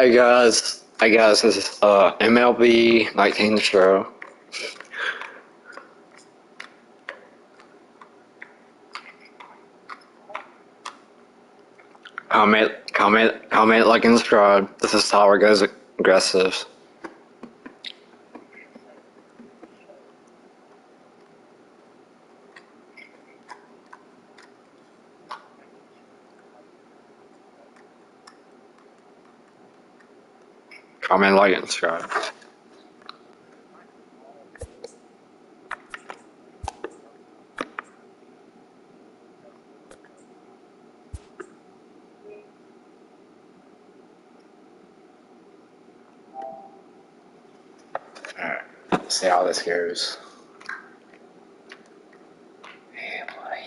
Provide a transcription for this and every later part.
I guess this is MLB 19 show. Comment, like, and subscribe. This is Tower Goes Aggressive. Comment, like, and subscribe. Alright, let's see how this goes. Yeah, boy.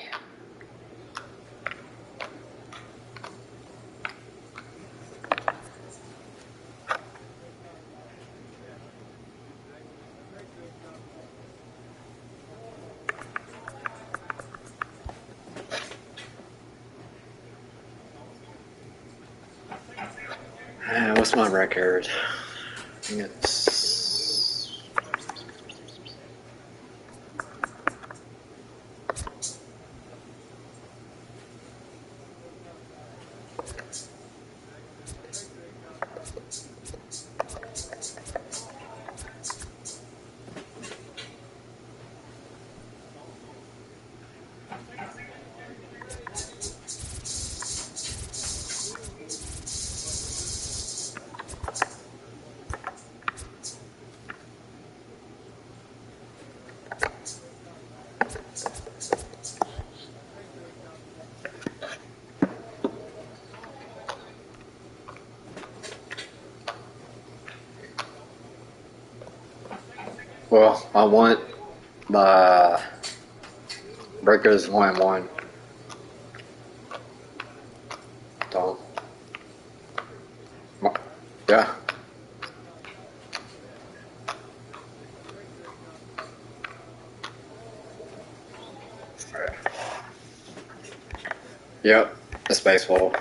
What's my record? I think it's... Well, I want the Breakers 1-1. Don't. Yeah. Yep, it's baseball.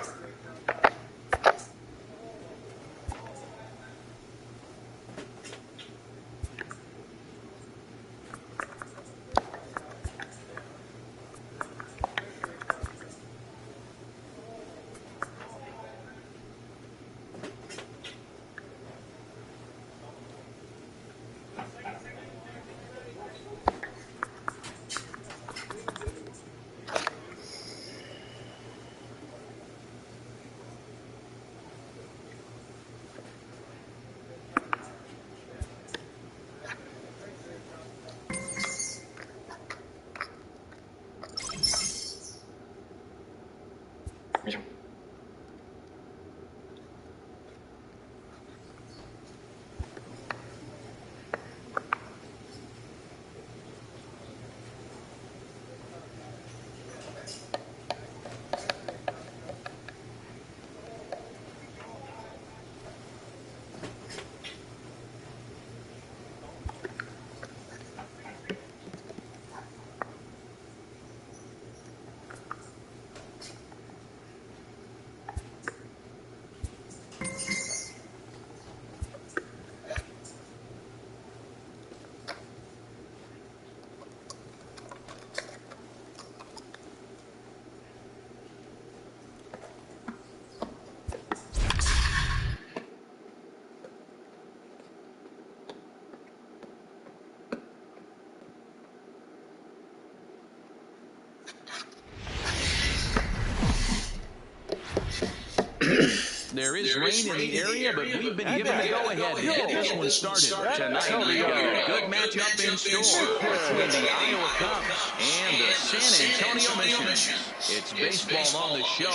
There is rain in the area, but we've been given the go-ahead to get this one started. Tonight, we've got a good matchup in store between the Iowa Cubs and the San Antonio Missions. It's baseball on the show,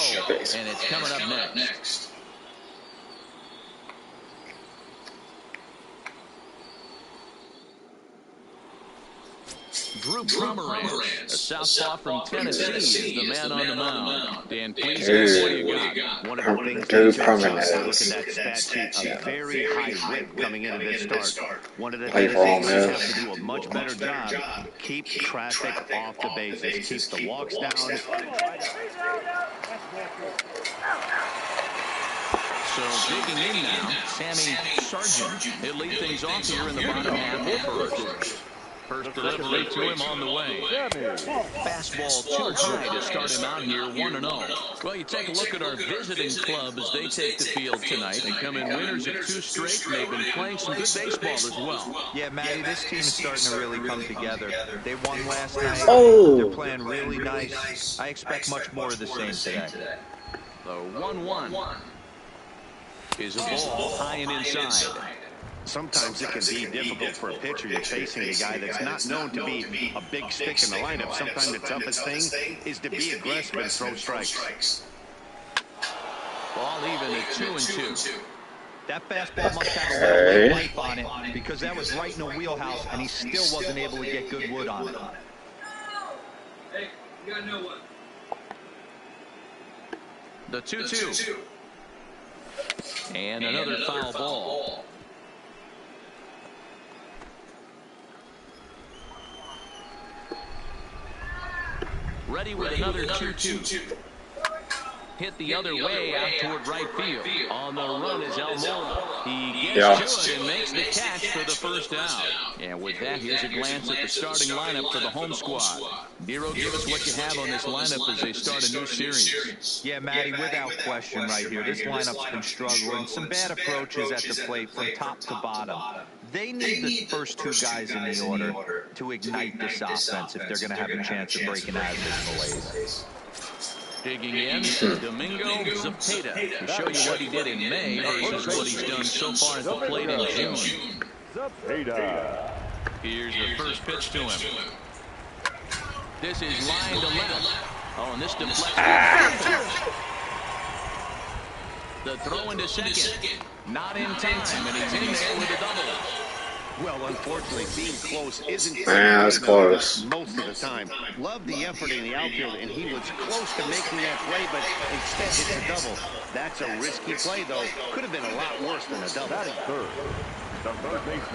and it's coming up next. Drew Pomeranz, a southpaw from Tennessee, is the man on the mound. Dan, please, what do you got? One of the things that jumps out, look at that stat sheet, a very high whip coming into this start. One of the things they have to do a much better job, keep traffic off the bases, keep the walks down. So digging in now, Sammy Sargent. He'll lead things off here in the bottom half of the first. First delivery to him on the way. Fastball too high to start him out here 1-0. Well, you take a look at our visiting club as they take the field tonight. They come in winners of 2 straight, and they've been playing some good baseball as well. Yeah, Matty, this team is starting to really come together. They won last night. Oh! They're playing really nice. I expect much more of the same today. The 1-1 is a ball high and inside. Sometimes it can be difficult for a pitcher. You're facing a guy that's not known to be a big stick in the lineup. Sometimes the toughest thing is to be aggressive and throw strikes. Ball even at 2-2. That fastball must have a little life on it because that was right in the wheelhouse, and he still wasn't able to get good wood on it. Hey, you gotta know what. The 2-2. And another foul ball. Ready with another 2-2. Hit the other way out toward right field. On the run is Almora. He gets to it and makes the catch for the first out. And with that, here's a glance at the starting lineup for the home squad. Nero, give us what you have on this lineup as they start a new series. Yeah, Matty, without question right here. This lineup's been struggling. Some bad approaches at the plate from top to bottom. They need the first 2 guys in the order to ignite this offense if they're going to have a chance of breaking out of this malaise. Digging in, Domingo Zapata to show you what he did in May versus what he's done so far at the plate in June. Here's the first pitch to him. This is line to left. Oh, and this deflection. The throw into second. Not in time, and he's in there with a double. Well, unfortunately, being close isn't that was close. most of the time. Loved the effort in the outfield, and he was close to making that play, but instead it's a double. That's a risky play, though. Could have been a lot worse than a double.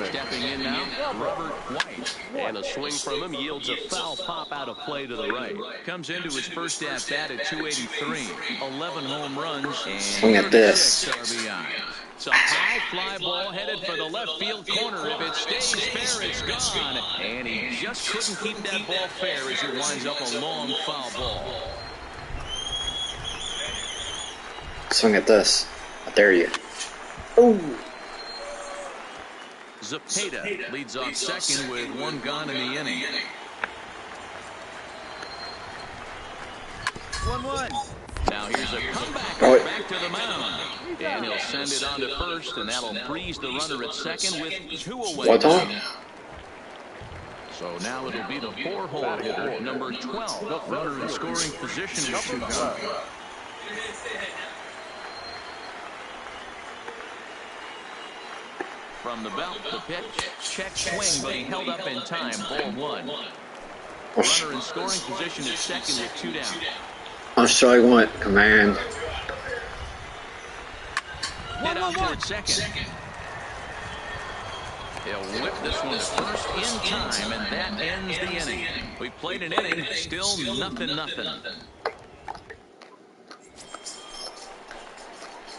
Stepping in now, Robert White. And a swing from him yields a foul pop out of play to the right. Comes into his first at-bat at 283. 11 home runs and Swing at this. RBI. It's a high fly ball headed for the left field corner. If it stays fair, it's gone. And he just couldn't keep that ball fair as it winds up a long foul ball. Swing at this. I dare you. Oh! Zapata leads off second with 1 gone in the inning. 1-1. Now here's a comeback back to the mound. And he'll send it on to first, and that'll freeze the runner at second with 2 away. What on? So now it'll be the 4-hole hitter, number 12. Runner in scoring position is 2 gone. From the belt, the pitch, check swing, but he held up in time. Ball 1. Runner in scoring position is second with 2 down. On strike 1, command. Hit out toward second. He'll whip this one to first in time, and that ends the inning. We played an inning, still nothing.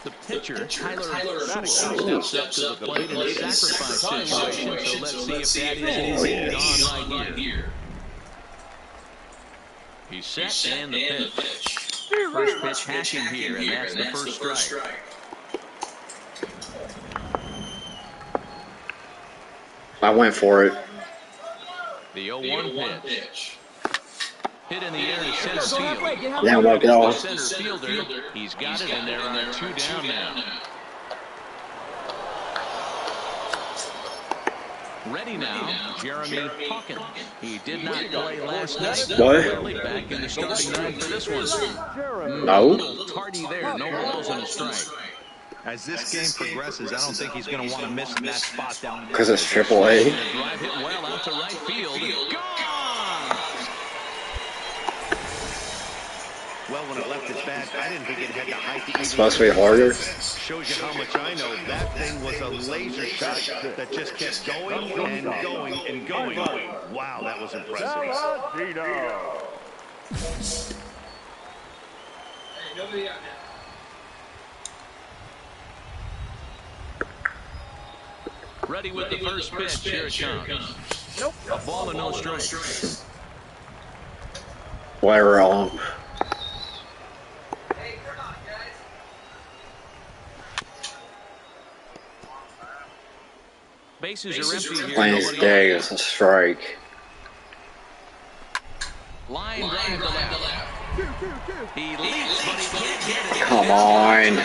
The pitcher, Tyler Sewell, steps up to the plate in a sacrifice situation, so let's see if that is indeed on right here. He's set, and the pitch. First pitch hashing here, and that's the first strike. I went for it. The 0-1 pitch. Hit in the air to center field. Yeah, walk it off. Center fielder. He's got it, and there are 2 down now. Ready now, Jeremy Hawkins. He did not play last night. What? Back in the starting line for this one. No. A little tardy there. No balls and a strike. As this game progresses, I don't think he's going to want to miss that spot down. Because it's AAA. Drive hit well out to right field. Gone! Well, when it left its bat, I didn't think it had the height. It's supposed to be harder. Shows you how much I know. That thing was a laser shot that just kept going and going and going. Wow, that was impressive. Hey, nobody out now. Ready with the first pitch. Here it comes. Nope. A ball and no strikes. Way wrong. Hey, come on, guys. Bases are empty here. Plain as day is a strike. Line drive to left. He leaps, but he can't get it. Come on.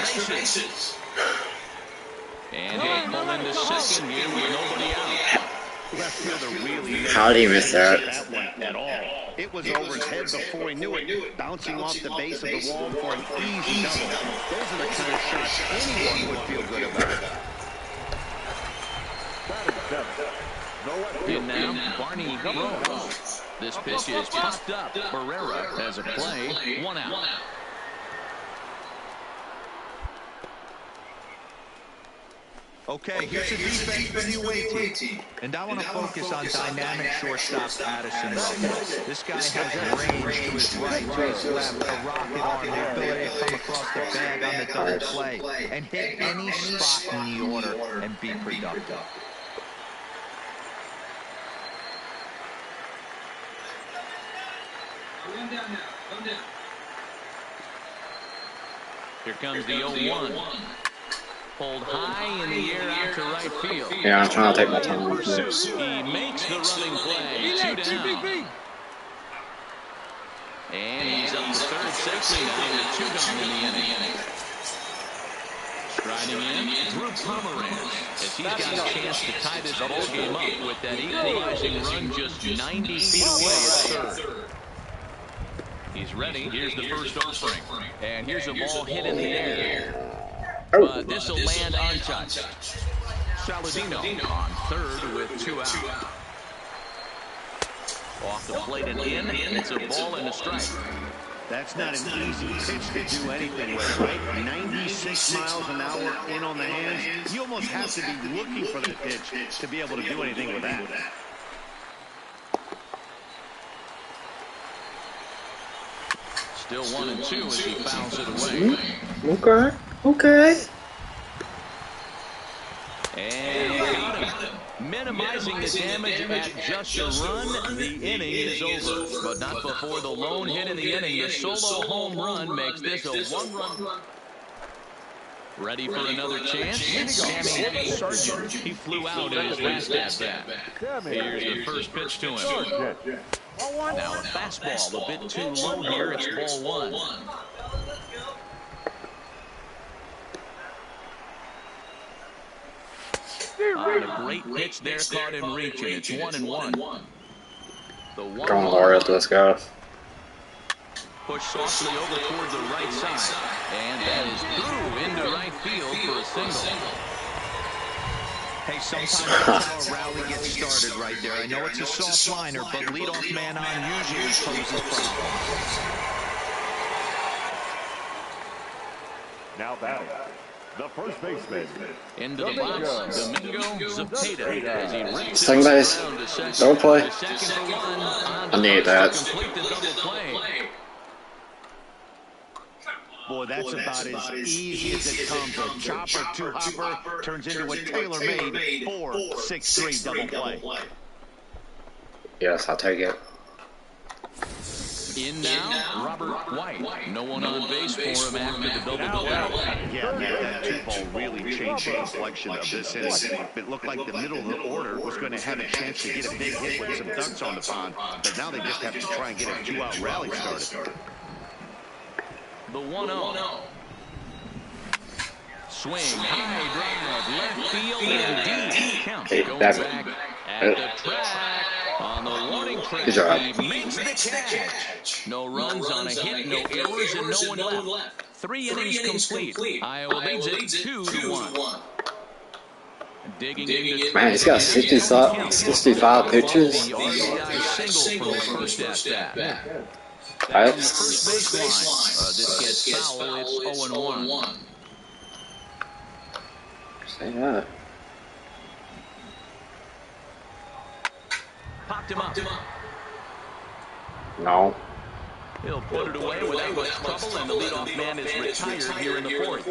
And he'll pull into second here with nobody out. Left fielder really How did he miss that? one at all. It was over his head before he knew it, bouncing off the base of the wall for an easy double. Those are the kind of shots anyone would feel good about. And now, Barney throws. This pitch is popped up. Barrera has a play. 1 out. Okay, here's the defense for the away team. And I want to focus on dynamic shortstop Addison Rowe. This guy has range to his right, to his left, a rocket arm, the ability to come across the bag on the double play and hit any spot in the order and be productive. One down now. One down. Here comes the 0-1. Pulled high in the air out to right field. Yeah, I'm trying to take my time. He makes the running play. 2 down. And he's up to third safely now with 2 gone in the inning. Striding in, Drew Pomeranz, as he's got a chance to tie this ball game up with that equalizing run just 90 feet away at third. He's ready. Here's the first offering. And here's a ball hit in the air. But this will land untouched. Saladino on third with 2 out. Off the plate and in. It's a ball and a strike. That's not an easy pitch to do anything with, right? 96 miles an hour in on the hands. You almost have to be looking for the pitch to be able to do anything with that. Still 1 and 2 as he fouls it away. Okay. Okay. And he got him. Minimizing the damage at just a run. The inning is over. But not before the lone hit in the inning. The solo home run makes this a 1-run. Ready for another chance? Sammy Sargent. He flew out at his last at-bat. Here's the first pitch to him. Now a fastball a bit too low here. It's ball 1. On a great pitch there, caught him reaching. It's 1-1. The 1-1. Going hard at this guy. Push softly over toward the right side. And that is through into right field for a single. Hey, sometimes that's how a rally gets started right there. I know it's a soft liner, but leadoff man on usually poses problems. Now batting, the first baseman. Into the box, Domingo Zepeda as he reaches Second base. around to second. Double play. The second for 1. On I need to that. complete the double play. Boy, that's about as easy as it comes. A chopper, 2-hopper turns into a tailor-made 4-6-3 double play. Yes, I'll take it. In now, Robert White. No one on base for him after the double play. Yeah, that 2-ball really changed the complexion of this inning. It looked like the middle of the order was going to have a chance to get a big hit with some ducks on the pond, but now they just have to try and get a 2-out rally started. The 1-0. Swing, high drive, left field, and deep. Count Hey, goes that's back at the track. On the warning track, Good job. he makes the catch. No runs on a hit, no errors, and no one left. 3 innings complete. Iowa leads it 2-1. Digging into Man, he's got 65 pitches. The RBI single from his first at-bat. That's First baseline. This gets foul. It's 0-1. say that. Popped him up. No. He'll put it away without much trouble, and the leadoff man is retired here in the 4th.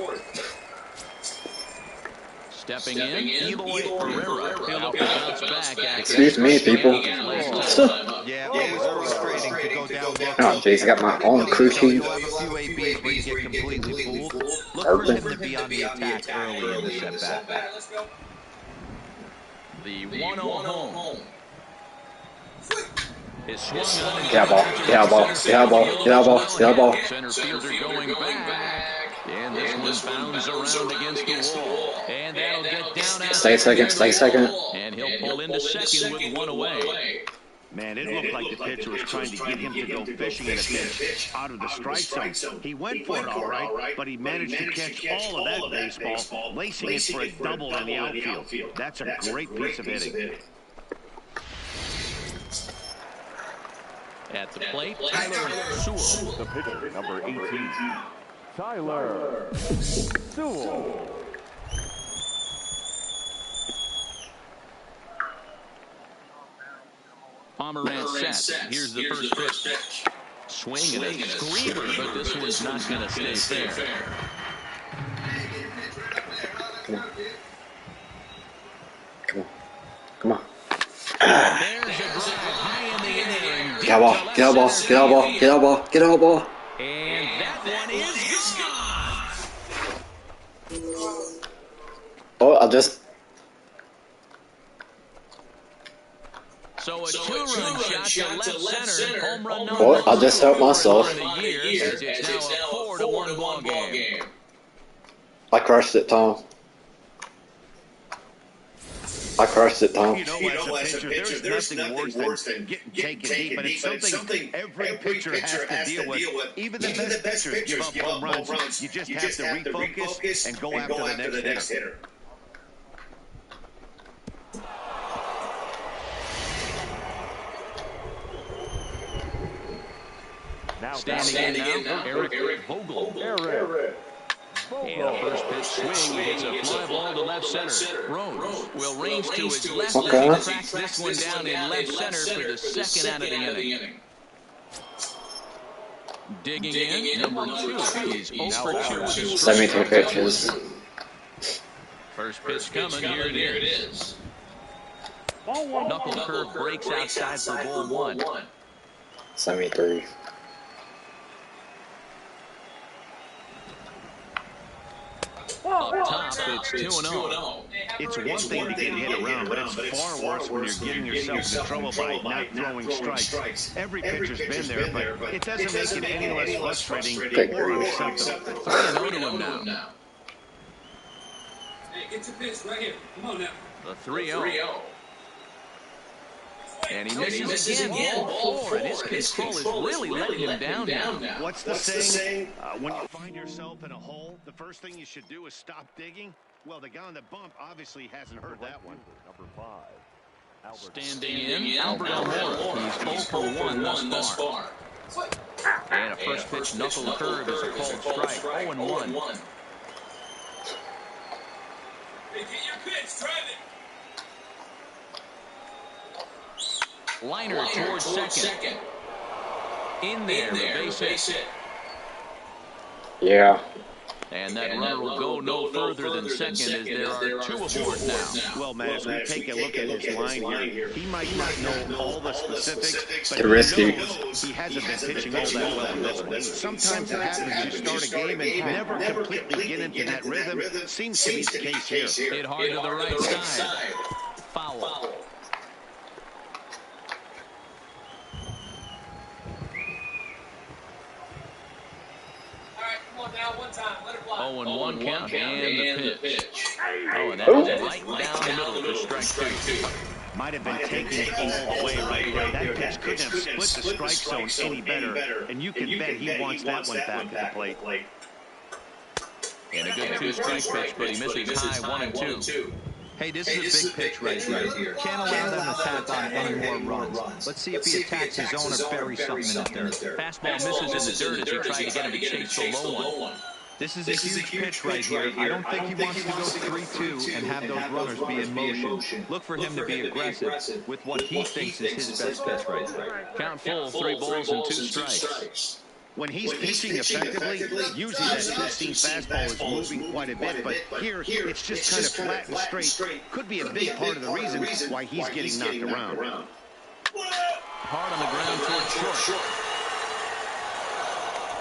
Stepping in, Eloy Pereira. He'll look to bounce back after Excuse me, people. Yeah, always frustrating to go down looking. Oh, jeez, I got my own crew chief. You'll have a few ABs where you get completely fooled. Look for him to be on the attack early in the at-bat. the 1-0 home. Is swung on and Get out ball, get out ball, get out ball, get out ball, get out ball. Center fielder going back. And this one bounds around against the wall. And that'll get down out. Stay second, stay second. And he'll pull into second with one away. Man, it looked like the pitcher was trying to get him to go fishing in a pitch out of the strike zone. He went for it all right, but he managed to catch all of that baseball, lacing it for a double in the outfield. That's a great piece of hitting. At the plate, Tyler Sewell. The pitcher, number 18, Tyler Sewell. Pomerantz set. Here's the first pitch. Swing and a screamer, but this one's not going to stay fair. Come on. There's a drive high in the inning. Get out ball, get out ball, get out ball, get out ball, get out ball. And that one is gone. Oh, I'll just. So a two-run shot to left center. Home run number Oh, I'll just help myself. as it's now a 4-1 ball game. I crushed it, Tom. I crushed it, Tom. You know, as a pitcher, there's nothing worse than getting taken deep, but it's something every pitcher has to deal with. Even the best pitchers give up home runs. You just have to refocus and go after the next hitter. Now Standing in now, Eric Vogel. And a first pitch swing. It's a fly ball to left center. Rose will range to his left. Okay. Cracks this one down in left center for the second out of the inning. Digging in, number 2. He's 0 for 2 with his 72 pitches. First pitch coming. Here it is. Knuckle curve breaks outside for ball 1. 73. Up top, it's 2-0. It's one thing to get hit around, but it's far worse when you're getting yourself into trouble by not throwing strikes. Every pitcher's been there, but it doesn't make it any less frustrating or unacceptable. 3-0 to him now. Hey, get your pitch right here. Come on now. The 3-0. And he misses again, ball 4, and his control is really letting him down now. What's the saying? When you find yourself in a hole, the first thing you should do is stop digging. Well, the guy on the bump obviously hasn't heard that one. Number 5, Albert. Standing in, Albert Almora. He's 0 for 1 thus far. And a first pitch knuckle curve is a called strike. 0-1. Hey, get your pitch. Drive it. Liner towards second. In there, base hit. Yeah. And that runner will go no further than second as there are 2 aboard now. Well, man, as we take a look at his line here, he might not know all the specifics, but risky. he hasn't been pitching all that well in this one. Sometimes it happens you start a game and never completely get into that rhythm. Seems to be the case here. Hit hard to the right side. Foul. Now, one time. Let it fly. 0-1 count and the pitch. Oh, and that was right down the middle for strike 2. Might have been taken all the way right there. That pitch couldn't have split the strike zone any better, and you can bet he wants that one back at the plate. And a good 2-strike pitch, but he misses high 1 and 2. Hey, this is a big pitch right here. Can't allow them to tap on any more runs. Let's see if he attacks his own or buries something in there. Fastball misses in the dirt as he tried to get him to chase the low one. This is a huge pitch right here. I don't think he wants to go 3-2 and have those runners be in motion. Look for him to be aggressive with what he thinks is his best pitch right there. Count full, 3 balls and 2 strikes. When he's pitching effectively, usually that two-seam fastball is moving quite a bit, but here it's just kind of flat and straight. Could be a big part of the reason why he's getting knocked around. Hard on the ground towards short.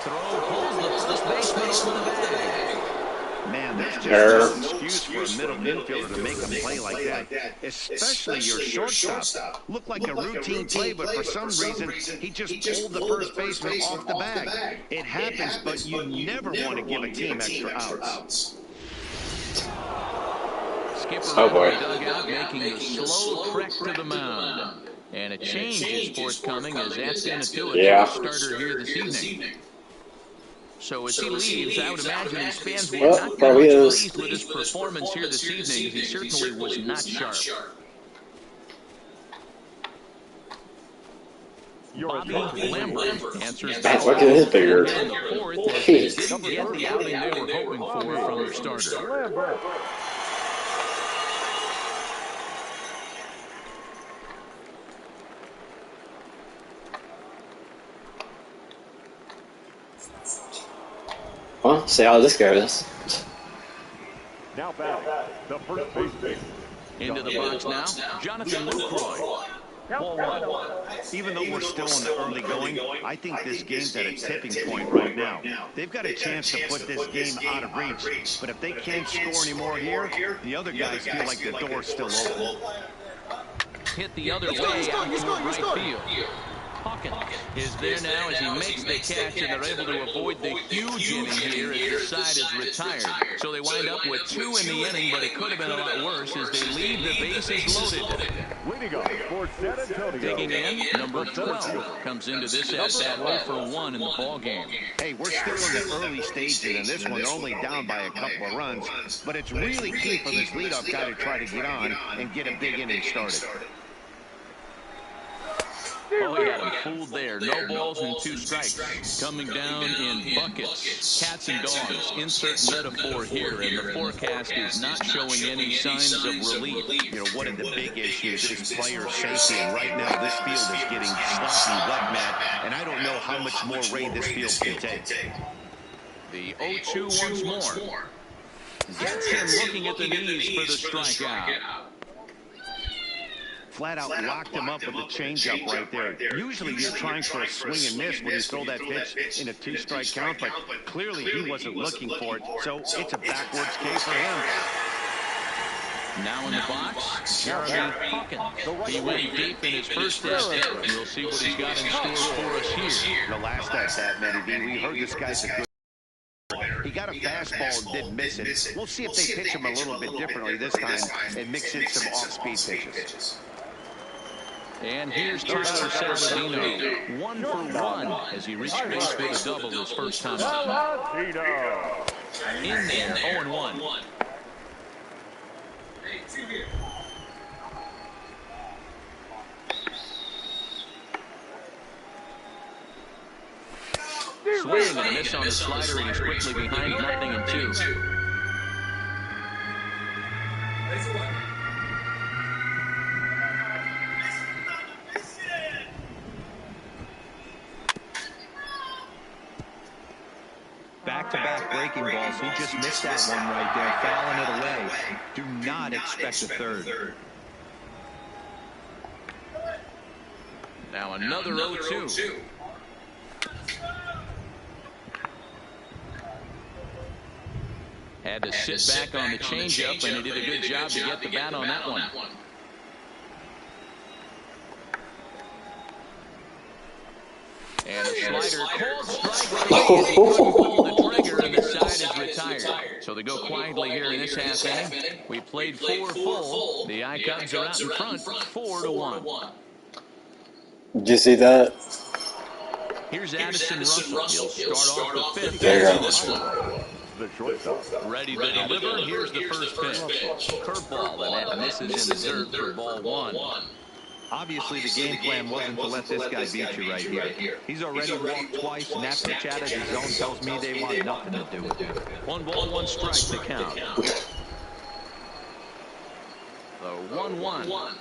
Throw pulls the first baseman over the bag. Man, there's just no excuse for a middle infielder to make a play like that, especially your shortstop. Looked like a routine play, but for some reason, he just pulled the first baseman off the bag. It happens, but you never want to give a team extra outs. Skipper out of the dugout making the slow trek to the mound. And a change is forthcoming as that's going to do it for the starter here this evening. So as he leaves, I would imagine his fans were not much pleased with his performance here this evening. He certainly was not sharp. Bobby Lambert answers back. Look at his beard. In the fourth, as they didn't get the outing they were hoping for from their starter. Well, see how this goes. Now back, the first baseman. Into the box now, Jonathan Lucroy. Ball one. Even though we're still in the early going, I think this game's at a tipping point right now. They've got a chance to put this game out of reach, but if they can't score any more here, the other guys feel like the door's still open. Hit the other way out toward right field. Hawkins is there now as he makes the catch, and they're able to avoid the huge inning here as the side is retired. So they wind up with 2 in the inning, but it could have been a lot worse as they leave the bases loaded. Leading off for San Antonio. Digging in, number 12 comes into this at bat 0 for 1 in the ball game. Hey, we're still in the early stages, and this one only down by a couple of runs, but it's really key for this leadoff guy to try to get on and get a big inning started. Oh, he got him fooled there. No balls and 2 strikes. Coming down in buckets. Cats and dogs. Insert metaphor here, and the forecast is not showing any signs of relief. You know, one of the big issues is player safety, and right now this field is getting sloppy wet, Matt, and I don't know how much more rain this field can take. The 0-2 once more. Gets him looking at the knees for the strikeout. Flat out locked him up with a changeup right there. Usually you're trying for a swing and miss when you throw that pitch in a 2-strike count, but clearly he wasn't looking for it, so it's a backwards K for him. Now in the box, Jeremy Hawkins. He went deep in his first at-bat. We'll see what he's got in store for us here. The last at-bat, Matty B, we heard this guy's a good. He got a fastball and didn't miss it. We'll see if they pitch him a little bit differently this time and mix in some off-speed pitches. And here's Tyler Saladino, 1 for 1 as he reached base with a double his first time up. In there, 0-1. Hey, 2 here. Swing and a miss on the slider, and he's quickly behind 0-2. Back-to-back breaking balls. He just missed that one right there, fouling it away. Do not expect a third. Now another 0-2. Had to sit back on the changeup, and he did a good job to get the bat on that one. And a slider, cold strike. He couldn't pull the trigger, and the side is retired. So they go quietly here in this half inning. We played 4 full. The Icons are out in front, 4-1. Did you see that? Here's Addison Russell. He'll start off the 5th. There you go. The shortstop. Ready to deliver. Here's the first pitch. Curveball, and that misses in the dirt for ball 1. Obviously, the game plan wasn't to let this guy beat you right here. He's already walked twice, and that pitch out of his zone tells me they want nothing to do with it. 1 ball, 1 strike to count. The 1-1.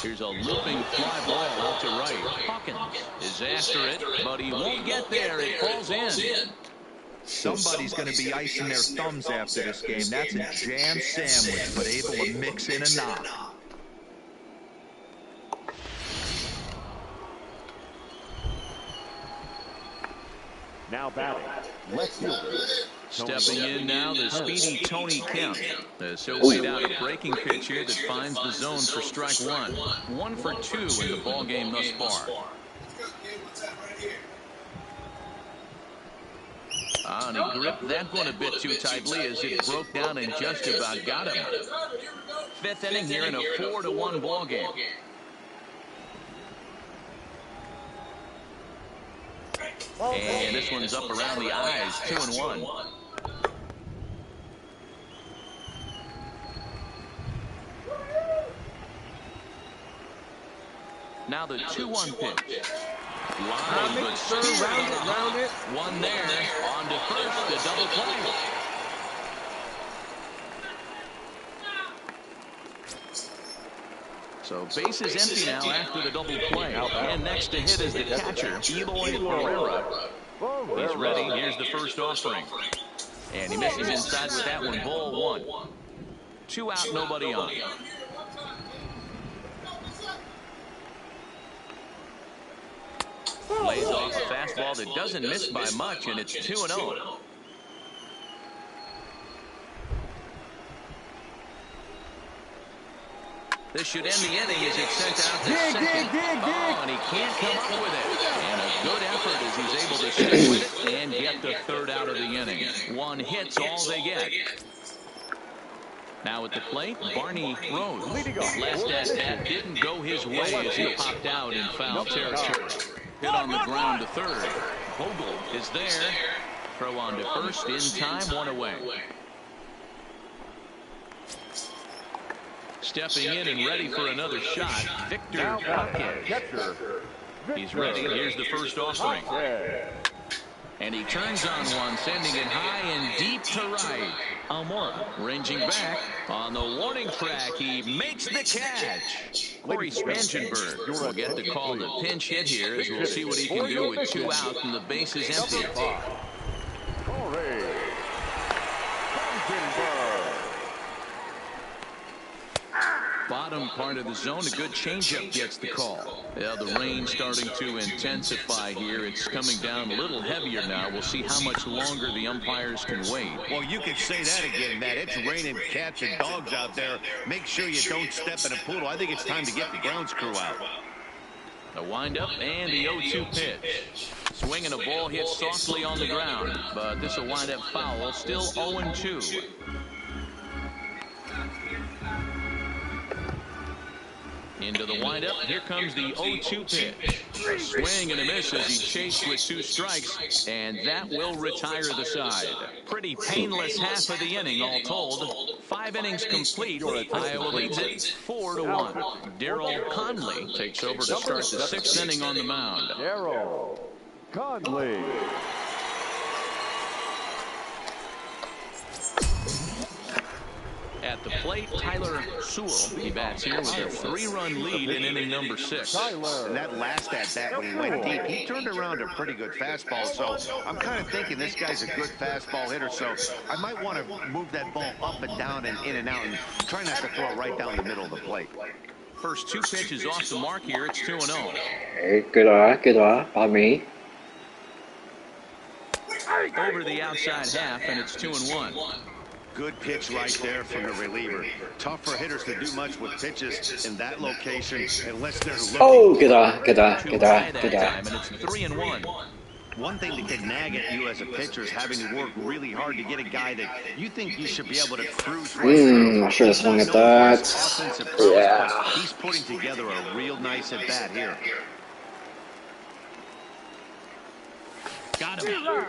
Here's a looping fly ball out to right. Hawkins is after it, but he won't get there. It falls in. Somebody's going to be icing their thumbs after this game. That's a jam sandwich, but able to mix in a knock. Now batting, left fielder. Stepping in now, the speedy Tony Kemp. As he'll wait out a breaking pitch here that finds the zone for strike one. 1 for 2 in the ball game thus far. And he gripped that one a bit too tightly as it broke down and just about got him. 5th inning here in a 4-1 ball game. And this one's up around the eyes, 2-1. Now the 2-1 pitch. Line, but still round it. One there, on to first, the double play. So bases empty now after the double play. And next to hit is the catcher, Eloy Herrera. He's ready. Here's the first offering. And he misses inside with that one. Ball 1. 2 out, nobody on. Lays off a fastball that doesn't miss by much, and it's 2-0. This should end the inning as it's sent out to second. Oh, and he can't come up with it. And a good effort as he's able to stick with it and get the 3rd out of the inning. 1 hit's all they get. Now at the plate, Barney Rose. Last at bat didn't go his way as he popped out in foul territory. Hit on the ground to 3rd. Vogel is there. Throw on to first in time, 1 away. Stepping in and ready for another shot, Victor Hawkins. He's ready. Here's the first offering. And he turns on one, sending it high and deep to right. Almora ranging back on the warning track. He makes the catch. Corey Spangenberg will get the call to pinch hit here as we'll see what he can do with 2 out and the base is empty. Bottom part of the zone, a good changeup gets the call. Yeah, the rain starting to intensify here. It's coming down a little heavier now. We'll see how much longer the umpires can wait. Well, you could say that again, Matt. It's raining cats and dogs out there. Make sure you don't step in a poodle. I think it's time to get the grounds crew out. The windup and the 0-2 pitch. Swinging a ball hit softly on the ground, but this will wind up foul. Still 0-2. Into the windup. Here comes the 0-2 pitch. A swing and a miss as he chased with 2 strikes, and that will retire the side. Pretty painless half of the inning, all told. 5 innings complete. Iowa leads it 4-1. Darryl Conley takes over to start the 6th inning on the mound. Darryl Conley. At the plate, Tyler Sewell. He bats here with a 3-run lead in inning number 6. And that last at-bat when he went deep, he turned around a pretty good fastball. So I'm kind of thinking this guy's a good fastball hitter. So I might want to move that ball up and down and in and out and try not to throw it right down the middle of the plate. First 2 pitches off the mark here. It's 2-0. Hey, good eye, by me. Over the outside half, and it's 2-1. Good pitch right there from the reliever. Tough for hitters to do much with pitches in that location unless they're looking. Oh, good eye. And it's 3-1. One thing that can nag at you as a pitcher is having to work really hard to get a guy that you think you should be able to cruise right through. I should have swung at that. Yeah. He's putting together a real nice at bat here. Got him.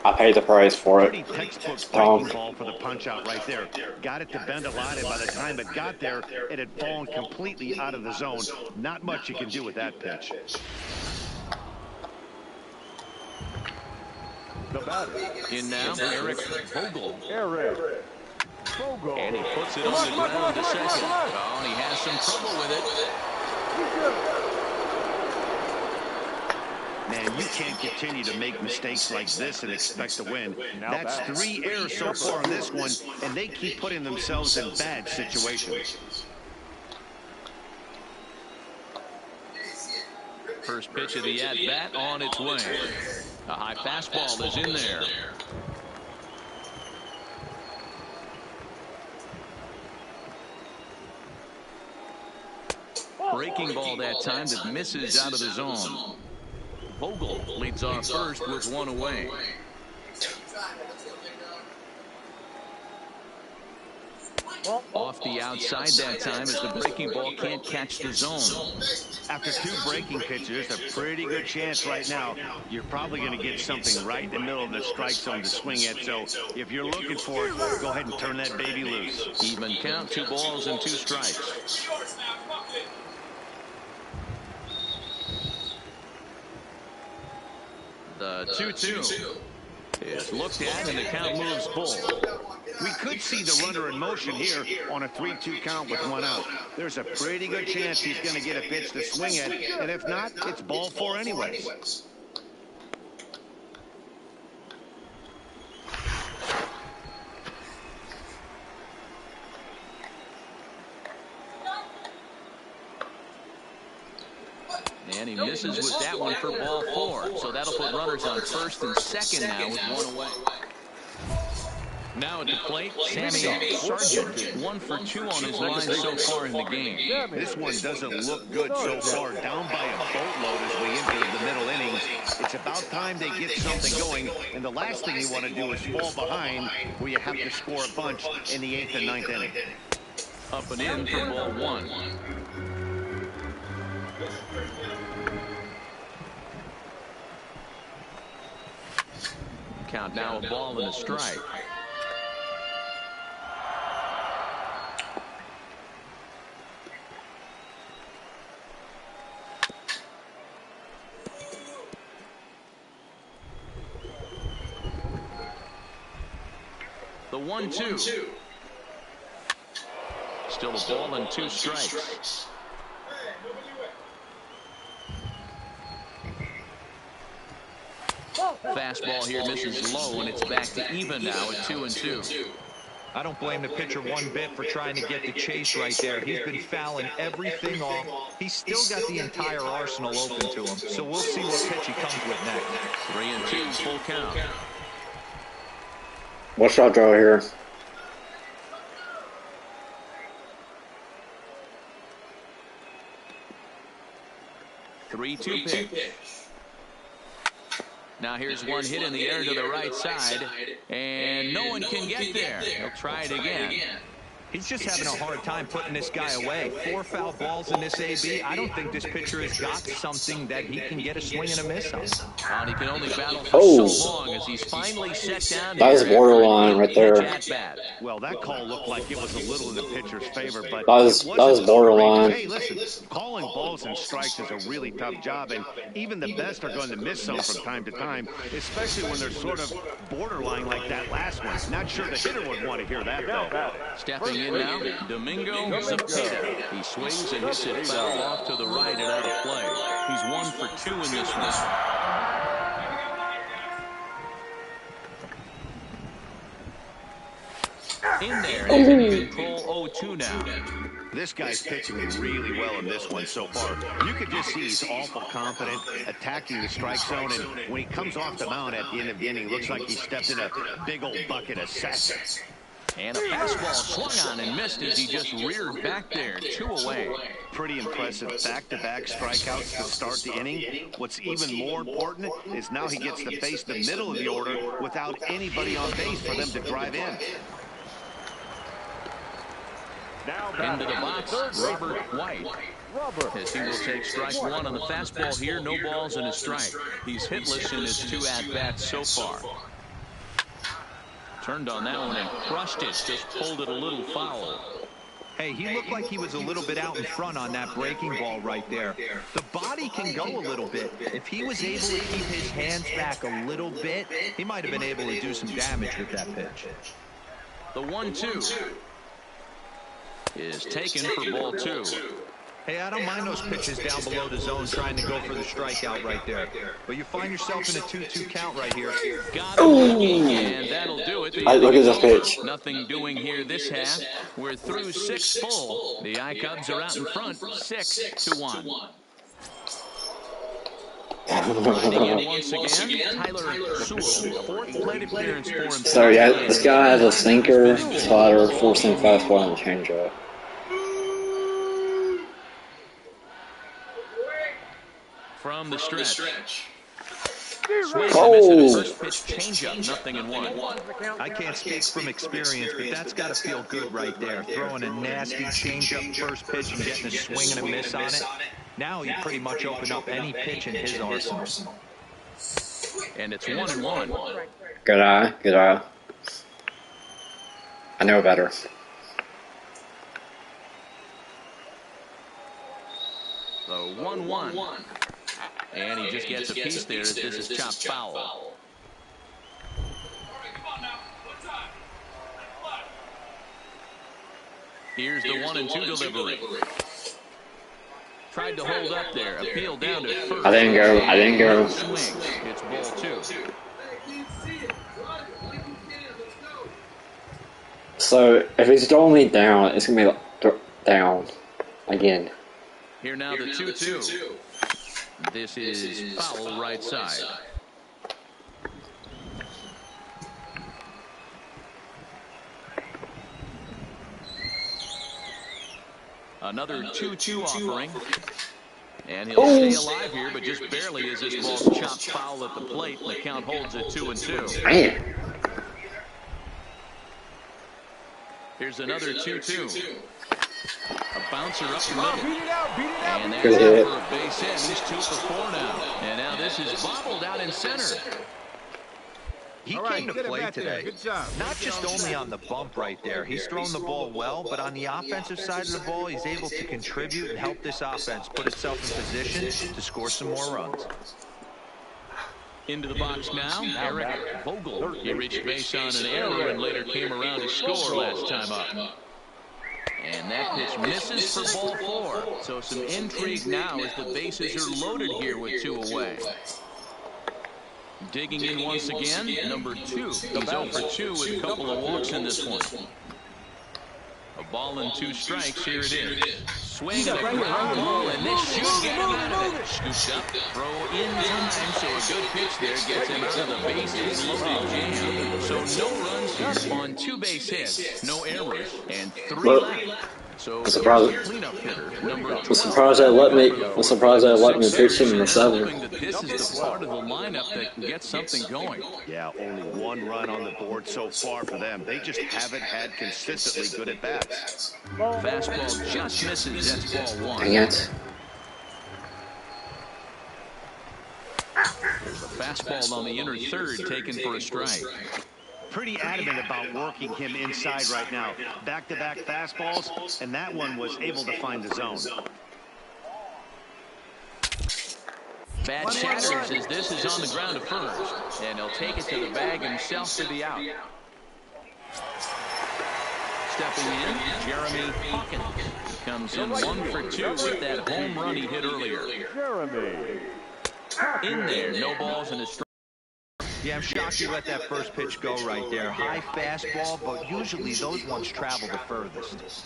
I paid the price for it. Pretty textbook breaking ball for the punch out right there. Got it to bend a lot, and by the time it got there, it had fallen completely out of the zone. Not much you can do with that pitch. The batter. In now, Eric Vogel. And he puts it on the ground to second. Oh, and he has some trouble with it. Man, you can't continue to make mistakes like this and expect to win. That's 3 errors so far in this one, and they keep putting themselves in bad situations. First pitch of the at-bat on its way. A high fastball is in there. Breaking ball that time that misses out of the zone. Vogel leads off first with 1 away. Off the outside that time as the breaking ball can't catch the zone. After 2 breaking pitches, a pretty good chance right now. You're probably going to get something right in the middle of the strike zone to swing at. So if you're looking for it, go ahead and turn that baby loose. Even count, 2 balls and 2 strikes. The 2-2 is looked at and the count moves full. We could see the runner in motion here on a 3-2 count with 1 out. There's a pretty good chance he's going to get a pitch to swing at, and if not, it's ball 4 anyways. And he misses with that one for ball 4. So that'll put runners on first and second now with 1 away. Now at the plate, Sammy Sargent, 1 for 2 on his line so far in the game. This one doesn't look good so far, down by a boatload as we enter the middle innings. It's about time they get something going, and the last thing you want to do is fall behind where you have to score a bunch in the 8th and 9th inning. Up and in for ball 1. Count now, a ball and a strike. The 1-2. Still a ball and 2 strikes. Fastball here misses low, and it's back to even now at 2-2. I don't blame the pitcher one bit for trying to get the chase right there. He's been fouling everything off. He's still got the entire arsenal open to him. So we'll see what pitch he comes with next. 3-2, full count. What shot draw here? Three-two pitch. Now here's one hit in the air to the right side, and no one can get there. He'll try it again. He's just having a hard time putting this guy away. 4 foul balls in this AB. I don't think this pitcher has got something that he can get a swing and a miss on. And he can only battle for so long as he's finally set down. That was borderline right there. Well, that call looked like it was a little in the pitcher's favor, but that was borderline. Hey, listen, calling balls and strikes is a really tough job, and even the best are going to miss some from time to time, especially when they're sort of borderline like that last one. Not sure the hitter would want to hear that, though. Stepping in now, Domingo Zapata. He swings and hits it foul off to the right and out of play. He's 1 for 2 in this one. In there, and he's in control 0-2 now. This guy's pitching really well in this one so far. You could just see he's awful confident, attacking the strike zone, and when he comes off the mound at the end of the inning, looks like he stepped in a big old bucket of sass. And a fastball swung on and missed as he just reared back there, 2 away. Pretty impressive back-to-back strikeouts to start the inning. What's even more important is now he gets to face the middle of the order without anybody on base for them to drive in. Into the box, Robert White. As he will take strike 1 on the fastball here, no balls and a strike. He's hitless in his 2 at-bats so far. Turned on that one and crushed it, just pulled it a little foul. Hey, he looked like he was a little bit out in front on that breaking ball right there. The body can go a little bit. If he was able to keep his hands back a little bit, he might have been able to do some damage with that pitch. The 1-2 is taken for ball 2. Hey, I don't mind those pitches down below the zone trying to go for the strikeout right there. But you find yourself in a 2-2 count right here. Got him looking, and that'll do it. The Look inning at is this over. pitch. Nothing doing here this half. We're through 6 full. The I-Cubs are out in front, 6-1. Riding in once again, Tyler Sewell. 4th plate appearance for him. So yeah, this guy has a sinker, slider, 4-seam fastball, and a changeup. From the stretch. Oh! First pitch changeup, 0-1. I can't speak from experience, but that's got to feel good right there. Throwing a nasty changeup first pitch and getting a swing and a miss on it. Now he pretty much opened up any pitch in his arsenal. And it's 1-1. Good eye, good eye. I know better. The 1-1. And he just gets a piece there as this is chopped foul. Here's the 1-2 delivery. Tried to hold up there. Appeal down to first. I didn't go. Swing. It's ball 2. So if he's throwing me down, it's gonna be down again. Here now the 2-2. This is foul right side. Another 2-2 offering. And he'll stay alive here, but just barely as this ball's chopped foul at the plate. And the count holds at 2-2. Man. Here's another 2-2. A bouncer up the middle. And that's Good hit. for a base hit. He's 2 for 4 now. And now this is bobbled out in center. He came to play today, not just only on the bump right there. He's thrown the ball well, but on the offensive side of the ball, he's able to contribute and help this offense put itself in position to score some more runs. Into the box now, Eric Vogel. He reached base on an error and later came around to score last time up. And that pitch misses for ball 4. So some intrigue now as the bases are loaded here with 2 away. Digging in once again, number 2. He's 0 for 2 with a couple of walks in this one. A ball and 2 strikes. Here it is. Swing and a ground ball, and this should get him out of it. Scooped up, throw in time, so a good pitch there gets him out of the bases loaded jam. So no runs here on 2 base hits, no errors, and 3 left. So I'm surprised. Cleanup hitter, number 12. I'm surprised they let me pitch him in the 7th. This is the part of the lineup that can get something going. Yeah, only 1 run on the board so far for them. They just haven't had consistently good at bats. Fastball just misses. That's ball 1. Dang it. There's a fastball on the inner third taken for a strike. Pretty adamant about working him inside right now. Back-to-back fastballs, and that one was able to find the zone. Bat shatters as this is on the ground to first. And he'll take it to the bag himself for the out. Stepping in, Jeremy Hawkins. Comes in 1 for 2 with that home run he hit earlier. Jeremy. In there, no balls in his strike. Yeah, I'm shocked he let that first pitch go right there. High fastball, but usually those ones travel the furthest.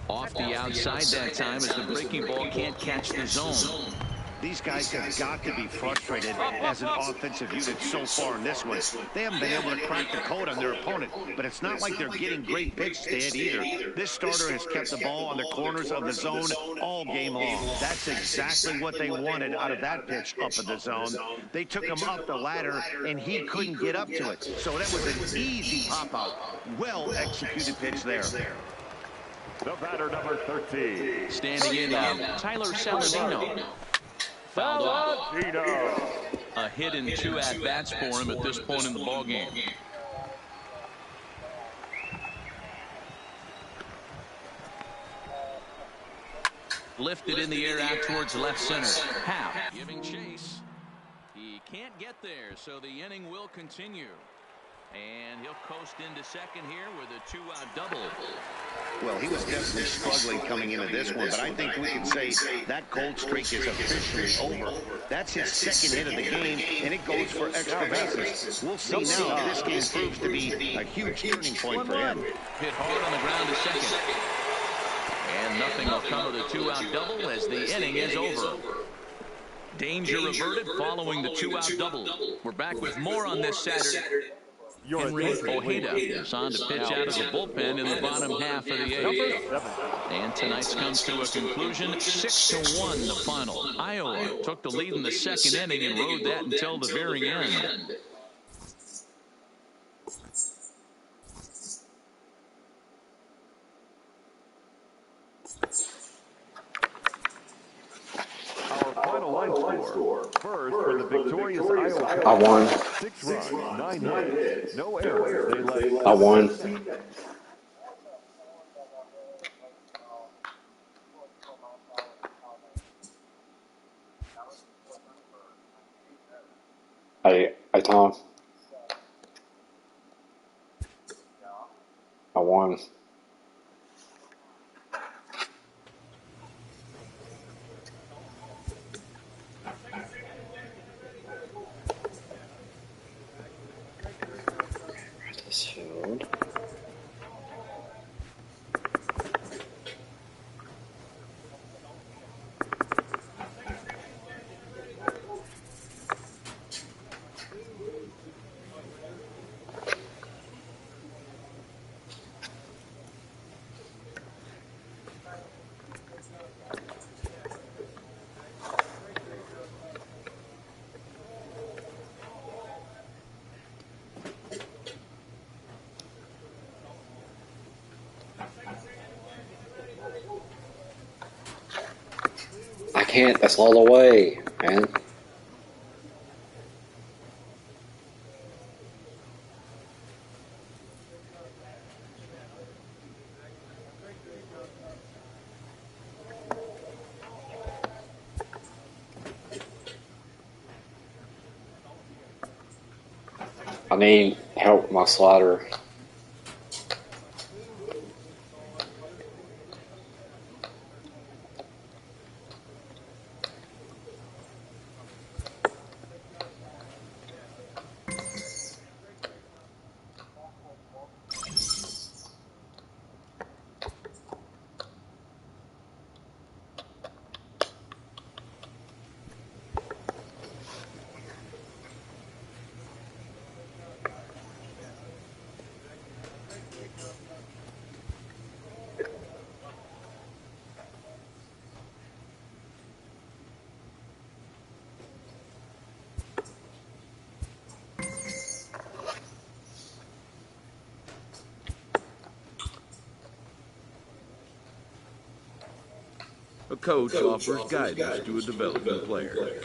Off the outside that time as the breaking ball can't catch the zone. These guys have got to be frustrated as an offensive unit so far in this one. They haven't been able to crack the code on their opponent, but it's not like they're getting great pitches to hit either. This starter has kept the ball on the corners of the zone all game long. That's exactly what they wanted out of that pitch up in the zone. They took him up the ladder, and he couldn't get up to it. So that was an easy pop-out. Well-executed pitch there. The batter, number 13. Standing in now, Tyler Saladino. Fouled off. A hit and 2 at-bats for him at this point in the ballgame. Lifted in the air out towards left center. Half giving chase. He can't get there, so the inning will continue. And he'll coast into second here with a 2-out double. Well, he was definitely struggling coming into this one, but I think we can say that cold streak is officially over. That's his second hit of the game, and it goes for extra bases. We'll see now if this game proves to be a huge turning point for him. Hit hard on the ground to second. And nothing will come of the 2-out double as the inning is over. Danger averted following the 2-out double. We're back with more on this Saturday. Henry Ojeda is on to pitch out of the bullpen in the bottom half of the 8th. And tonight's comes to a conclusion, 6-1 the final. Iowa took the lead in the second inning and rode that until the very end. Our final line score. First, for the victorious Iowa I won. 6 runs, 9 hits, no errors. They left I won. Tom. I won. This field. I can't, that's all the way, man. I need help with my slider. A coach offers guidance to a developing player.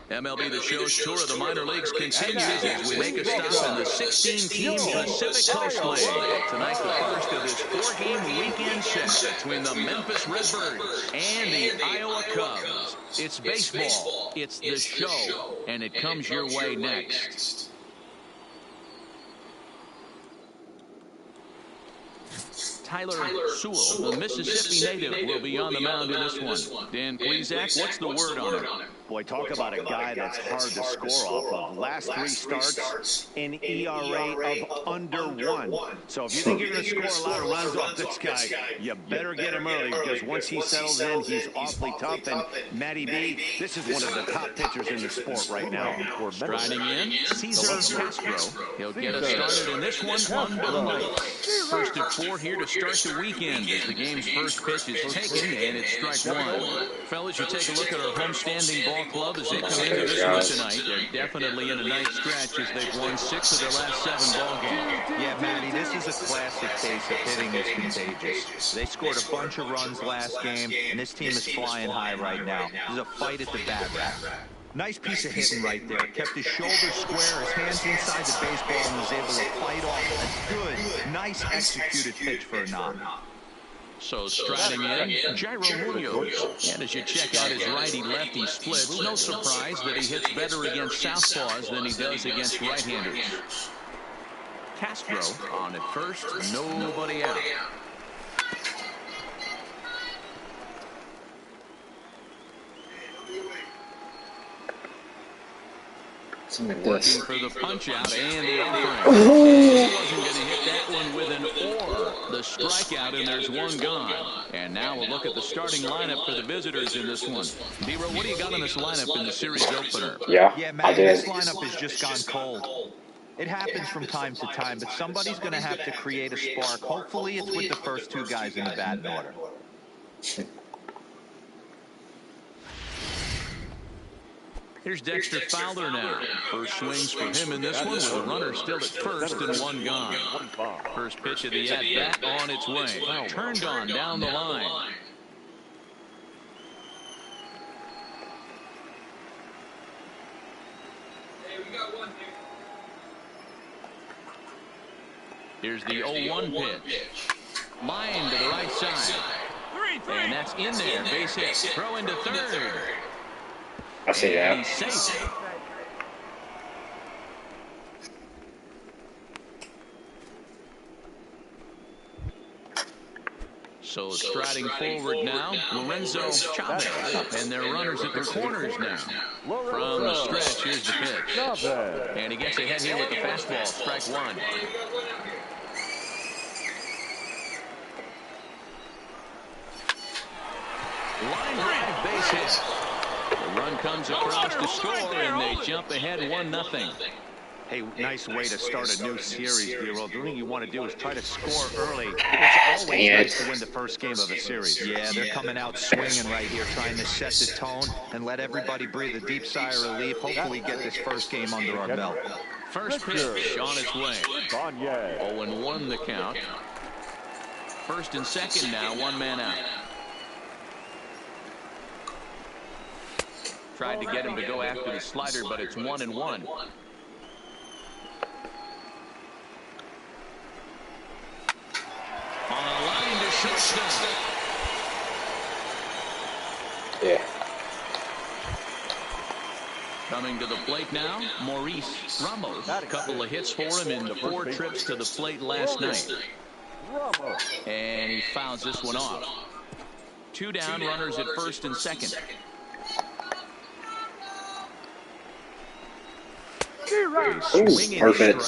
MLB The Show's tour of the minor leagues continues as we make a stop in the 16-team Pacific Coast League. Tonight, the first of this 4-game weekend set between the Memphis Redbirds and the Iowa Cubs. It's baseball, it's the show, and it comes your way next. Tyler Sewell, the Mississippi native, will be on the mound in this one. Dan Klezak, what's the word on it? Boy, talk about a guy that's hard to score off of. Last 3 starts, an ERA of under 1. So if you think you're going to score a lot of runs off this guy, you better get him early, because once he settles in, he's awfully tough. And Matty B, this is one of the top pitchers in the sport right now. Striding in, Cesar Castro. He'll get us started in this one under the lights. First at 4 here to start the weekend as the game's first pitch is taken, and it's strike 1. Fellas, you take a look at our homestanding ball ball club as they come into this one tonight. They're definitely in a nice stretch as they've won 6 of their last 7 ball games. Yeah, Matty, this is a classic case of hitting is contagious. They scored a bunch of runs last game, and this team is flying high right now. This is a fight at the bat rack. Nice piece of hitting right there. Kept his shoulders square, his hands inside the baseball, and was able to fight off a good, nice executed pitch for a knock. So striding in, Jairo Munoz. And as you check out his righty-lefty splits, no surprise that he hits better against southpaws than he does against right-handers. Castro on at first, nobody out. Something like Working this. for the punch out and the offering. He wasn't going to hit that one with an or. The strikeout, and there's one gone. And now we'll look at the starting lineup for the visitors in this one. D-Row, what do you got on this lineup in the series opener? Yeah, man, this lineup has just gone cold. It happens from time to time, but somebody's going to have to create a spark. Hopefully it's with the first 2 guys in the batting order. Here's Dexter Fowler now. First swings for him in this one with a runner still at first and 1 gone. First pitch of the at-bat on its way. Turned on down the line. Here's the 0-1 pitch. Line to the right side. And that's in there. Base hit. Throw into third. I see that. He's safe. So striding forward now, Lorenzo Chavez. And they're runners at the corners now. From the stretch, here's the pitch. And he gets ahead here with the fastball. Strike 1. Line drive, base hit. The run comes across to score, and they jump ahead 1-0. Hey, nice way to start a new series, D-Roll. The thing you want to do is try to score early. It's always nice to win the first game of a series. Yeah, they're coming out swinging right here, trying to set the tone and let everybody breathe a deep sigh of relief. Hopefully get this first game under our belt. First pitch on its way. 0-1 the count. First and second now, 1 man out. Tried to get him to go after the slider, but it's 1-1. On a line to shortstop. Yeah. Coming to the plate now, Maurice Ramos. A couple of hits for him in the 4 trips to the plate last night. And he fouls this one off. 2 down, runners at first and second. Ooh, perfect.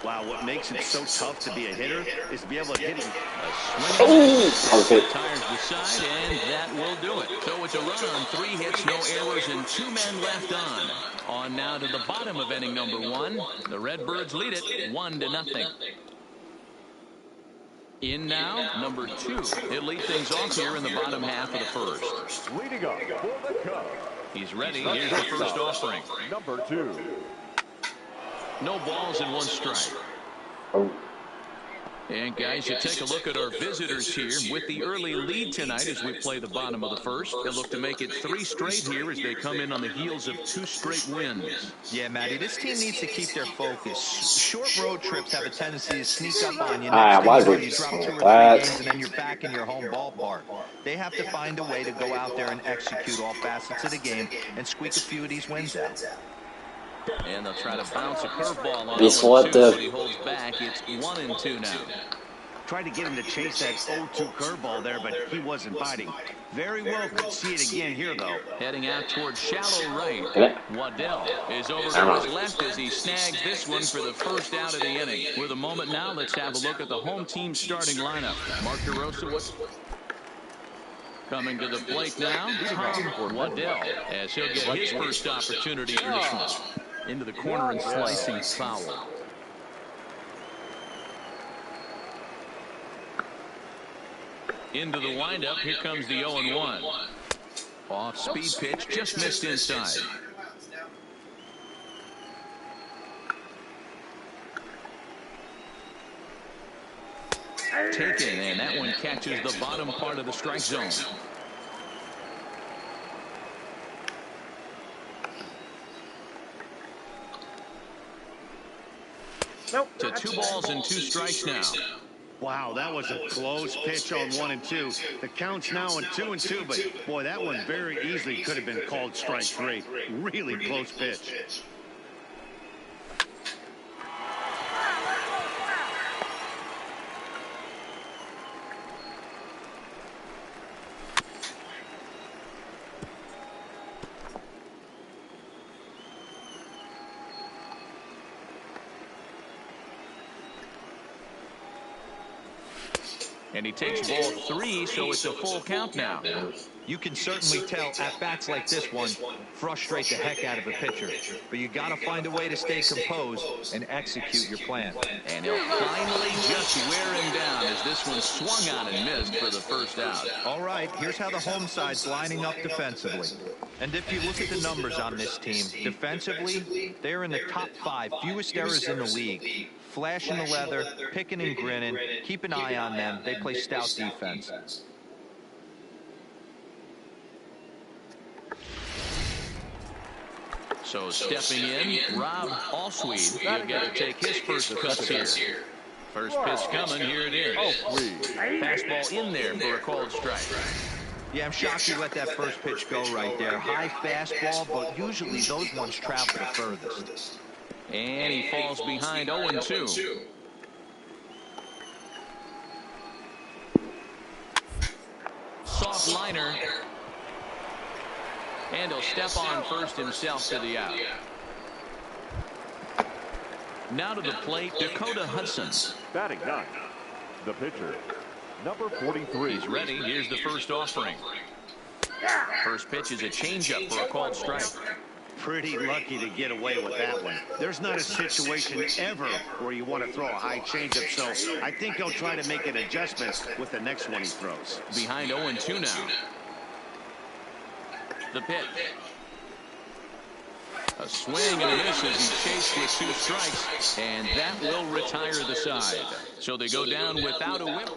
Wow, what makes it so tough to be a hitter is to be able to hit him. Perfect. Tires the side, and that will do it. So it's a run on 3 hits, no errors, and 2 men left on. On now to the bottom of inning number 1. The Redbirds lead it 1-0. In now, number 2. He'll lead things off here in the bottom half of the first. Leading up for the Cubs. He's ready. Here's the first offering. Number 2. No balls and 1 strike. Oh. And guys, you take a look at our visitors here with the early lead tonight as we play the bottom of the first. They'll look to make it 3 straight here as they come in on the heels of 2 straight wins. Yeah, Matty, this team needs to keep their focus. Short road trips have a tendency to sneak up on you. Why would you you drop 2 or 3 that? games and then you're back in your home ballpark. They have to find a way to go out there and execute all facets of the game and squeak a few of these wins out. And they'll try to bounce a curveball on Be selective. He holds back. It's 1-2 now. Tried to get him to chase that 0-2 curveball there, but he wasn't biting. Very well could see it again here, though. Heading out towards shallow right. Waddell is over to his left as he snags this one for the first out of the inning. With a moment now, let's have a look at the home team starting lineup. Mark DeRosa coming to the plate now. Tom Waddell as he'll get his first opportunity in this one. Into the corner and slicing foul. Into the windup. Here comes the 0-1. Off-speed pitch, just missed inside. Taken, and that one catches the bottom part of the strike zone. To 2 balls and 2 strikes now. Wow, that was a close pitch on 1 and 2. The count's now on 2 and 2, but boy, that one very easily could have been called strike 3. Really close pitch. And he takes ball 3, so it's a full count now. You can certainly tell at-bats like this one frustrate the heck out of a pitcher. But you got to find a way to stay composed and execute your plan. And he'll finally just wear him down as this one swung on and missed for the first out. All right, here's how the home side's lining up defensively. And if you look at the numbers on this team, defensively, they're in the top 5, fewest errors in the league. Flashing the leather, picking and grinning, keep an eye on them. They play stout defense. So stepping in, Rob Allsweed. He'll get to take his first cuts here. First pitch coming, here it is. Fastball in there for a called strike. Yeah, I'm shocked you let that first pitch go right there. High fastball, but usually those ones travel the furthest. And he falls behind 0-2. Soft liner. And he'll step on first himself to the out. Now to the plate, Dakota Hudson. Batting ninth, the pitcher, number 43. He's ready. Here's the first offering. First pitch is a changeup for a called strike. Pretty lucky to get away with that one. There's not a situation ever where you want to throw a high changeup, so I think he'll try to make an adjustment with the next one he throws. Behind 0-2 now. The pitch. A swing and a miss as he chased with 2 strikes, and that will retire the side. So they go down without a whip.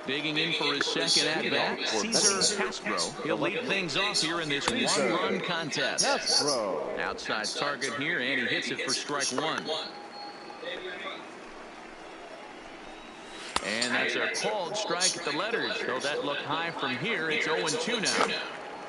Digging in for his second at-bat, Cesar Castro. He'll lead things off here in this one-run contest. Outside target here, and he hits it for strike 1. And that's a called strike at the letters. Though that looked high from here, it's 0-2 now.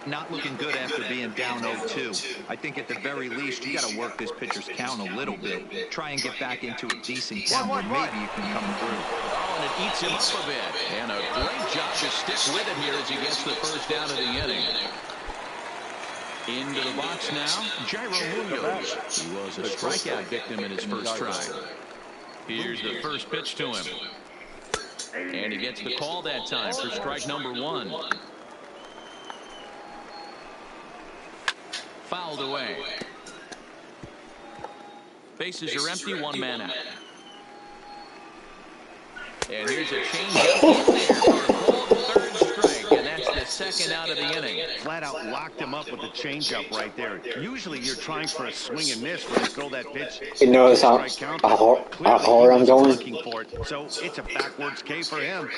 Not looking good after being down 0-2. I think at the very least, you got to work this pitcher's count a little bit. Try and get back into a decent count where maybe you can come through. Oh, and it eats him up a bit. And a great job to stick with it here as he gets the first out of the inning. Into the box now, Jairo Munoz. He was a strikeout victim in his first try. Here's the first pitch to him. And he gets the call that time for strike number 1. Fouled away. Bases are empty, 1 man out. And here's a changeup for a called third strike, and that's the second out of the inning. Flat out locked him up with the changeup right there. Usually you're trying for a swing and miss when you throw that pitch. You notice how hard I'm going? Looking for it, so it's a backwards K for him.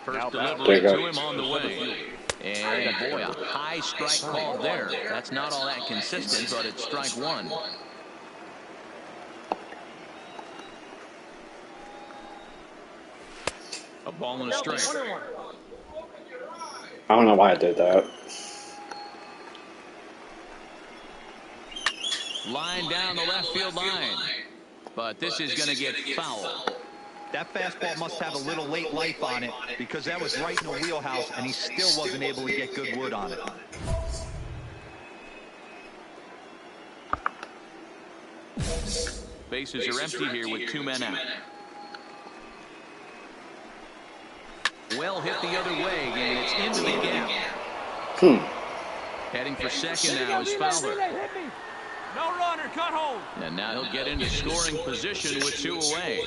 First delivery to him on the way. And boy, a high strike called there. That's not all that consistent, but it's strike 1. A ball and a strike. I don't know why I did that. Line down the left field line. But this is going to get foul. That fastball must have a little late life on it because that was right in the wheelhouse and he still wasn't able to get good wood on it. Bases are empty here with 2 men out. Well hit the other way, and it's into the gap. Heading for second now is Fowler. No runner, cut home. And now he'll get into scoring position with 2 away.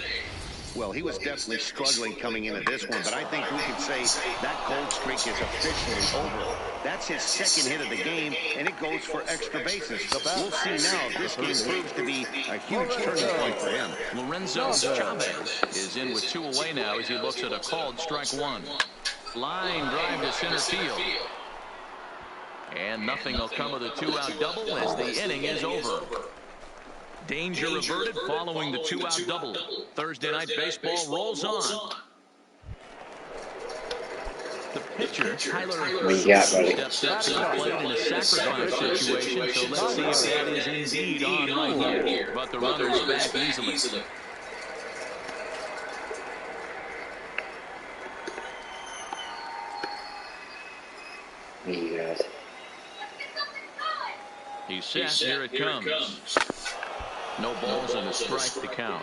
Well, he was definitely struggling coming into this one, but I think we can say that cold streak is officially over. That's his second hit of the game, and it goes for extra bases. We'll see now if this game proves to be a huge turning point for him. Lorenzo Chavez is in with 2 away now as he looks at a called strike 1. Line drive to center field. And nothing will come of the 2-out double as the inning is over. Danger averted following the 2-out double. Thursday night baseball rolls on. The pitcher, Tyler, steps up to the plate in a sacrifice situation, so let's see if that is indeed on right here. But the runner's back easily. He's set. Here it comes. No balls and a strike to count.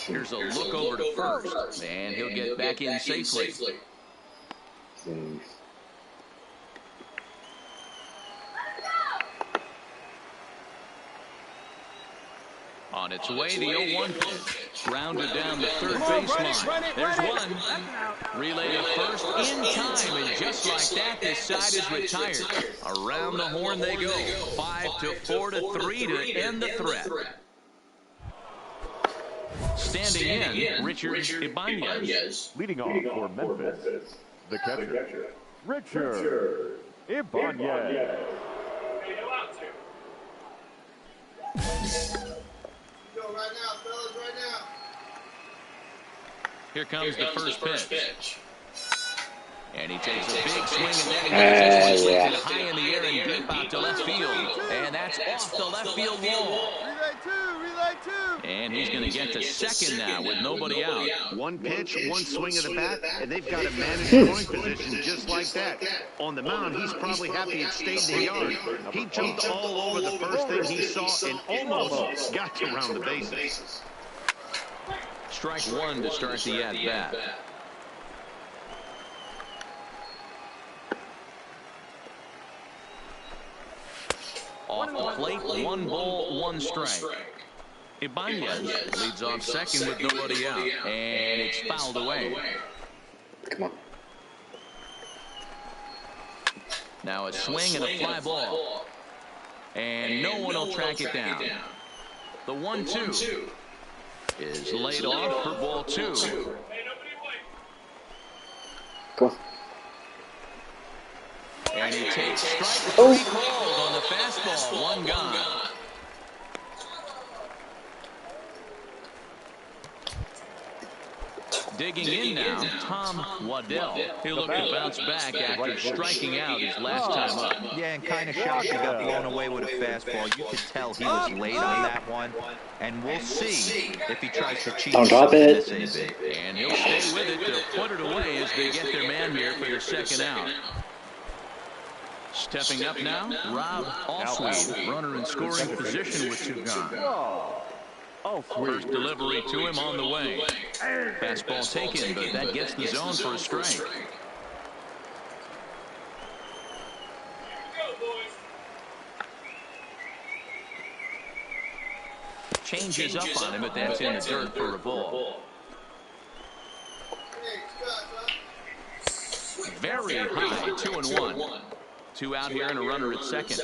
Here's a look over to first, and he'll get back in safely. On its way, the 0-1 pitch. Grounded down the third baseline. There's one. Relay to first in time, and just like that, this side is retired. Around the horn they go. 5-4-3 to end the threat. Standing in, Richard Ibanez. Leading off for Memphis, the catcher, Richard Ibanez. Right now, fellas, right now. Here comes the first pitch. And he takes a big swing and then he swings it high in the air and deep out to left field. And that's off the left field wall. Relay two. And he's going to get to second now with nobody out. One pitch, one swing of the bat, and they've got a managed scoring position just like that. On the mound, he's probably happy it stayed in the yard. He jumped all over the first thing he saw and almost got to round the bases. Strike 1 to start the at-bat. Off the plate, 1 ball, 1 strike. Ibanez leads off second with nobody out, and it's fouled away. Come on. Now a swing and a fly ball, and no one will track it down. The 1-2 is laid off for ball 2. Go. And he takes strike 3 called on the fastball. 1 gone. Digging in now, Tom Waddell. He'll look to bounce back after striking out his last time up. Yeah, and kind of shocked he got blown away with a fastball. You could tell he was late on that one. And we'll see if he tries to cheat. Don't drop it. And he'll stay with it to put it away as they get their man here for their second out. Stepping up now, Rob Alsweed, runner in scoring position with 2 gone. First delivery to him on the way. Fastball taken, but that gets the zone for a strike. Changes up on him, but that's in the dirt for a ball. Very high, 2-1. 2 out here and a runner at second.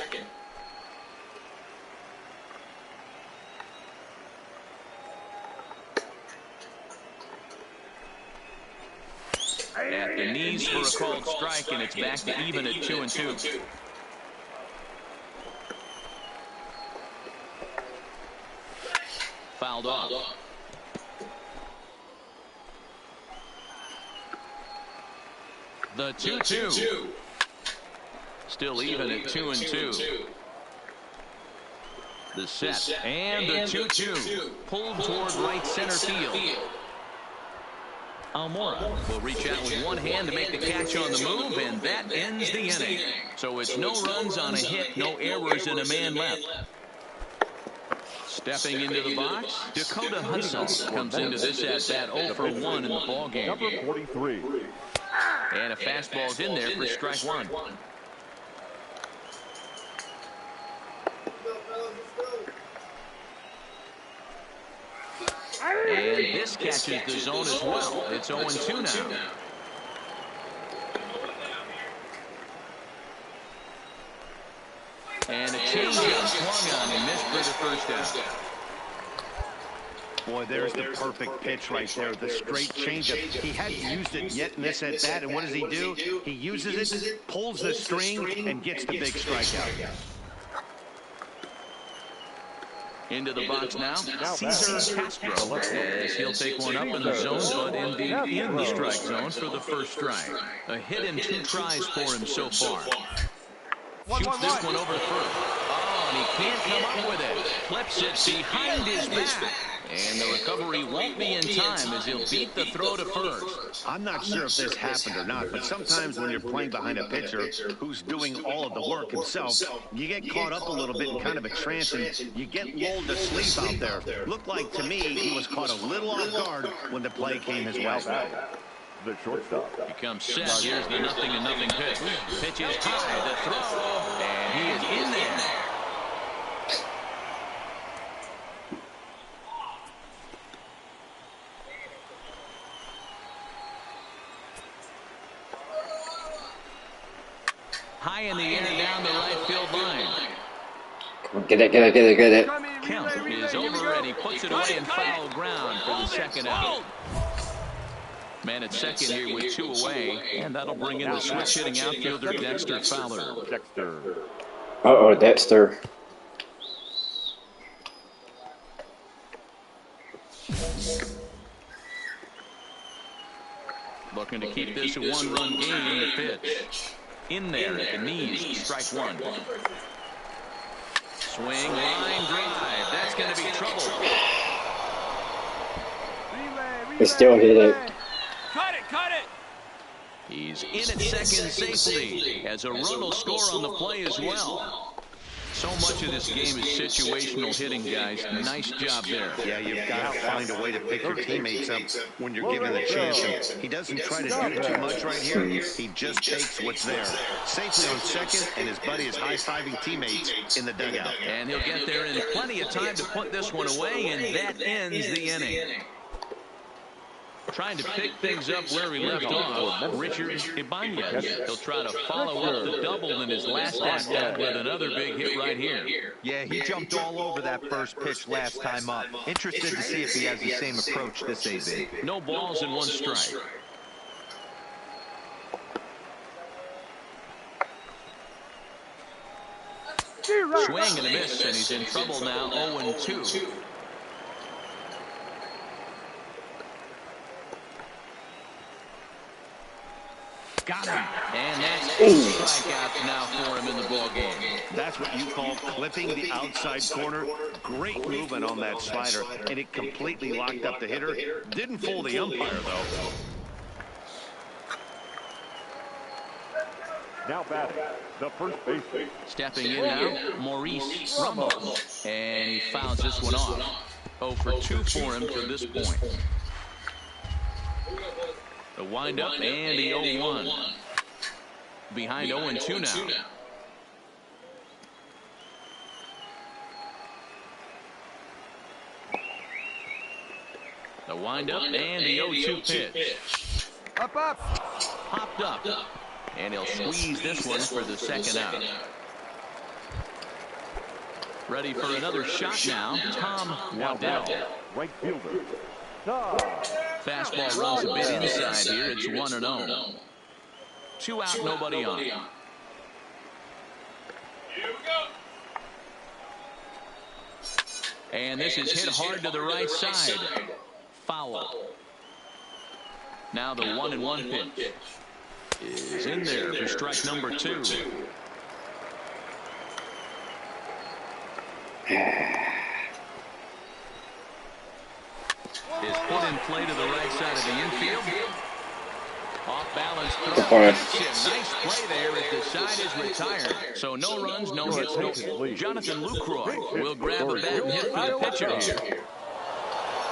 At the knees for a called strike, and it's back to even at 2-2. Fouled off. The 2-2. Still even at 2-2. The set and the 2-2 pulled toward right center field. Almora will reach out with one hand to make the catch on the move, and that ends the inning. So it's no runs on a hit, no errors, and a man left. Stepping into the box, Dakota Hudson comes into this at-bat 0 for 1 in the ballgame. Number 43. And a fastball's in there for strike 1. this catches the zone as well. It's 0-2 now. And a changeup swung on and missed for the first down. Boy, there's the perfect pitch right there. The straight changeup. He hadn't used it yet in this at bat. And what does he do? He uses it, pulls the string, and gets the big strikeout. Into the box now, Cesar Castro, as he'll take one up in the zone, but indeed in the strike zone for the first strike. A hit and 2 tries for him so far. Shoots this one over first. Oh, and he can't come up with it. Flips it behind his back. And the recovery won't be in time as he'll beat the throw to first. I'm not sure if this happened or not, but sometimes when you're playing behind a pitcher who's doing all of the work himself, you get caught up a little bit in kind of a trance and you get lulled to sleep out there. Looked like to me he was caught a little off guard when the play came his way. The shortstop. He comes set. Here's the 0-0 pitch. Pitch is high. The throw. And he is in there. High in the air down the right field line. Get it. Count is over and he puts it away in foul ground for the second out. Man at second here with 2 away, and that'll bring in the switch hitting outfielder Dexter Fowler. Uh-oh, Dexter. Looking to keep this a 1-run game in the pitch. In there at the knees, strike 1. Swing, line drive. That's going to be trouble. He still hit it. Cut it! He's in at second safely as a run will score on the play as well. So much of this game is situational hitting, guys. Nice job there. Yeah, you've got to find a way to pick your teammates up when you're given the chance. He doesn't try to do too much right here. He just takes what's there. Safely on second, and his buddy is high-fiving teammates in the dugout. And he'll get there in plenty of time to put this one away, and that ends the inning. Trying to pick things up where he left off, Richard Ibanez. He'll try to follow up the double in his last at-bat with another big hit right here. Yeah, he jumped all over that first pitch last time up. Interested to see if he has the same approach this AB. No balls and 1 strike. Swing and a miss, and he's in trouble now, 0-2. Got him. And that's 8 strikeouts now for him in the ballgame. That's what you call clipping the outside corner. Great movement on that slider, and it completely locked up the hitter. Didn't fool the umpire, though. Now batting, the first baseman. Stepping in now, Maurice Ramos. And he fouls this one off. 0-for-2 for him to this point. The windup and the 0-1. Behind 0-2 now. The windup and the 0-2 pitch. Up. Popped up. And he'll squeeze this one for the second out. Ready for another shot now, Tom Waddell. Right fielder. Fastball runs a bit inside here. It's 1-0. 2 out, nobody on. And this is hit hard to the right side. Foul. Now the 1-1 pitch is in there for strike number 2. Is put in play to the right side of the infield. Off balance throw. Nice play there as the side is retired. So no runs, no hits, no. Jonathan Lucroy will grab a bat and hit for the pitcher here.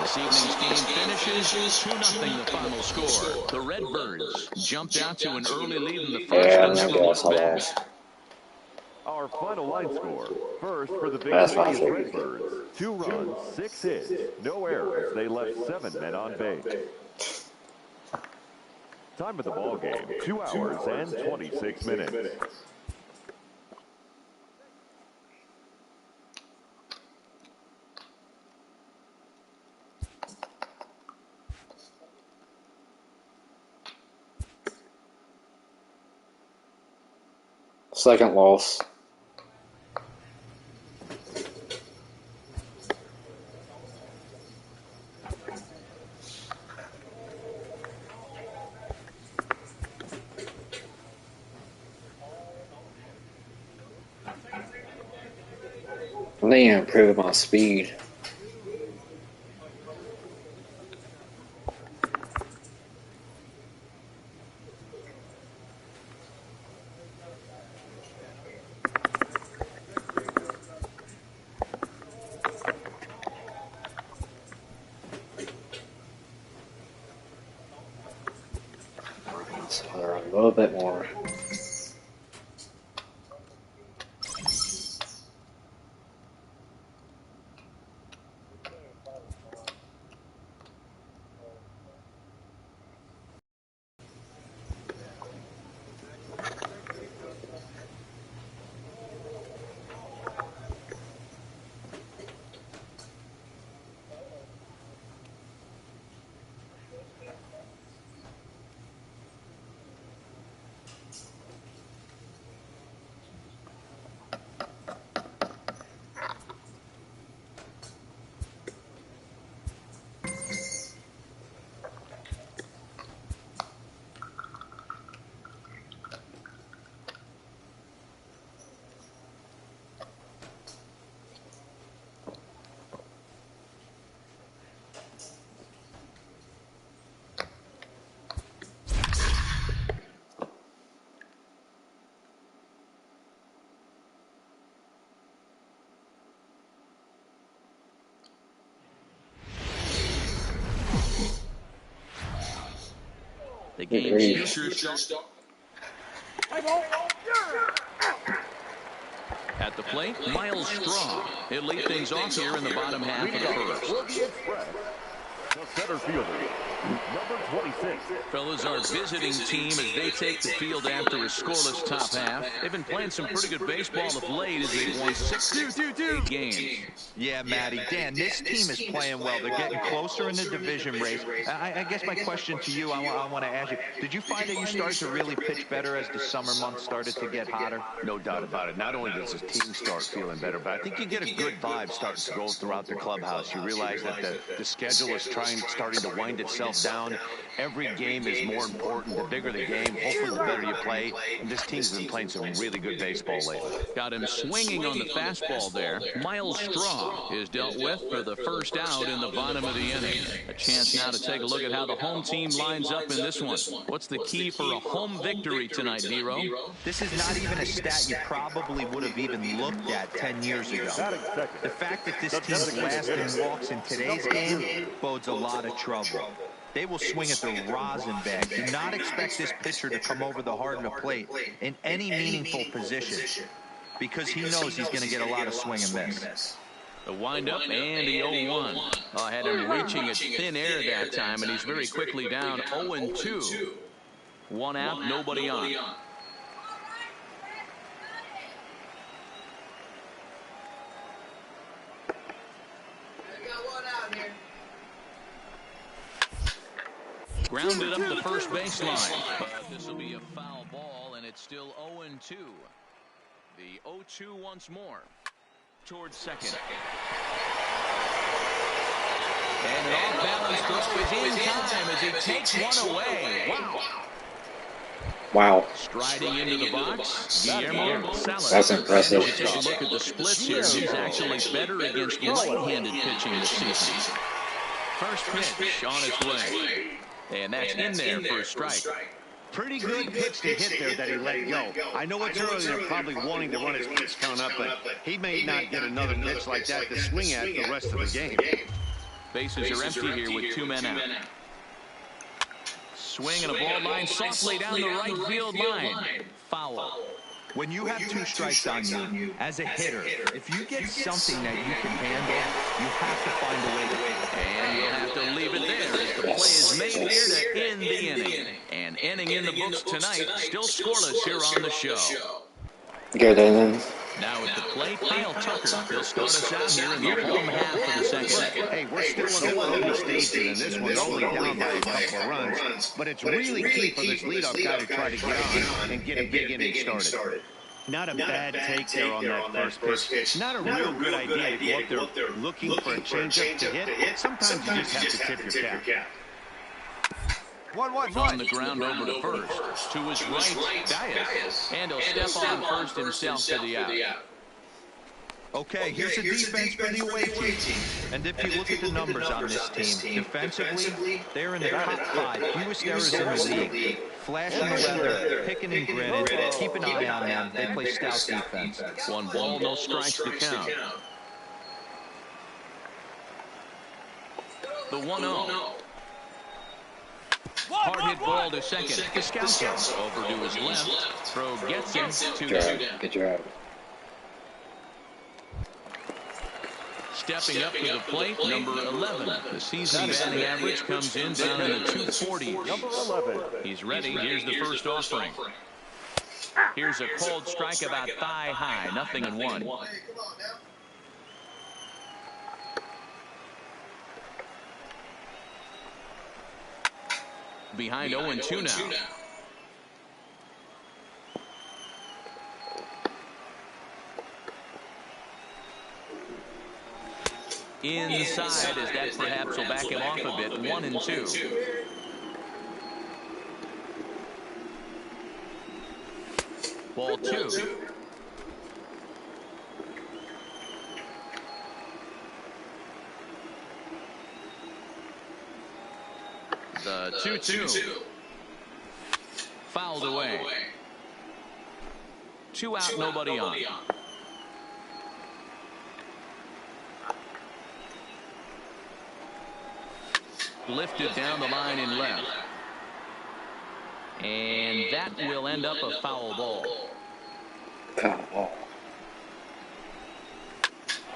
This evening's game finishes 2-0 the final score. The Redbirds jumped out to an early lead in the first. Yeah, Our final line score. First for the That's what I victorious figured. Redbirds. 2 runs, 6 hits, no errors. They left 7 men on base. Time of the ball game, 2 hours and 26 minutes. Second loss. I need to improve my speed. A little bit more. The game's future at the plate, Miles Straw. He'll lead things off here in the bottom half of the first. Will the Express, the center fielder, number 26. Fellas, our visiting team as they take the field after a scoreless top half. They've been playing some pretty good baseball of late as they've won 6 games. Yeah, Matty. Dan, this team is playing well. They're getting closer in the division race. I guess my question to you, I want to ask you, did you find that you started to really pitch better as the summer months started to get hotter? No doubt about it. Not only does the team start feeling better, but I think you get a good vibe starting to go throughout the clubhouse. You realize that the schedule is starting to wind itself down. Every game is more important. The bigger the game, hopefully the better you play. And this team's been playing some really good baseball lately. Got him swinging on the fastball there. Miles Straw is dealt with for the first out in the bottom of the inning. A chance now to take a look at how the home team lines up in this one. What's the key for a home victory tonight, D-Row? This is not even a stat you probably would have even looked at 10 years ago. The fact that this team's last in walks in today's game bodes a lot of trouble. They will swing at the rosin bag. Do not expect this pitcher to come over the heart of the plate in any meaningful position because he knows he's going to get a lot of swing and miss. The windup and the 0-1. Oh, had him reaching at thin air that time, and he's very quickly down 0-2. 1 out, nobody on. Grounded up the first baseline. But this will be a foul ball, and it's still 0-2. The 0-2 once more. Towards second. And an off-balance throw is in time as he takes one away. Wow. Striding into the box, Guillermo Salas. That's impressive. Take a look at the splits here. He's actually better against right-handed pitching this season. First pitch on its way. And that's in there for a strike. Pretty good pitch to hit there that he let go. I know it's early, they're probably wanting to run his pitch count up, but he may not get another pitch like that to swing at the rest of the game. Bases are empty here with 2 men out. Swing and a ball line softly down the right field line. Foul. When you have 2 strikes on you, as a hitter, if you get something that you can handle, you have to find a way to hit it. And we'll have to leave it there as the play is made here to end the inning. And inning in the books tonight, still scoreless here on the show. Good inning. Now at the plate, Kyle Tucker. He'll start us out here in the home half of the second. Hey, we're still in the early stages, and this one's only down by a couple of runs. But it's really key for this leadoff guy to try to get on and get a big inning started. Not a bad take there on that first pitch. Not a real good idea to go up there looking for a changeup to hit. Sometimes you just have to tip your cap. On the ground over to first. To his right, Dias. And he'll step on first himself to the out. Okay, here's the defense for the away team. And if you look at the numbers on this team, defensively, they're in the top 5 fewest errors in the league. Flashing the leather, picking and grinning, keep an eye on them. They play stout defense. 1 ball, no strikes to count. The 1-0. Hard hit ball to second. Descalso over to his left. Throw gets him 2-2. Good job. Stepping up to the plate, number 11. The season batting average comes in down in the 240s. Number 11. He's ready. Here's the first offering. Here's a cold strike about thigh high. 0-1. Behind 0-2 now. Inside, as that perhaps will back him off a bit. 1-2. Ball 2. The 2-2. Fouled away. 2 out, nobody on. Lifted down the line in left. And that will end up a foul ball.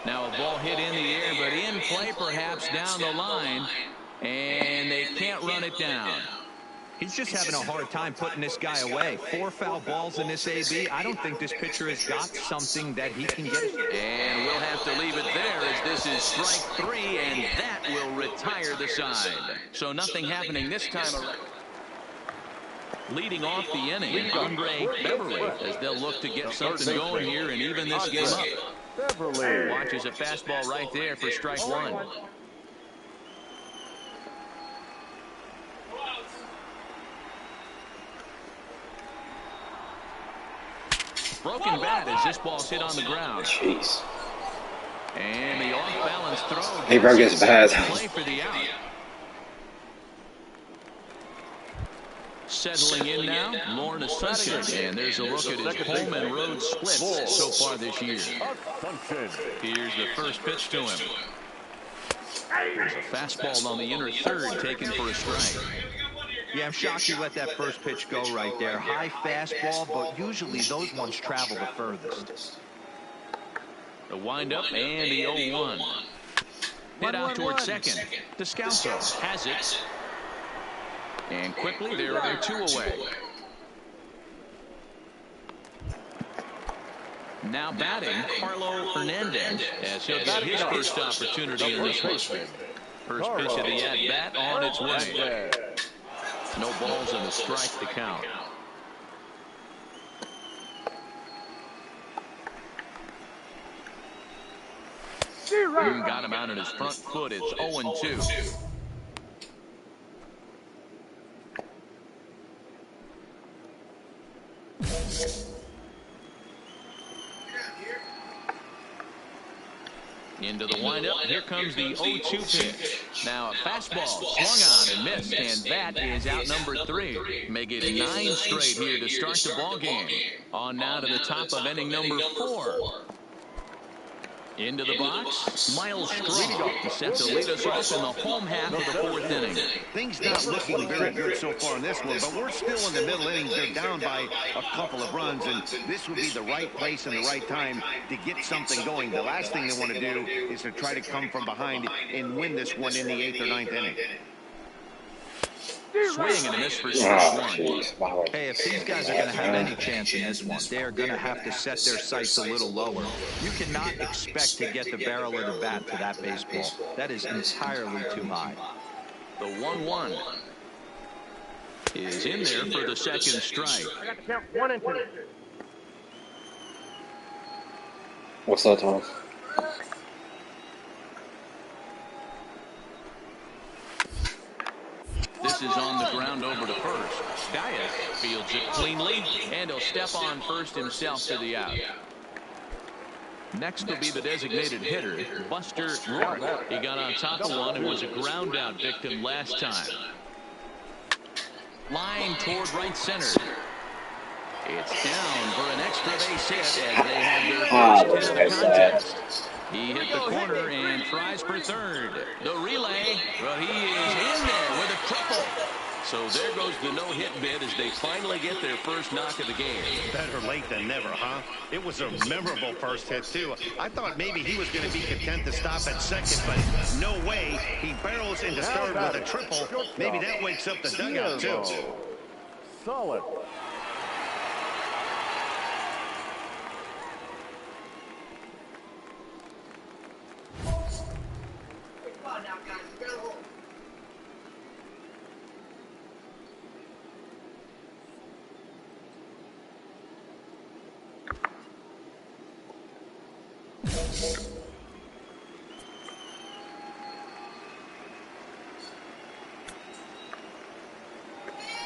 Now a ball hit in the air, but in play perhaps down the line. And they can't run it down. He's just having a hard time putting this guy away. 4 foul balls in this AB. I don't think this pitcher has got something that he can get. And we'll have to leave it there as this is strike 3, and that will retire the side. So nothing happening this time around. Leading off the inning, Andre Beverly, as they'll look to get something going here and even this game up. Beverly. Watches a fastball right there for strike 1. Broken bat as this ball's hit on the ground. Jeez. And the off-balance throw. He broke his bat. Play for the out. Settling in now, Lorna Sunshine. And there's a look at his home and road splits so far this year. Here's the first pitch to him. There's a fastball on the inner third taken for a strike. Yeah, I'm shocked you let that first pitch go right there. High fastball, but usually those ones travel the furthest. The windup and the 0-1. Hit out towards second. Descalso has it. And quickly they're 2 away. Now batting, Carlo Hernandez, as he'll get his first opportunity in this one. First pitch of the at-bat on its way. No balls and a strike to count. Got him out on his front foot. It's 0-2. Into the windup. Here comes the 0-2 pitch. Now a fastball swung on and missed, and that is out number 3. Make it 9 straight here to start the ball game. On now to the top of inning number 4. Into the box, Miles Straw set to lead us off in the home half of the 4th inning. Things not looking very good so far in this one, but we're still in the middle innings. They're down by a couple of runs, and this would be the right place and the right time to get something going. The last thing they want to do is to try to come from behind and win this one in the 8th or 9th inning. Swing and a miss for strike one. Hey, if these guys are going to have any chance in this one, they are going to have to set their sights a little lower. You cannot expect to get the barrel of the bat to that baseball. That is entirely too high. The 1-1 is in there for the second strike. I got to count 1 and 2. What's that, Tom? This is on the ground over to first. Skaya fields it cleanly, and he'll step on first himself to the out. Next will be the designated hitter, Buster Rourke. He got on top of one and was a ground out victim last time. Line toward right center. It's down for an extra base hit as they have their first hit of the contest. He hit the corner and tries for third. The relay, but he is in there with a triple. So there goes the no-hit bid as they finally get their first knock of the game. Better late than never, huh? It was a memorable first hit, too. I thought maybe he was going to be content to stop at second, but no way. He barrels into third with a triple. Maybe that wakes up the dugout, too. Solid.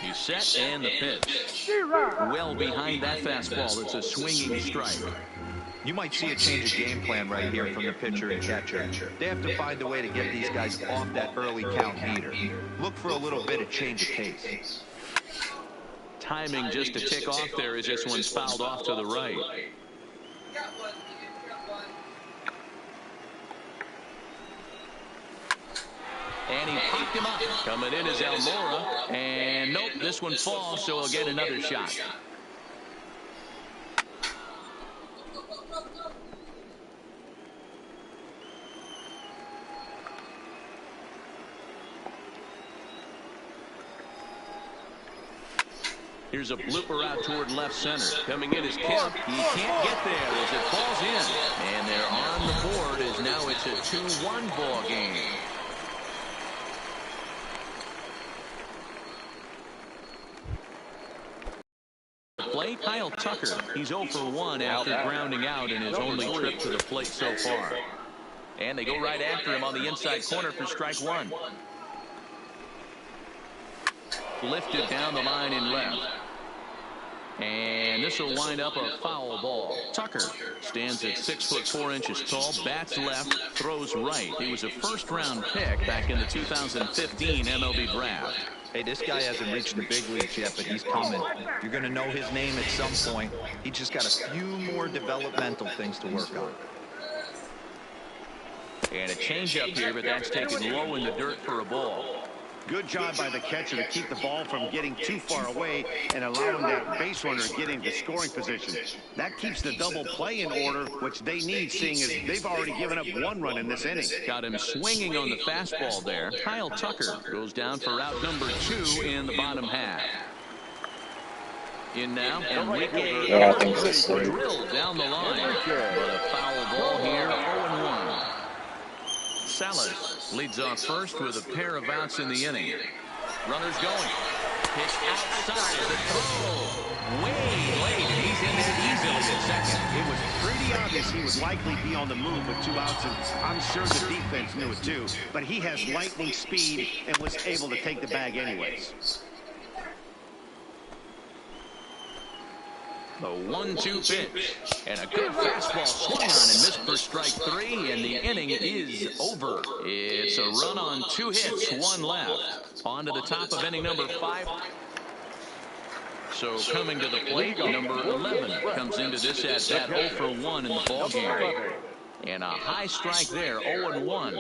He's set and the pitch. Well behind that fastball. It's a swinging strike. You might see a change of game plan right here from the pitcher and catcher. They have to find a way to get these guys off that early count meter. Look for a little bit of change of pace. Timing just to tick off there as this one's fouled off to the right. And he popped him up. Coming in is Almora. And nope, this one falls, so he'll get another shot. Here's a blooper out toward left center. Coming in is Kemp. He can't get there as it falls in. And they're on the board as now it's a 2-1 ball game. Plate, Kyle Tucker. He's 0 for 1 after grounding out in his only trip to the plate so far. And they go right after him on the inside corner for strike one. Lifted down the line in left. And this will wind up a foul ball. Tucker stands at 6'4" tall, bats left, throws right. He was a first-round pick back in the 2015 MLB draft. Hey, this guy hasn't reached the big leagues yet, but he's coming. You're going to know his name at some point. He just got a few more developmental things to work on. And a changeup here, but that's taken low in the dirt for a ball. Good job by the catcher to keep the ball from getting too far away and allowing that base runner to get into scoring position. That keeps the double play in order, which they need, seeing as they've already given up 1 run in this inning. Got him swinging on the fastball there. Kyle Tucker goes down for route number 2 in the bottom half. In now, Enrique drilled down the line. But a foul ball here, 0-1. Salas leads off first with a pair of outs in the inning. Runners going. Pitch outside of the throw. Way late. He's in there easily at second. It was pretty obvious he would likely be on the move with 2 outs, and I'm sure the defense knew it too. But he has lightning speed and was able to take the bag anyways. The 1-2 pitch. And a good fastball swung on and missed for strike 3, and the inning is over. It's a run on 2 hits, 1 left. On to the top of inning number 5. So coming to the plate, number 11 comes into this at bat 0 for 1 in the ballgame. And a high strike there, 0-1.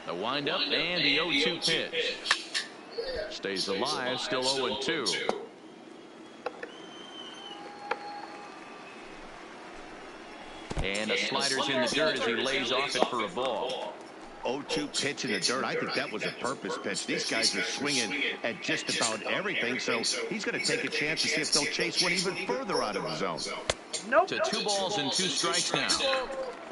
The windup and the 0-2 pitch. Stays alive, still 0-2. And a slider's in the dirt as he lays off it for a ball. 0-2 pitch in the dirt. I think that was a purpose pitch. These guys are swinging at just about everything, so he's going to take a chance to see if they'll chase one even further out of the zone. To 2 balls and 2 strikes now.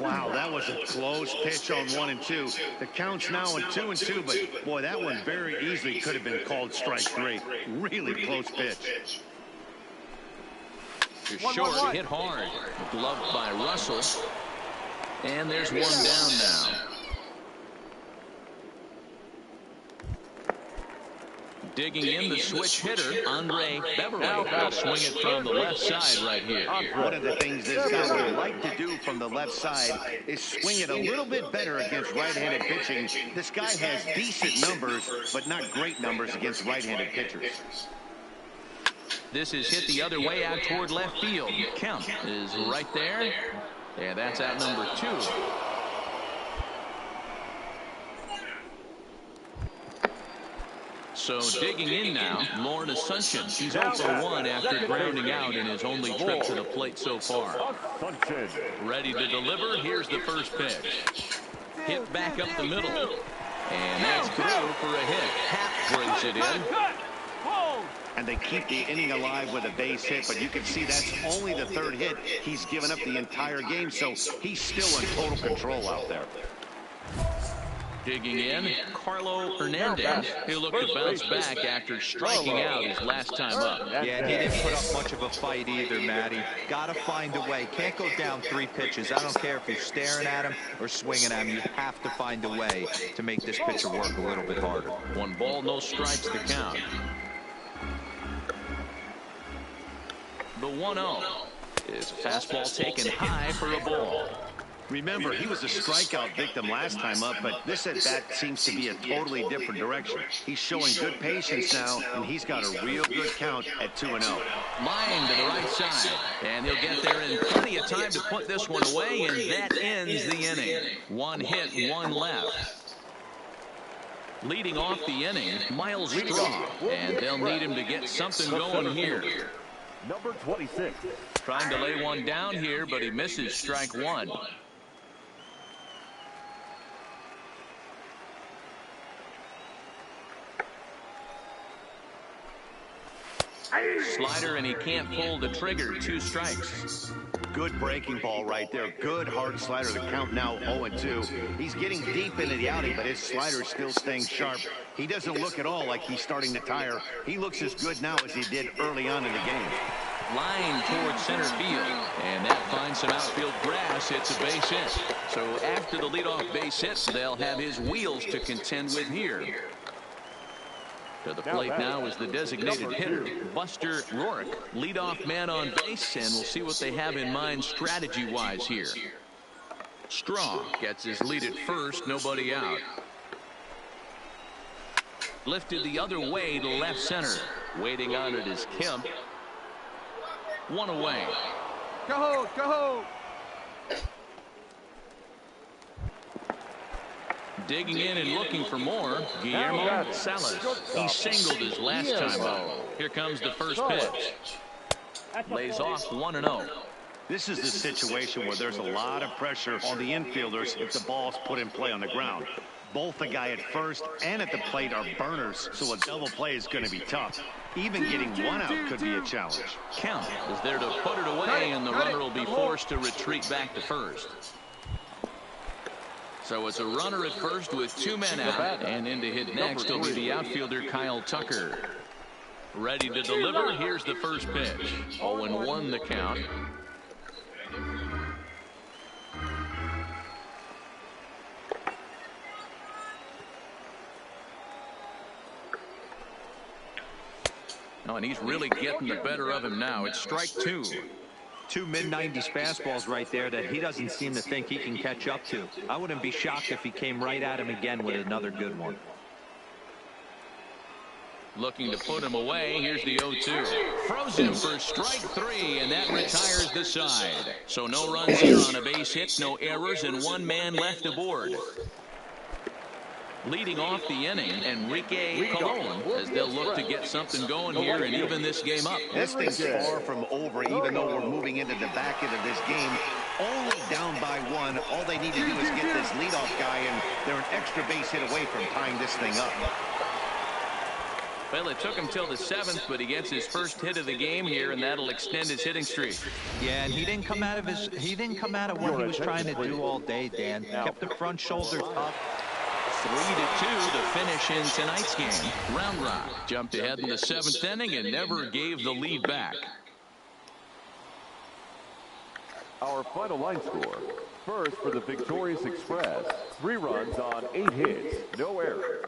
Wow, that was a close pitch on 1 and 2. The count's now at 2 and 2, but boy, that one very easily could have been called strike 3. Really close pitch. Short, hit hard. Gloved by Russell. And there's one down now. Digging in the switch hitter, Andre Beverly. They'll swing it from the left side right here. One of the things this guy would like to do from the left side is swing it a little bit better against right-handed pitching. This guy has decent numbers, but not great numbers against right-handed pitchers. This is hit the other way out toward left field. Kemp is right there. And that's out number 2. So digging in now, Lauren Asuncion. He's 0-1 after grounding out in his only trip to the plate so far. Ready to deliver. Here's the first pitch. Hit back up the middle. And that's through for a hit. Happ brings it in. And they keep the inning alive with a base hit, but you can see that's only the 3rd hit. He's given up the entire game, so he's still in total control out there. Digging in, Carlo Hernandez. He'll look to bounce back after striking out his last time up. Yeah, he didn't put up much of a fight either, Matty. Got to find a way. Can't go down 3 pitches. I don't care if you're staring at him or swinging at him. You have to find a way to make this pitcher work a little bit harder. 1 ball, no strikes to count. The 1-0 is fastball taken high for a ball. Remember, he was a strikeout victim last time up, but this at-bat seems to be a totally different direction. He's showing good patience now, and he's got a real good count at 2-0. Line to the right side, and he'll get there in plenty of time to put this one away, and that ends the inning. 1 hit, 1 left. Leading off the inning, Miles Straw, and they'll need him to get something going here. Number 26. Trying to lay one down here, but he misses strike 1. Slider, and he can't pull the trigger. 2 strikes. Good breaking ball right there. Good hard slider. The count now 0-2. He's getting deep into the outing, but his slider is still staying sharp. He doesn't look at all like he's starting to tire. He looks as good now as he did early on in the game. Line towards center field, and that finds some outfield grass. It's a base hit. So after the leadoff base hit, they'll have his wheels to contend with here. To the plate now is the designated hitter, Buster Rourke, leadoff man on base, and we'll see what they have in mind strategy-wise here. Straw gets his lead at first, nobody out. Lifted the other way to left center. Waiting on it is Kemp. 1 away. Go! Digging in and looking for more, Guillermo Salas. He singled his last time out. Here comes the first pitch. Lays off 1-0. This is the situation where there's a lot of pressure on the infielders if the ball's put in play on the ground. Both the guy at first and at the plate are burners, so a double play is going to be tough. Even getting 1 out could be a challenge. Kemp is there to put it away, and the runner will be forced to retreat back to first. So it's a runner at first with 2 men out, and in to hit next will be the outfielder Kyle Tucker. Ready to deliver. Here's the first pitch. 0-1 the count. Oh, and he's really getting the better of him now. It's strike 2. Two mid-90s fastballs right there that he doesn't seem to think he can catch up to. I wouldn't be shocked if he came right at him again with another good one. Looking to put him away. Here's the 0-2. Frozen for strike 3, and that retires the side. So no runs here on a base hit, no errors, and one man left aboard. Leading off the inning, Enrique Colon, as they'll look to get something going here and even this game up. This thing's far from over, even though we're moving into the back end of this game. Only down by 1. All they need to do is get this leadoff guy, and they're an extra base hit away from tying this thing up. Well, it took him till the 7th, but he gets his first hit of the game here, and that'll extend his hitting streak. Yeah, and he didn't come out of what he was trying to do all day, Dan. Kept the front shoulder up. 3-2 to finish in tonight's game. Round Rock jumped ahead in the 7th inning and never gave the lead back. Our final line score. First for the victorious Express. 3 runs on 8 hits. No errors.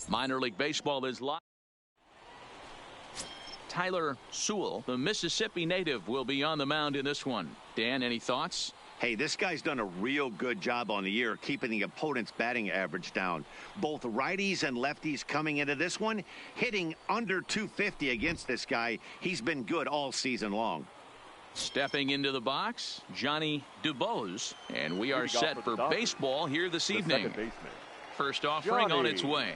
Minor League Baseball is live. Tyler Sewell, the Mississippi native, will be on the mound in this one. Dan, any thoughts? Hey, this guy's done a real good job on the year keeping the opponent's batting average down. Both righties and lefties coming into this one, hitting under 250 against this guy. He's been good all season long. Stepping into the box, Johnny Dubose, and we are set for baseball here this evening. First offering on its way.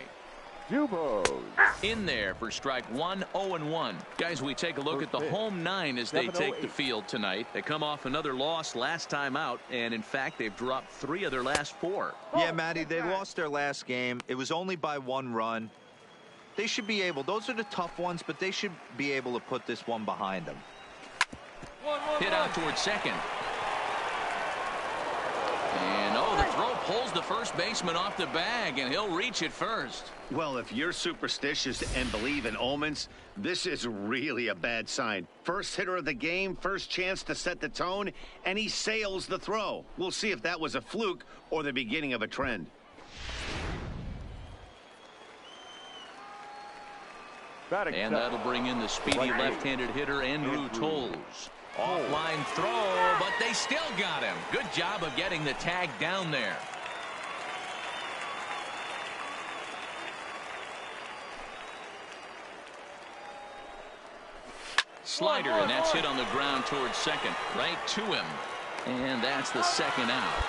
In there for strike 1, 0-1. Guys, we take a look at the home 9 as they take the field tonight. They come off another loss last time out, and in fact, they've dropped 3 of their last 4. Yeah, Matty, they lost their last game. It was only by 1 run. They should be able, those are the tough ones, but they should be able to put this one behind them. Hit out towards second. And, oh, the throw Pulls the first baseman off the bag, and he'll reach it first. Well, if you're superstitious and believe in omens, this is really a bad sign. First hitter of the game, first chance to set the tone, and he sails the throw. We'll see if that was a fluke or the beginning of a trend. And that'll bring in the speedy left-handed hitter, Andrew Tolles. Offline throw, but they still got him. Good job of getting the tag down there. Slider, and that's hit on the ground towards second. Right to him. And that's the second out.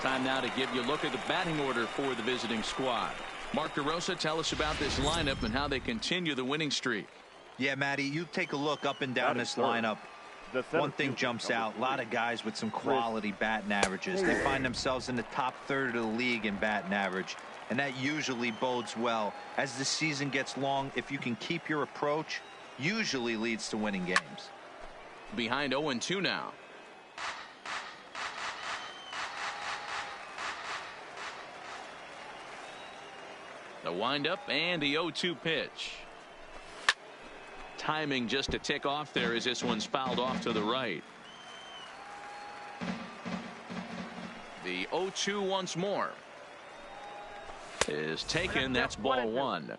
Time now to give you a look at the batting order for the visiting squad. Mark DeRosa, tell us about this lineup and how they continue the winning streak. Yeah, Matty, you take a look up and down this lineup. One thing jumps out, a lot of guys with some quality batting averages. They find themselves in the top third of the league in batting average, and that usually bodes well. As the season gets long, if you can keep your approach, usually leads to winning games. Behind 0-2 now. The windup and the 0-2 pitch. Timing just a tick off there as this one's fouled off to the right. The 0-2 once more is taken. That's ball one.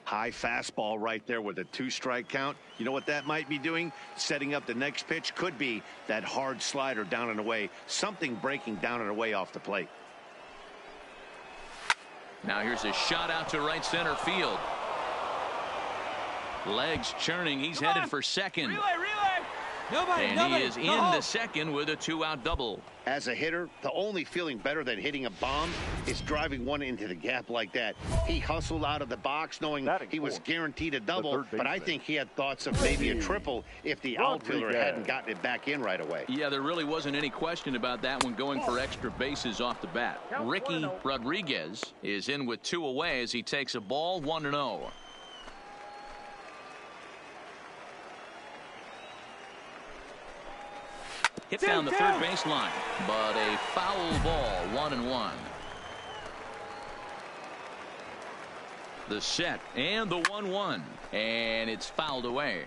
High fastball right there with a 2-strike count. You know what that might be doing? Setting up the next pitch. Could be that hard slider down and away. Something breaking down and away off the plate. Now here's a shot out to right center field. Legs churning. He's headed for second. Relay. Nobody. He is in the second with a 2-out double. As a hitter, the only feeling better than hitting a bomb is driving one into the gap like that. He hustled out of the box knowing he was guaranteed a double, but I think he had thoughts of maybe a triple if the outfielder hadn't gotten it back in right away. Yeah, there really wasn't any question about that one, going for extra bases off the bat. Ricky Rodriguez is in with 2 away as he takes a ball 1-0. Hit down the third baseline, but a foul ball, 1-1. The set and the 1-1, and it's fouled away.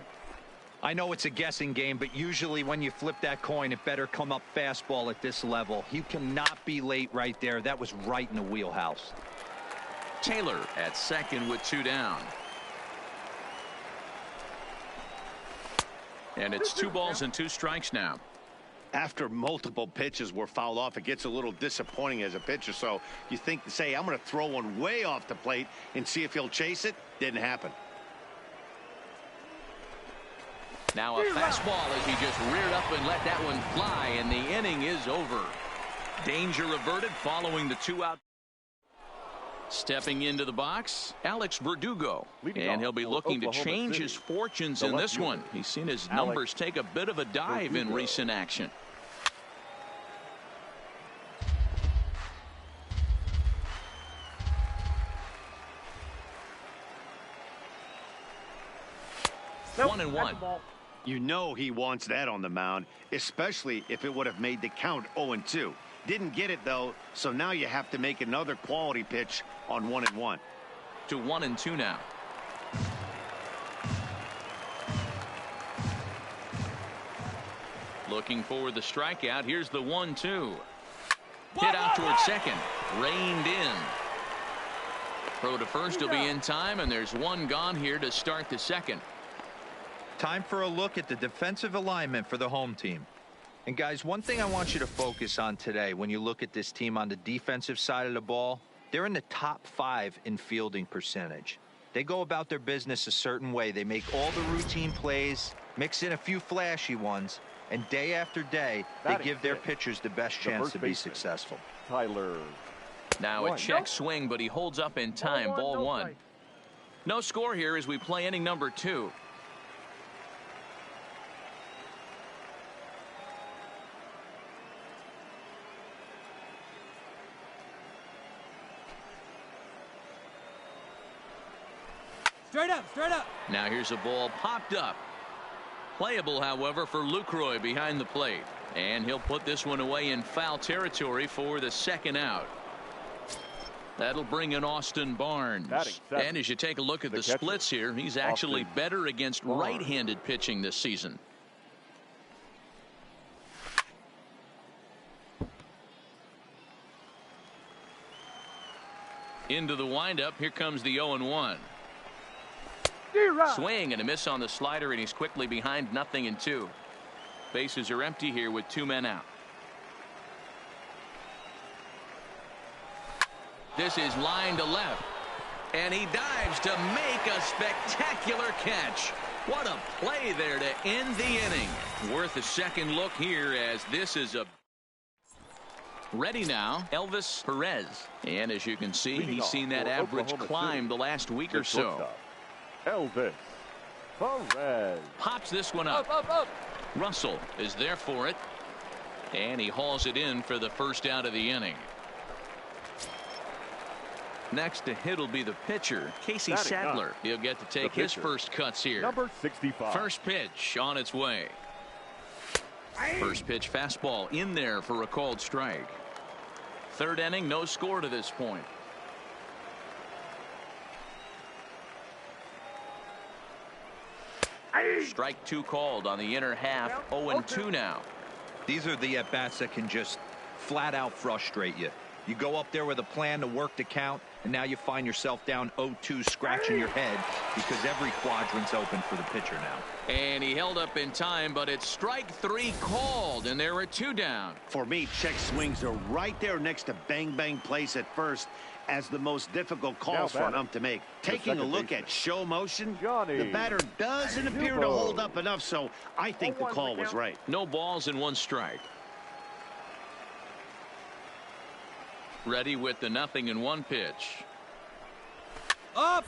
I know it's a guessing game, but usually when you flip that coin, it better come up fastball at this level. You cannot be late right there. That was right in the wheelhouse. Taylor at second with 2 down. And it's 2 balls and 2 strikes now. After multiple pitches were fouled off, it gets a little disappointing as a pitcher. So you think, say, I'm going to throw one way off the plate and see if he'll chase it. Didn't happen. Now a fastball as he just reared up and let that one fly, and the inning is over. Danger averted following the 2-out. Stepping into the box, Alex Verdugo, and he'll be looking to change his fortunes in this one. He's seen his numbers take a bit of a dive in recent action. Nope. 1-1. You know he wants that on the mound, especially if it would have made the count 0-2. Didn't get it, though, so now you have to make another quality pitch on 1-1. To 1-2 now. Looking for the strikeout. Here's the 1-2. Hit out towards second. Reined in. Throw to first will be in time, and there's one gone here to start the second. Time for a look at the defensive alignment for the home team. And guys, one thing I want you to focus on today when you look at this team on the defensive side of the ball, they're in the top 5 in fielding percentage. They go about their business a certain way. They make all the routine plays, mix in a few flashy ones, and day after day, they give their pitchers the best chance to be successful. Tyler. Now a check swing, but he holds up in time. Ball 1. No score here as we play inning number 2. Straight up. Now here's a ball popped up. Playable, however, for Lucroy behind the plate. And he'll put this one away in foul territory for the second out. That'll bring in Austin Barnes. And as you take a look at the splits here, he's actually better against right-handed pitching this season. Into the windup. Here comes the 0-1. Swing and a miss on the slider, and he's quickly behind 0-2. Bases are empty here with 2 men out. This is line to left, and he dives to make a spectacular catch. What a play there to end the inning. Worth a second look here, as this is a ready now, Elvis Perez. And as you can see, he's seen that average climb the last week or so. Elvis Perez Pops this one up. Russell is there for it, and he hauls it in for the first out of the inning. Next to hit will be the pitcher, Casey Sadler. He'll get to take his first cuts here. Number 65. First pitch on its way. First pitch fastball in there for a called strike. Third inning, no score to this point. Strike 2 called on the inner half. 0-2 now. These are the at-bats that can just flat out frustrate you. You go up there with a plan to work the count, and now you find yourself down 0-2, scratching your head because every quadrant's open for the pitcher now. And he held up in time, but it's strike 3 called, and there are 2 down. For me, check swings are right there next to bang plays at first as the most difficult calls for an ump to make. Taking a look at show motion, the batter doesn't appear to hold up enough, so I think the call was right. No balls and 1 strike. Ready with the 0-1 pitch. Up.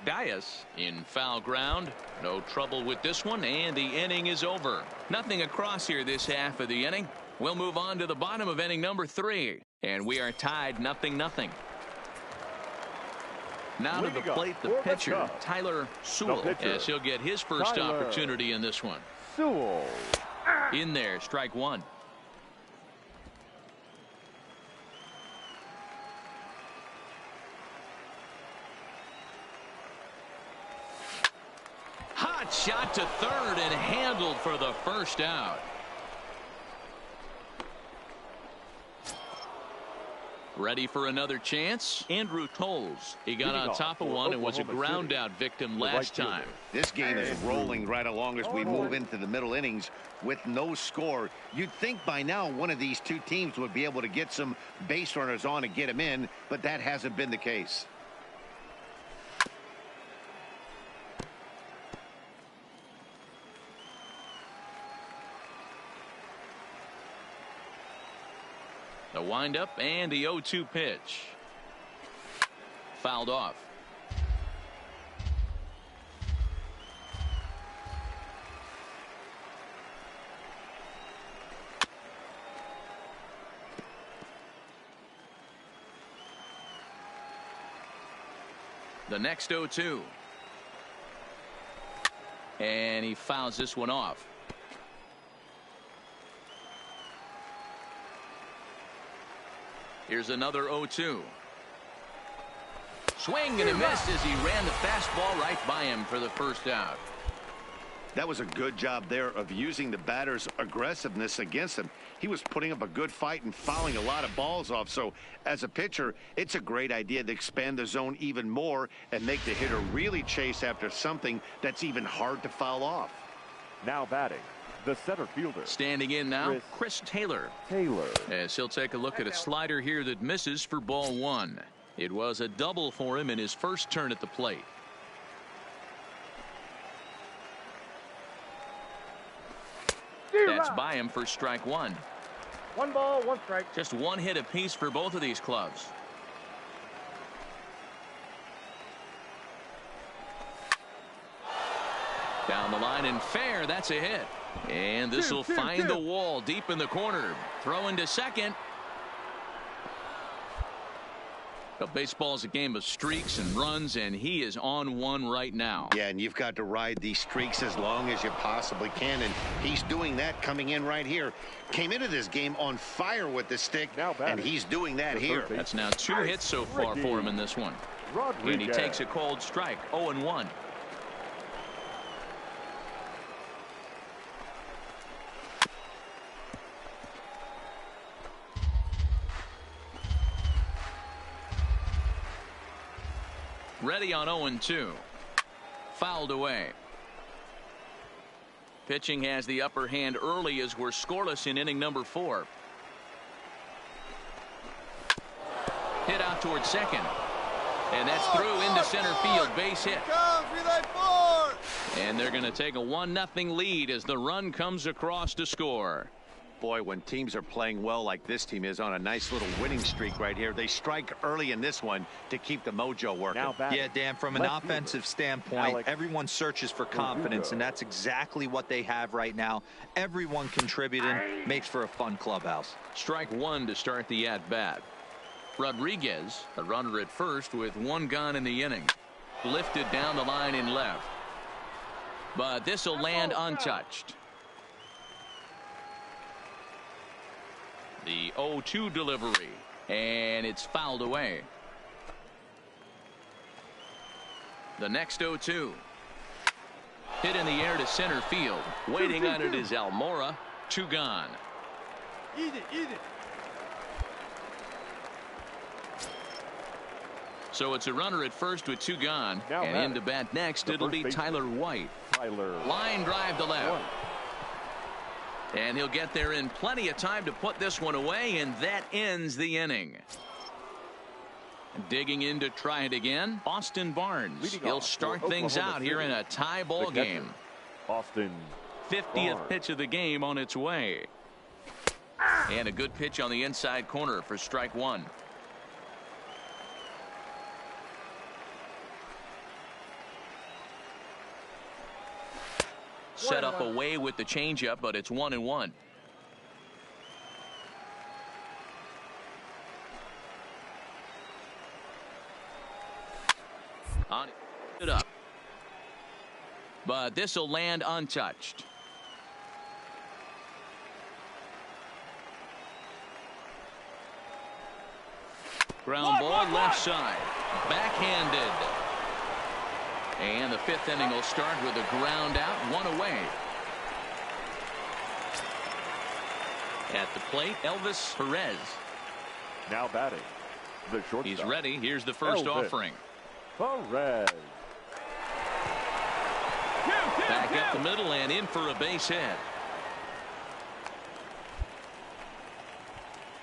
Dias in foul ground. No trouble with this one, and the inning is over. Nothing across here this half of the inning. We'll move on to the bottom of inning number 3, and we are tied 0-0. Now to the plate, the pitcher, Tyler Sewell, as he'll get his first opportunity in this one. Sewell. In there, strike 1. Hot shot to third and handled for the first out. Ready for another chance? Andrew Tolles. He got on top of one and was a ground out victim last time. This game is rolling right along as we move into the middle innings with no score. You'd think by now one of these 2 teams would be able to get some base runners on and get them in, but that hasn't been the case. The windup and the 0-2 pitch. Fouled off. The next 0-2. And he fouls this one off. Here's another 0-2. Swing and a miss as he ran the fastball right by him for the first out. That was a good job there of using the batter's aggressiveness against him. He was putting up a good fight and fouling a lot of balls off. So as a pitcher, it's a great idea to expand the zone even more and make the hitter really chase after something that's even hard to foul off. Now batting, the center fielder. Standing in now, Chris Taylor. As he'll take a look at a slider here that misses for ball 1. It was a double for him in his first turn at the plate. That's by him for strike 1. 1 ball, 1 strike. Just 1 hit apiece for both of these clubs. Down the line and fair. That's a hit. And this will find the wall deep in the corner. Throw into second. But baseball's a game of streaks and runs, and he is on one right now. Yeah, and you've got to ride these streaks as long as you possibly can, and he's doing that coming in right here. Came into this game on fire with the stick, and he's doing that here. That's now 2 hits so far for him in this one. And he takes a cold strike, 0-1. Ready on 0-2. Fouled away. Pitching has the upper hand early as we're scoreless in inning number 4. Hit out towards second. And that's through into center field. Base hit. And they're going to take a 1-0 lead as the run comes across to score. Boy, when teams are playing well like this team is on a nice little winning streak right here, they strike early in this one to keep the mojo working. Yeah, Dan, from an offensive standpoint, everyone searches for confidence, and that's exactly what they have right now. Everyone contributing makes for a fun clubhouse. Strike 1 to start the at-bat. Rodriguez, a runner at first with 1 gone in the inning. Lifted down the line in left. But this will land untouched. The 0-2 delivery, and it's fouled away. The next 0-2. Hit in the air to center field. Waiting on it is Almora. 2 gone. Eat it. So it's a runner at first with 2 gone. And in to bat next, it'll be Tyler White. Line drive to left. And he'll get there in plenty of time to put this one away, and that ends the inning. Digging in to try it again, Austin Barnes. He'll start things out here in a tie ball game. Austin 50th pitch of the game on its way. And a good pitch on the inside corner for strike 1. Set up away with the changeup, but it's 1-1. On it up. But this will land untouched. Ground ball left side. Backhanded. And the 5th inning will start with a ground out, 1 away. At the plate, Elvis Perez. Now batting, the shortstop. He's ready. Here's the first offering. Perez. Back up the middle and in for a base hit.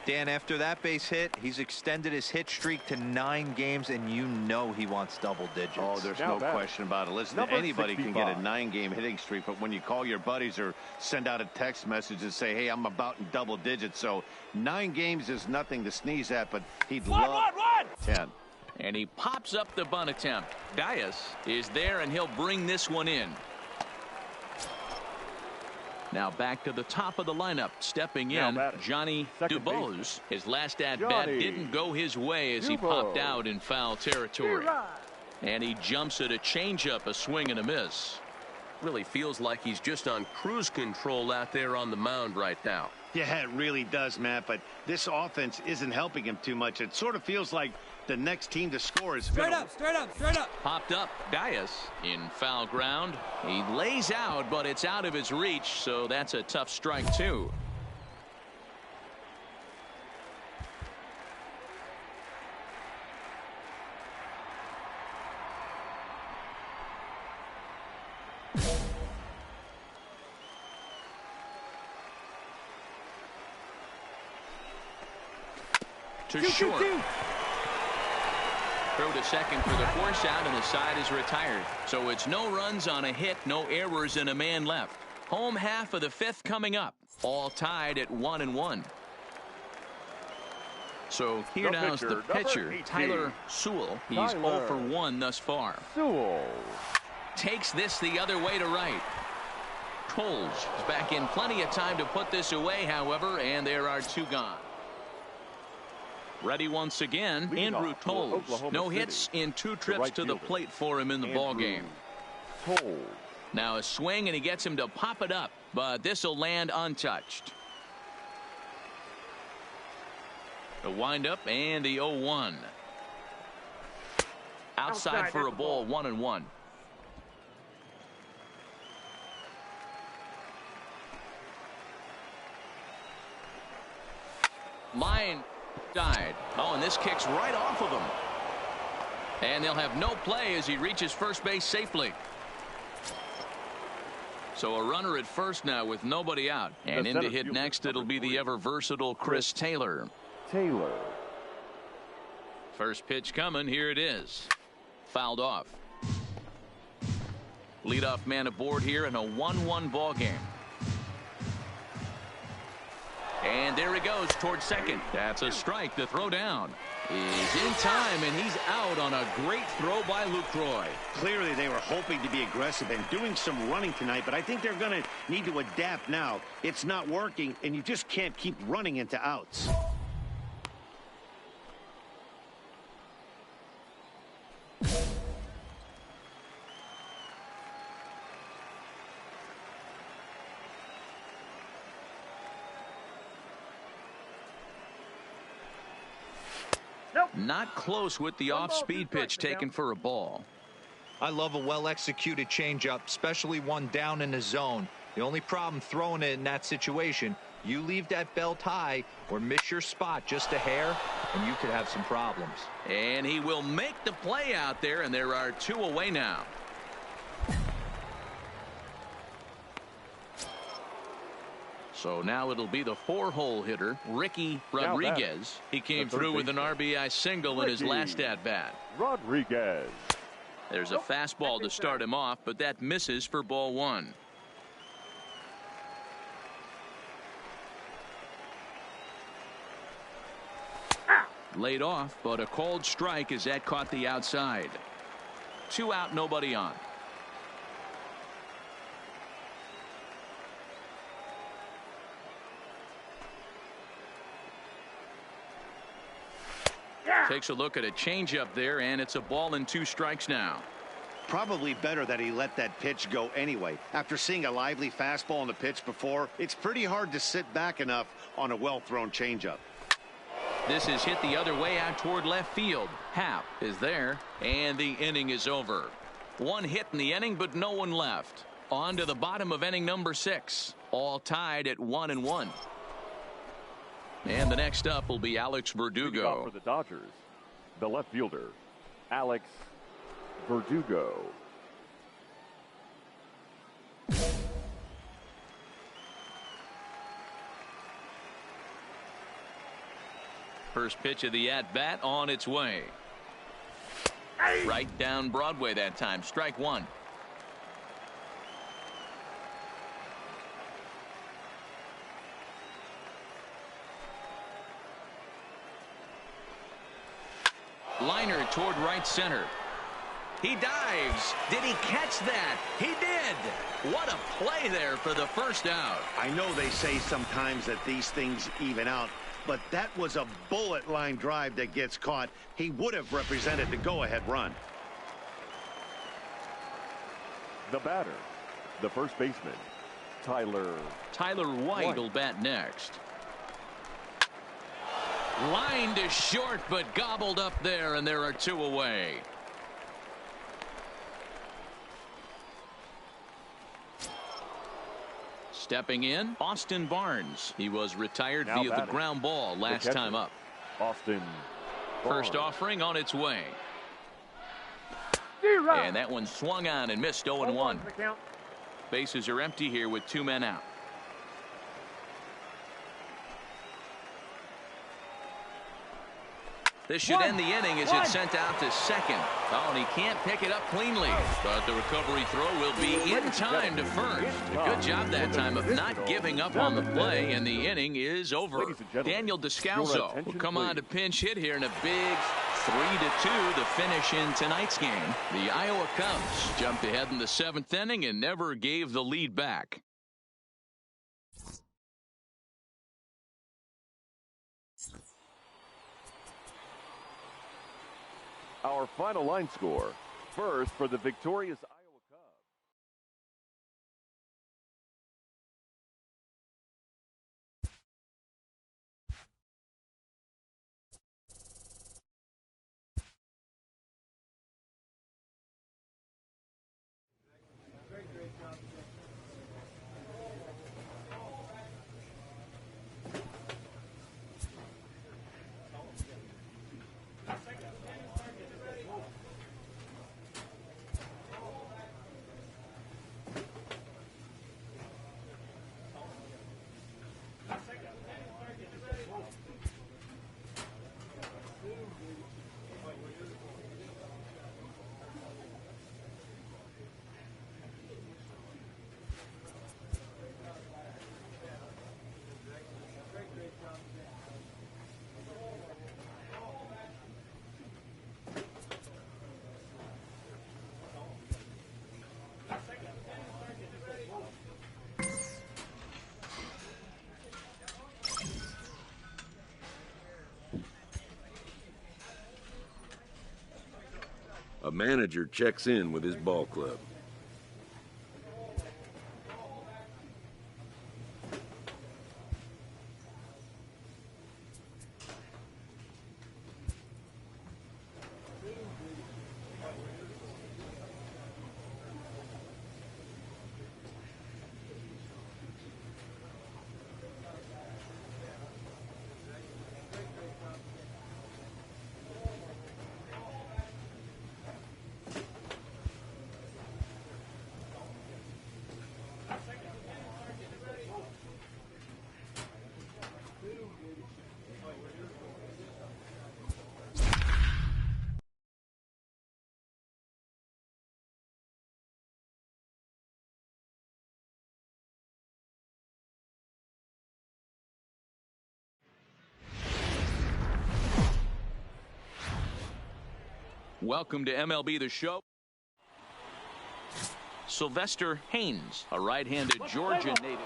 Dan, after that base hit, he's extended his hit streak to 9 games, and you know he wants double digits. Oh, there's no question about it. Listen, anybody can get a 9-game hitting streak, but when you call your buddies or send out a text message and say, hey, I'm about in double digits, so 9 games is nothing to sneeze at, but he'd love 10. And he pops up the bunt attempt. Dias is there, and he'll bring this one in. Now back to the top of the lineup. Stepping in, Johnny Dubose. His last at-bat didn't go his way as he popped out in foul territory. And he jumps at a changeup, a swing and a miss. Really feels like he's just on cruise control out there on the mound right now. Yeah, it really does, Matt, but this offense isn't helping him too much. It sort of feels like the next team to score is straight up. Popped up. Dias in foul ground. He lays out, but it's out of his reach, so that's a tough strike, too. To short. Throw to second for the force out, and the side is retired. So it's no runs on a hit, no errors, and a man left. Home half of the 5th coming up. All tied at 1-1. So here now's the pitcher, Tyler Sewell. He's 0 for 1 thus far. Sewell takes this the other way to right. Coles is back in plenty of time to put this away, however, and there are 2 gone. Ready once again, Andrew Toles. No hits in 2 trips to the plate for him in the ball game. Now a swing, and he gets him to pop it up, but this will land untouched. The windup and the 0-1. Outside for a ball, 1-1. Line died. Oh, and this kicks right off of him. And they'll have no play as he reaches first base safely. So a runner at first now with nobody out. And in to hit next, it'll be the ever-versatile Chris Taylor. First pitch coming. Here it is. Fouled off. Leadoff man aboard here in a 1-1 ball game. And there he goes towards second. That's a strike. The throw down is in time, and he's out on a great throw by Lucroy. Clearly they were hoping to be aggressive and doing some running tonight, but I think they're going to need to adapt now. It's not working, and you just can't keep running into outs. Not close with the off-speed pitch taken for a ball. I love a well-executed changeup, especially one down in the zone. The only problem throwing it in that situation, you leave that belt high or miss your spot just a hair, and you could have some problems. And he will make the play out there, and there are 2 away now. So now it'll be the 4-hole hitter, Ricky Rodriguez. He came through with an RBI single in his last at-bat. Rodriguez. There's a fastball to start him off, but that misses for ball 1. Laid off, but a called strike as that caught the outside. 2 out, nobody on. Takes a look at a changeup there, and it's a ball and 2 strikes now. Probably better that he let that pitch go anyway. After seeing a lively fastball on the pitch before, it's pretty hard to sit back enough on a well-thrown changeup. This is hit the other way out toward left field. Happ is there, and the inning is over. 1 hit in the inning, but no one left. On to the bottom of inning number 6. All tied at 1-1. And the next up will be Alex Verdugo. For the Dodgers, the left fielder, Alex Verdugo. First pitch of the at-bat on its way. Right down Broadway that time. Strike 1. Liner toward right center. He dives. Did he catch that? He did. What a play there for the first out. I know they say sometimes that these things even out, but that was a bullet line drive that gets caught. He would have represented the go-ahead run. The batter, the first baseman, Tyler White will bat next. Line to short, but gobbled up there, and there are 2 away. Stepping in, Austin Barnes. He was retired via the ground ball last time up. Austin Barnes. First offering on its way. And that one swung on and missed. 0-1. Bases are empty here with 2 men out. This should end the inning as it's sent out to second. Oh, and he can't pick it up cleanly. But the recovery throw will be in time to first. A good job that time of not giving up on the play, and the inning is over. Daniel Descalso will come on to pinch hit here in a big 3-2 the finish in tonight's game. The Iowa Cubs jumped ahead in the 7th inning and never gave the lead back. Our final line score. First for the victorious Iowa Cubs. A manager checks in with his ball club. Welcome to MLB The Show. Sylvester Haynes, a right-handed Georgia native.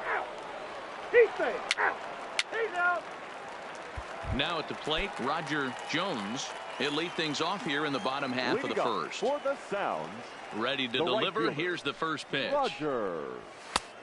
Now at the plate, Roger Jones. He'll lead things off here in the bottom half of the first. For the Sounds, ready to deliver. Here's the first pitch. Roger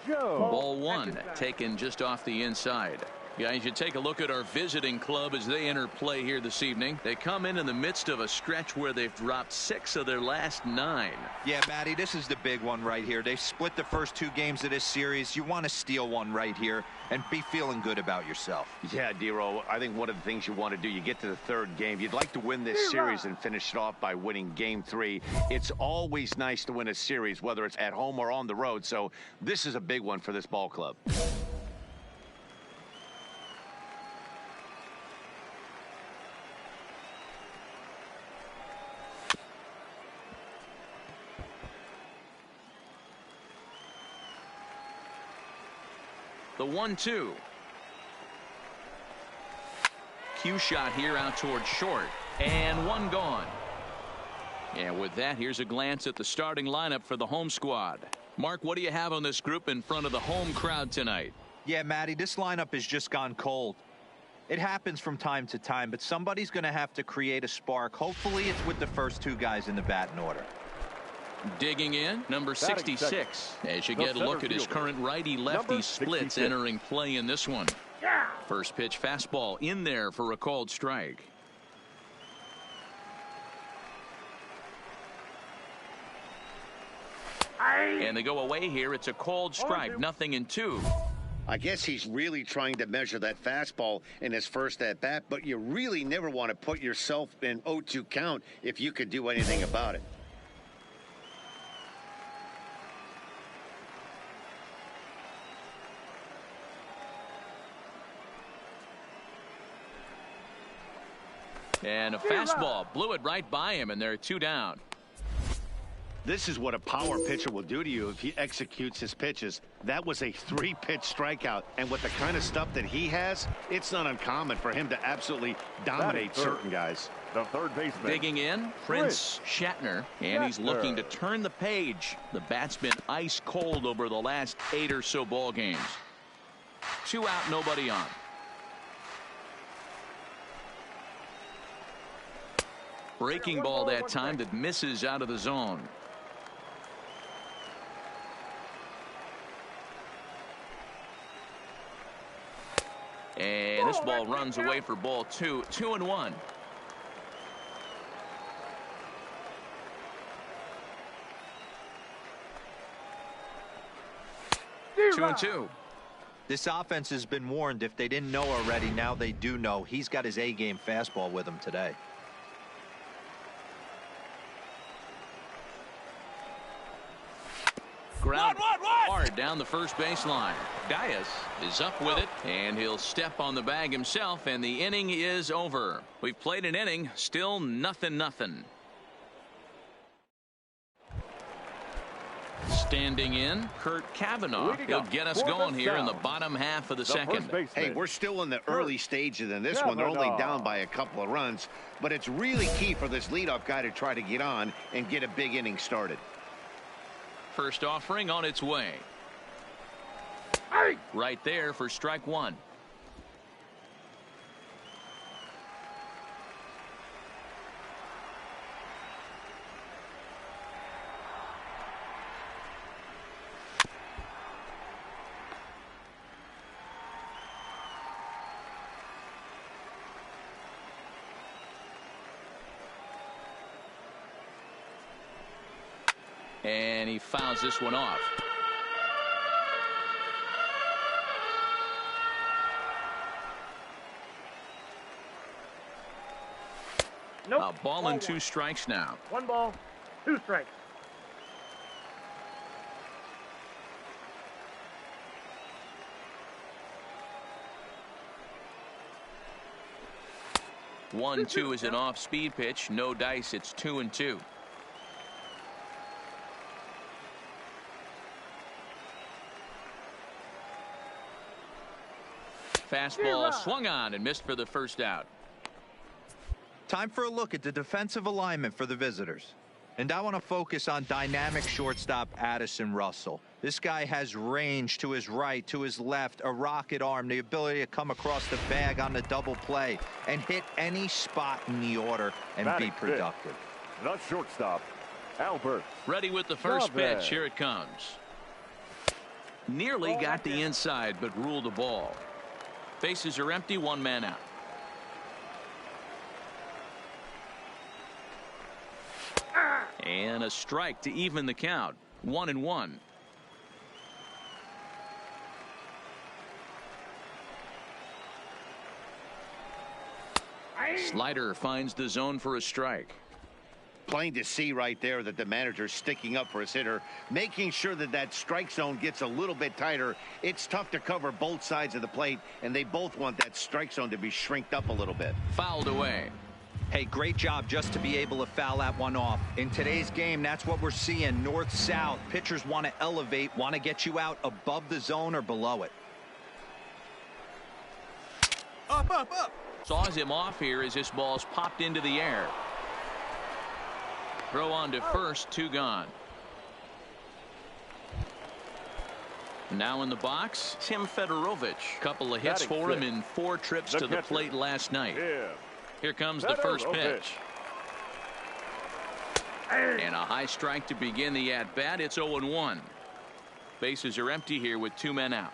Jones. Ball one, taken just off the inside. Guys, you take a look at our visiting club as they enter play here this evening. They come in the midst of a stretch where they've dropped 6 of their last 9. Yeah, Matty, this is the big one right here. They've split the first 2 games of this series. You want to steal one right here and be feeling good about yourself. Yeah, Dero, I think one of the things you want to do, you get to the 3rd game, you'd like to win this series and finish it off by winning game 3. It's always nice to win a series, whether it's at home or on the road. So this is a big one for this ball club. The 1-2. Cue shot here out towards short. And one gone. And with that, here's a glance at the starting lineup for the home squad. Mark, what do you have on this group in front of the home crowd tonight? Yeah, Matty, this lineup has just gone cold. It happens from time to time, but somebody's going to have to create a spark. Hopefully it's with the first 2 guys in the batting order. Digging in, number 66. As you get a look at his current righty-lefty splits entering play in this one. First pitch fastball in there for a called strike. And they go away here. It's a called strike. 0-2. I guess he's really trying to measure that fastball in his first at-bat, but you really never want to put yourself in 0-2 count if you could do anything about it. And a fastball blew it right by him, and they're 2 down. This is what a power pitcher will do to you if he executes his pitches. That was a 3-pitch strikeout, and with the kind of stuff that he has, it's not uncommon for him to absolutely dominate certain guys. The third baseman. Digging in, Prince Shatner, and he's looking to turn the page. The bat's been ice cold over the last 8 or so ball games. 2 out, nobody on. breaking ball that time that misses out of the zone. And this ball runs away for ball 2. 2-1. Two and two. This offense has been warned. If they didn't know already, now they do know. He's got his A-game fastball with him today. Ground hard down the first baseline. Dias is up with it, and he'll step on the bag himself, and the inning is over. We've played an inning, still 0-0. Standing in, Kurt Cavanaugh. He'll get us going here in the bottom half of the second. Hey, we're still in the early stages in this one. They're only down by a couple of runs, but it's really key for this leadoff guy to try to get on and get a big inning started. First offering on its way. Right there for strike one. And he fouls this one off. Nope. A ball and 2 strikes now. 1 ball, 2 strikes. One, 2 is an off-speed pitch. No dice. It's 2-2. Fastball swung on and missed for the first out. Time for a look at the defensive alignment for the visitors. And I want to focus on dynamic shortstop Addison Russell. This guy has range to his right, to his left, a rocket arm, the ability to come across the bag on the double play and hit any spot in the order and be productive. The shortstop, Albert. Ready with the first pitch. Here it comes. Nearly got the inside, but ruled the ball. Bases are empty, 1 man out. And a strike to even the count. 1-1. Slider finds the zone for a strike. Plain to see right there that the manager's sticking up for his hitter, making sure that that strike zone gets a little bit tighter. It's tough to cover both sides of the plate, and they both want that strike zone to be shrinked up a little bit. Fouled away. Hey, great job just to be able to foul that one off. In today's game, that's what we're seeing. North-south. Pitchers want to elevate, want to get you out above the zone or below it. Up, up, up. Saws him off here as this ball's popped into the air. Throw on to first, 2 gone. Now in the box, Tim Fedorovich. Couple of hits for him in 4 trips to the plate last night. Here comes the first pitch. And a high strike to begin the at-bat. It's 0-1. Bases are empty here with 2 men out.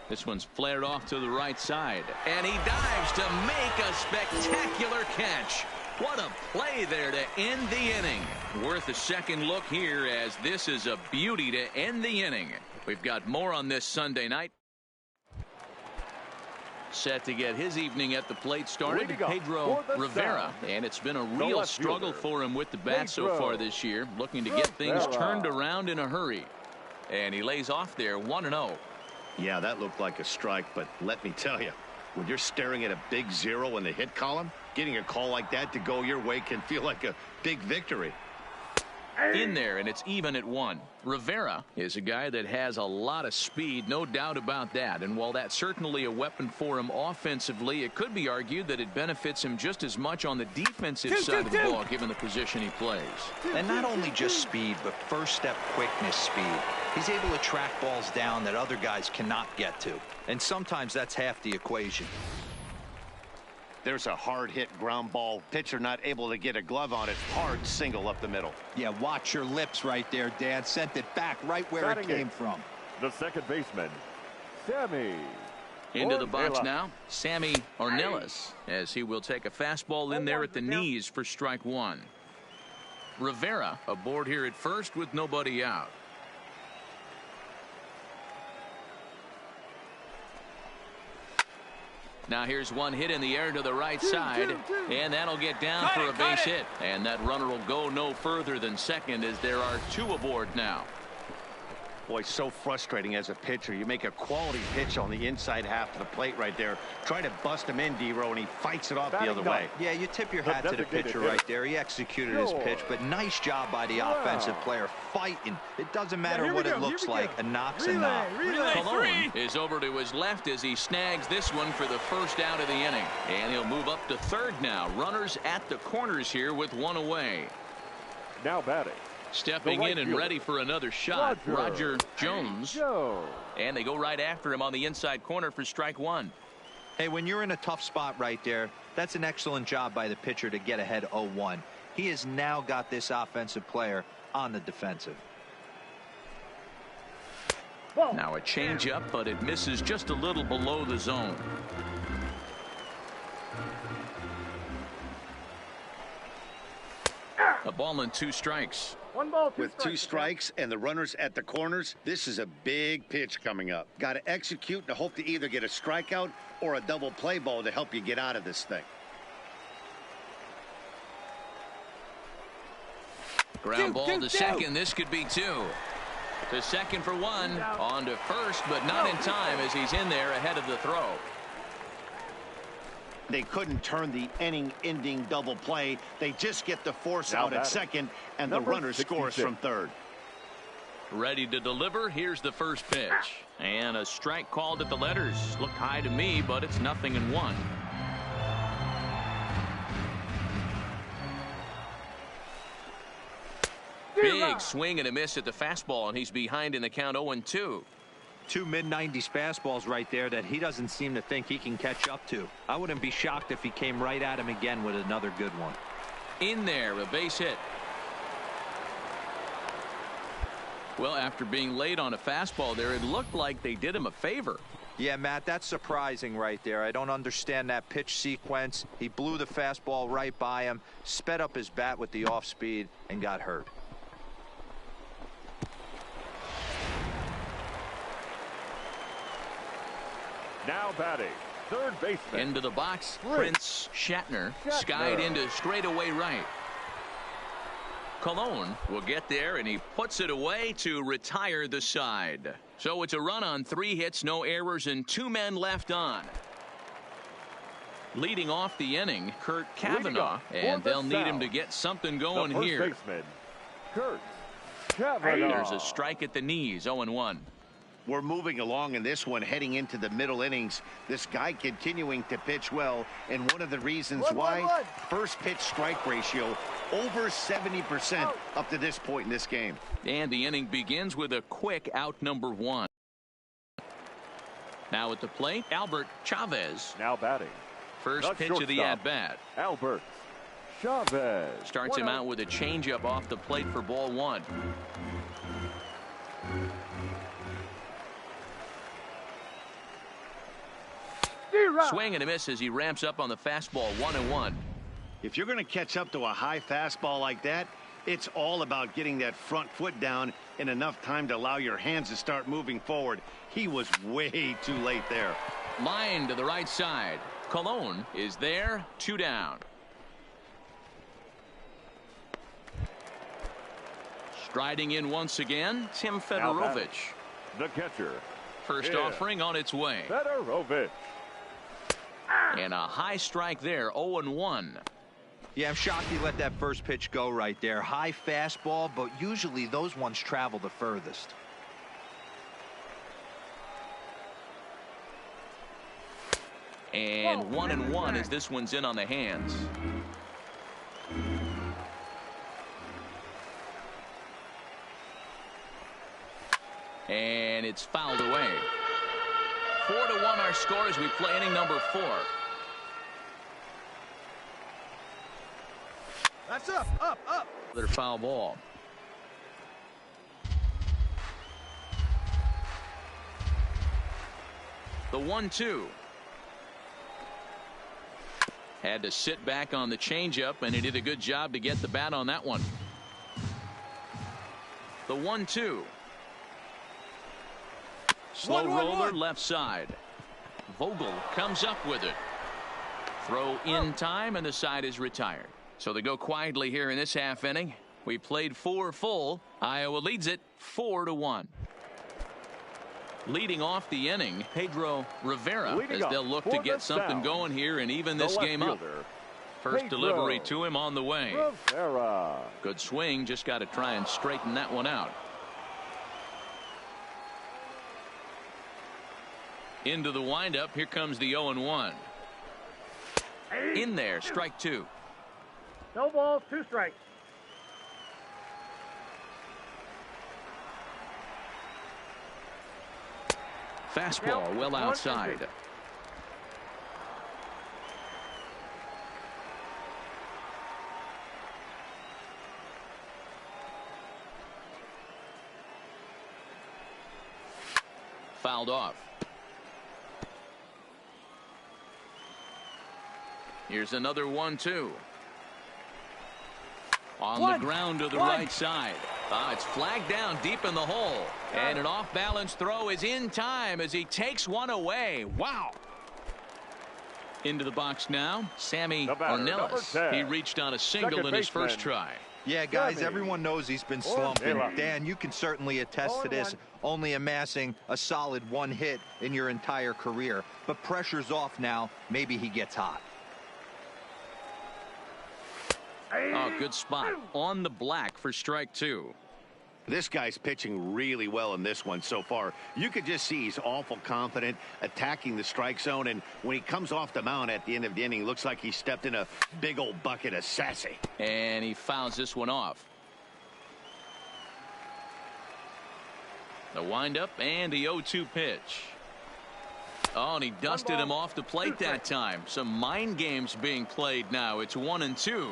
This one's flared off to the right side. And he dives to make a spectacular catch. What a play there to end the inning. Worth a second look here, as this is a beauty to end the inning. We've got more on this Sunday night. Set to get his evening at the plate started, Pedro Rivera. And it's been a real struggle for him with the bat so far this year. Looking to get things turned around in a hurry. And he lays off there, 1-0. Yeah, that looked like a strike, but let me tell you, when you're staring at a big 0 in the hit column, getting a call like that to go your way can feel like a big victory. In there, and it's even at 1. Rivera is a guy that has a lot of speed, no doubt about that. And while that's certainly a weapon for him offensively, it could be argued that it benefits him just as much on the defensive side of the ball, given the position he plays. And not only just speed, but first step quickness speed. He's able to track balls down that other guys cannot get to. And sometimes that's half the equation. There's a hard hit ground ball. Pitcher not able to get a glove on it. Hard single up the middle. Yeah, watch your lips right there, Dan. Sent it back right where it came from. The second baseman, Sammy. Into the box now, Sammy Ornelas, as he will take a fastball in there at the knees for strike 1. Rivera aboard here at first with nobody out. Now here's one hit in the air to the right side, and that'll get down for a base hit. And that runner will go no further than second, as there are 2 aboard now. Boy, so frustrating as a pitcher. You make a quality pitch on the inside half of the plate right there. Try to bust him in, D-Row, and he fights it off the other way. Yeah, you tip your hat to the pitcher right there. He executed his pitch, but nice job by the offensive player fighting. It doesn't matter what it looks like. A knock's a knock. Colon is over to his left as he snags this one for the first out of the inning. And he'll move up to third now. Runners at the corners here with 1 away. Now batting. Stepping in and ready for another shot, Roger Jones. And they go right after him on the inside corner for strike 1. Hey, when you're in a tough spot right there, that's an excellent job by the pitcher to get ahead 0-1. He has now got this offensive player on the defensive. Now a changeup, but it misses just a little below the zone. A ball and 2 strikes. 1 ball, 2 With 2 strikes and the runners at the corners, this is a big pitch coming up. Got to execute and hope to either get a strikeout or a double play ball to help you get out of this thing. Ground ball to second. This could be 2. To second for 1. On to first, but not in time as he's in there ahead of the throw. They couldn't turn the inning-ending double play. They just get the force out at second, and the runner scores from third. Ready to deliver. Here's the first pitch. And a strike called at the letters. Looked high to me, but it's 0-1. Big swing and a miss at the fastball, and he's behind in the count 0-2. 2 mid-90s fastballs right there that he doesn't seem to think he can catch up to. I wouldn't be shocked if he came right at him again with another good one. In there, a base hit. Well, after being late on a fastball there, it looked like they did him a favor. Yeah, Matt, that's surprising right there. I don't understand that pitch sequence. He blew the fastball right by him, sped up his bat with the off-speed, and got hurt. Now batting, third baseman. Into the box, Prince Shatner skied into straightaway right. Colon will get there, and he puts it away to retire the side. So it's a run on 3 hits, no errors, and 2 men left on. Leading off the inning, Kurt Cavanaugh, and they'll need him to get something going here. Baseman, Kurt Cavanaugh. There's a strike at the knees, 0-1. We're moving along in this one, heading into the middle innings. This guy continuing to pitch well, and one of the reasons why, first pitch strike ratio over 70% up to this point in this game. And the inning begins with a quick out number 1. Now at the plate, Albert Chavez. Now batting. First pitch of the at-bat. Albert Chavez. Starts him out with a changeup off the plate for ball 1. Swing and a miss as he ramps up on the fastball, 1-1. If you're going to catch up to a high fastball like that, it's all about getting that front foot down in enough time to allow your hands to start moving forward. He was way too late there. Line to the right side. Colon is there, 2 down. Striding in once again, Tim Fedorovich. The catcher. First offering on its way. Fedorovich. And a high strike there, 0-1. Yeah, I'm shocked he let that first pitch go right there. High fastball, but usually those ones travel the furthest. And 1-1 as this one's in on the hands. And it's fouled away. 4-1 our score as we play inning number 4. That's up. Another foul ball. The 1-2. Had to sit back on the changeup, and he did a good job to get the bat on that one. The 1-2. Slow roller left side. Vogel comes up with it. Throw in time, and the side is retired. So they go quietly here in this half inning. We played 4 full. Iowa leads it 4-1. Leading off the inning, Pedro Rivera, as they'll look to get something going here and even this game up. First delivery to him on the way. Rivera. Good swing, just got to try and straighten that one out. Into the windup, here comes the 0-1. In there, strike 2. No balls, 2 strikes. Fastball well outside. Fouled off. Here's another 1-2. On the ground to the right side. It's flagged down deep in the hole. And an off-balance throw is in time as he takes one away. Wow. Into the box now, Sammy Ornelas. He reached on a single in his first try. Yeah, guys, everyone knows he's been slumping. Dan, you can certainly attest to this, only amassing a solid 1 hit in your entire career. But pressure's off now. Maybe he gets hot. Oh, good spot on the black for strike 2. This guy's pitching really well in this one so far. You could just see he's awful confident attacking the strike zone, and when he comes off the mound at the end of the inning, looks like he stepped in a big old bucket of sassy. And he fouls this one off. The windup and the 0-2 pitch. Oh, and he dusted him off the plate that time. Some mind games being played now. It's 1-2.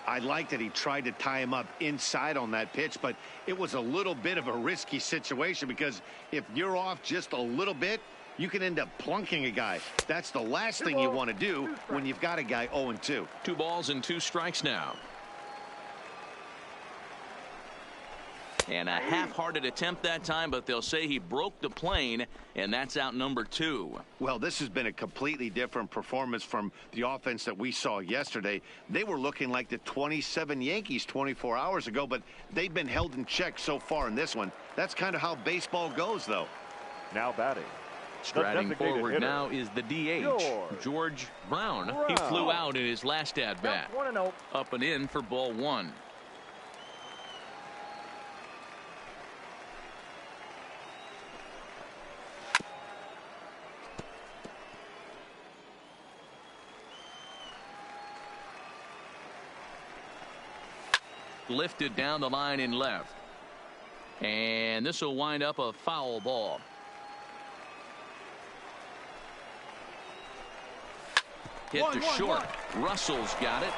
I like that he tried to tie him up inside on that pitch, but it was a little bit of a risky situation because if you're off just a little bit, you can end up plunking a guy. That's the last thing you want to do when you've got a guy 0-2. 2 balls and 2 strikes now. And a half-hearted attempt that time, but they'll say he broke the plane, and that's out number 2. Well, this has been a completely different performance from the offense that we saw yesterday. They were looking like the 27 Yankees 24 hours ago, but they've been held in check so far in this one. That's kind of how baseball goes, though. Now batting. Striding forward now is the DH, George Brown. He flew out in his last at-bat. Up and in for ball 1. Lifted down the line in left. And this will wind up a foul ball. Hit to short. Russell's got it.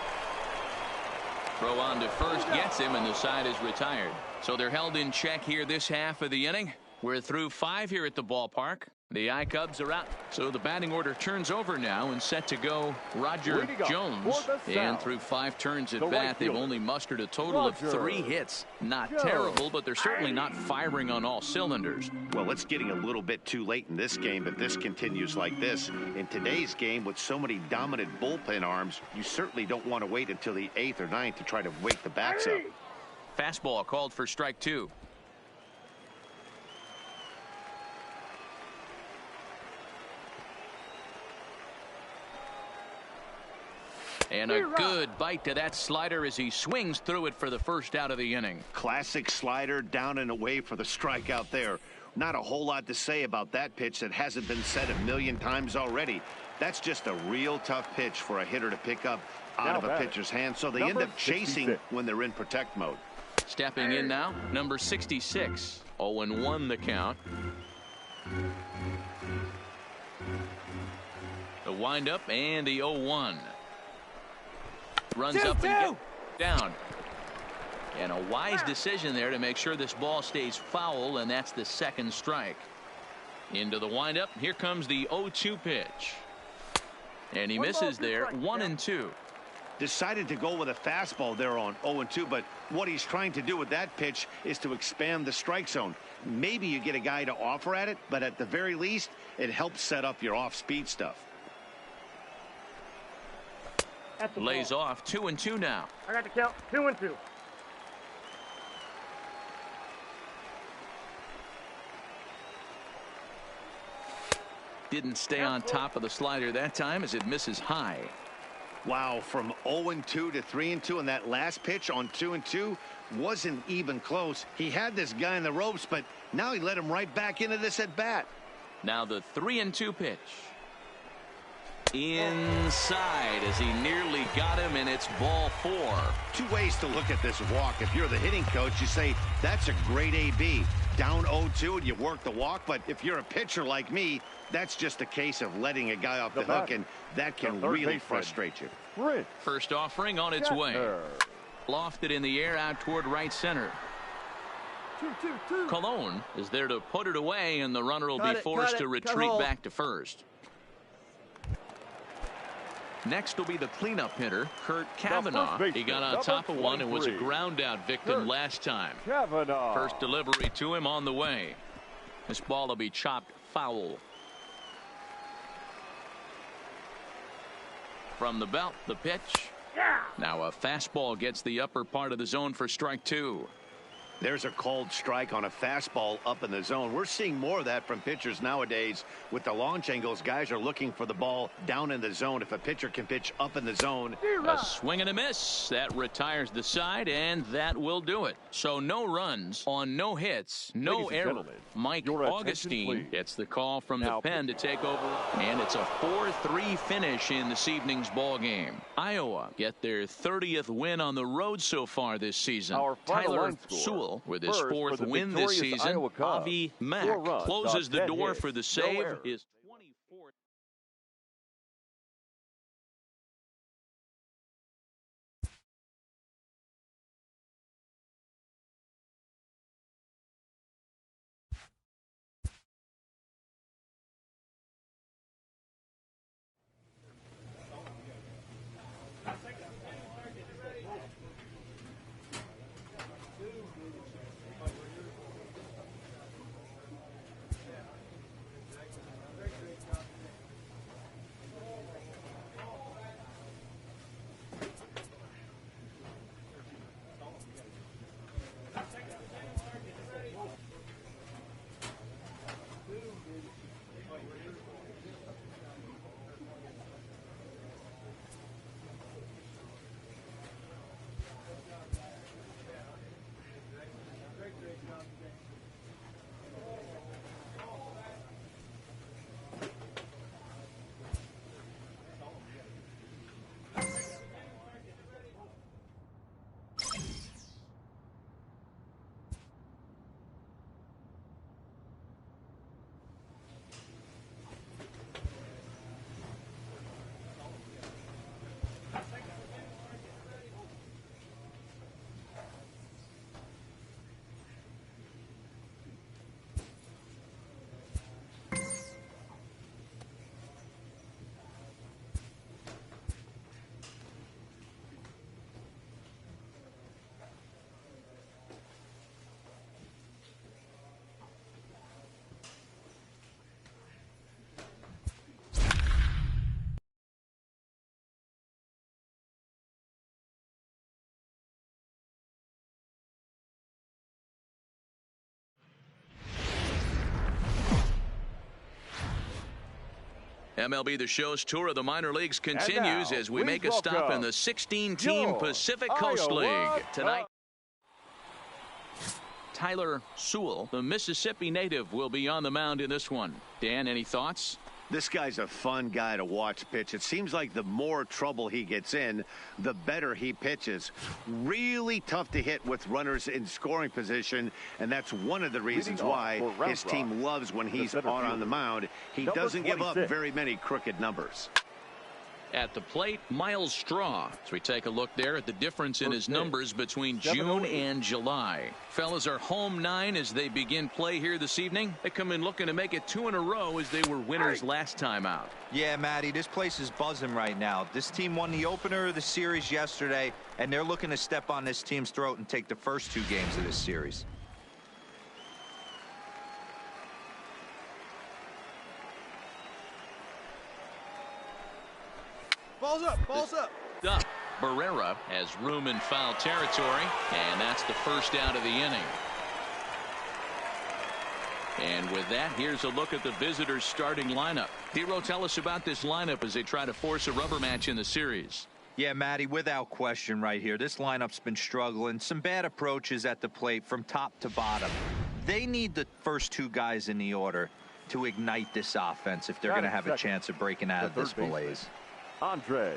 Throw on to first gets him, and the side is retired. So they're held in check here this half of the inning. We're through 5 here at the ballpark. The I-Cubs are out. So the batting order turns over now and set to go Roger Jones. And through 5 turns at bat, they've only mustered a total of 3 hits. Not terrible, but they're certainly not firing on all cylinders. Well, it's getting a little bit too late in this game if this continues like this. In today's game, with so many dominant bullpen arms, you certainly don't want to wait until the 8th or 9th to try to wake the backs up. Fastball called for strike 2. And a good bite to that slider as he swings through it for the first out of the inning. Classic slider, down and away for the strikeout there. Not a whole lot to say about that pitch that hasn't been said a million times already. That's just a real tough pitch for a hitter to pick up out of a pitcher's hand, so they end up chasing when they're in protect mode. Stepping in now, number 66. 0-1 the count. The windup and the 0-1. Runs up and gets down. And a wise decision there to make sure this ball stays foul, and that's the second strike. Into the windup. Here comes the 0-2 pitch. And he misses there. 1-2. Decided to go with a fastball there on 0-2, but what he's trying to do with that pitch is to expand the strike zone. Maybe you get a guy to offer at it, but at the very least, it helps set up your off-speed stuff. Lays off. 2-2 now. I got the count. 2-2. Didn't stay on top of the slider that time as it misses high. Wow, from 0-2 to 3-2, and that last pitch on 2-2 wasn't even close. He had this guy in the ropes, but now he let him right back into this at bat. Now the 3-2 pitch. Inside as he nearly got him, and it's ball 4. Two ways to look at this walk. If you're the hitting coach, you say that's a great AB. Down 0-2 and you work the walk, but if you're a pitcher like me, that's just a case of letting a guy off the hook, and that can really frustrate you. First offering on its way. Lofted in the air out toward right center. Cologne is there to put it away, and the runner will be forced to retreat back to first. Next will be the cleanup hitter, Kurt Cavanaugh. He got on top of one and was a ground out victim last time. First delivery to him on the way. This ball will be chopped foul. From the belt, the pitch. Now a fastball gets the upper part of the zone for strike 2. There's a called strike on a fastball up in the zone. We're seeing more of that from pitchers nowadays. With the launch angles, guys are looking for the ball down in the zone. If a pitcher can pitch up in the zone. A swing and a miss. That retires the side, and that will do it. So no runs on no hits, no error. Mike Augustine gets the call from the pen to take over, and it's a 4-3 finish in this evening's ball game. Iowa get their 30th win on the road so far this season. Tyler Sewell with his 4th win this season. Avi Mack closes the door for the save. His 24th. MLB The Show's tour of the minor leagues continues as we make a stop in the 16-team Pacific Coast League. Tonight, Tyler Sewell, the Mississippi native, will be on the mound in this one. Dan, any thoughts? This guy's a fun guy to watch pitch. It seems like the more trouble he gets in, the better he pitches. Really tough to hit with runners in scoring position, and that's one of the reasons why his team loves when he's on the mound. He doesn't give up very many crooked numbers. At the plate, Miles Straw. As we take a look there at the difference in his numbers between June and July. Fellas are home 9 as they begin play here this evening. They come in looking to make it 2 in a row as they were winners last time out. Yeah, Matty, this place is buzzing right now. This team won the opener of the series yesterday, and they're looking to step on this team's throat and take the first 2 games of this series. Balls up, balls up. Barrera has room in foul territory, and that's the first out of the inning. And with that, here's a look at the visitors' starting lineup. Hero, tell us about this lineup as they try to force a rubber match in the series. Yeah, Matty, without question right here. This lineup's been struggling. Some bad approaches at the plate from top to bottom. They need the first 2 guys in the order to ignite this offense if they're going to have a chance of breaking out of this malaise. Andre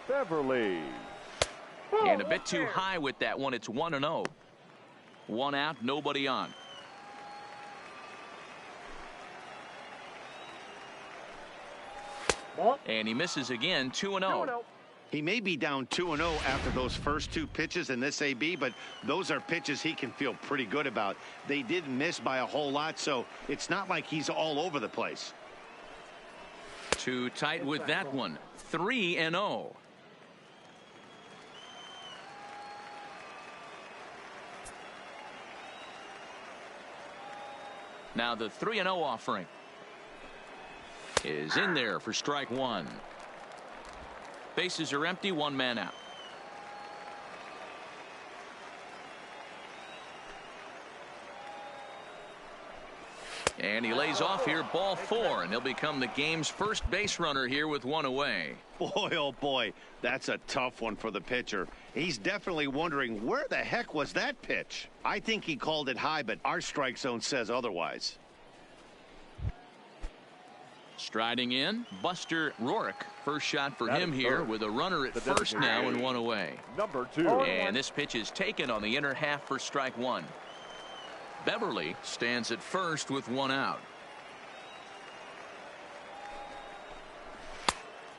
Beverly. And a bit too high with that one. It's 1-0. 1 out, nobody on. And he misses again, 2-0. He may be down 2-0 after those first 2 pitches in this AB, but those are pitches he can feel pretty good about. They did miss by a whole lot, so it's not like he's all over the place. Too tight with that one. 3-0. Now the 3-0 offering is in there for strike 1. Bases are empty, 1 man out. And he lays off here, ball 4, and he'll become the game's first base runner here with 1 away. Boy, oh boy, that's a tough one for the pitcher. He's definitely wondering, where the heck was that pitch? I think he called it high, but our strike zone says otherwise. Striding in, Buster Rourke. First shot for him here with a runner at first now and 1 away. Number 2. And this pitch is taken on the inner half for strike 1. Beverly stands at first with 1 out.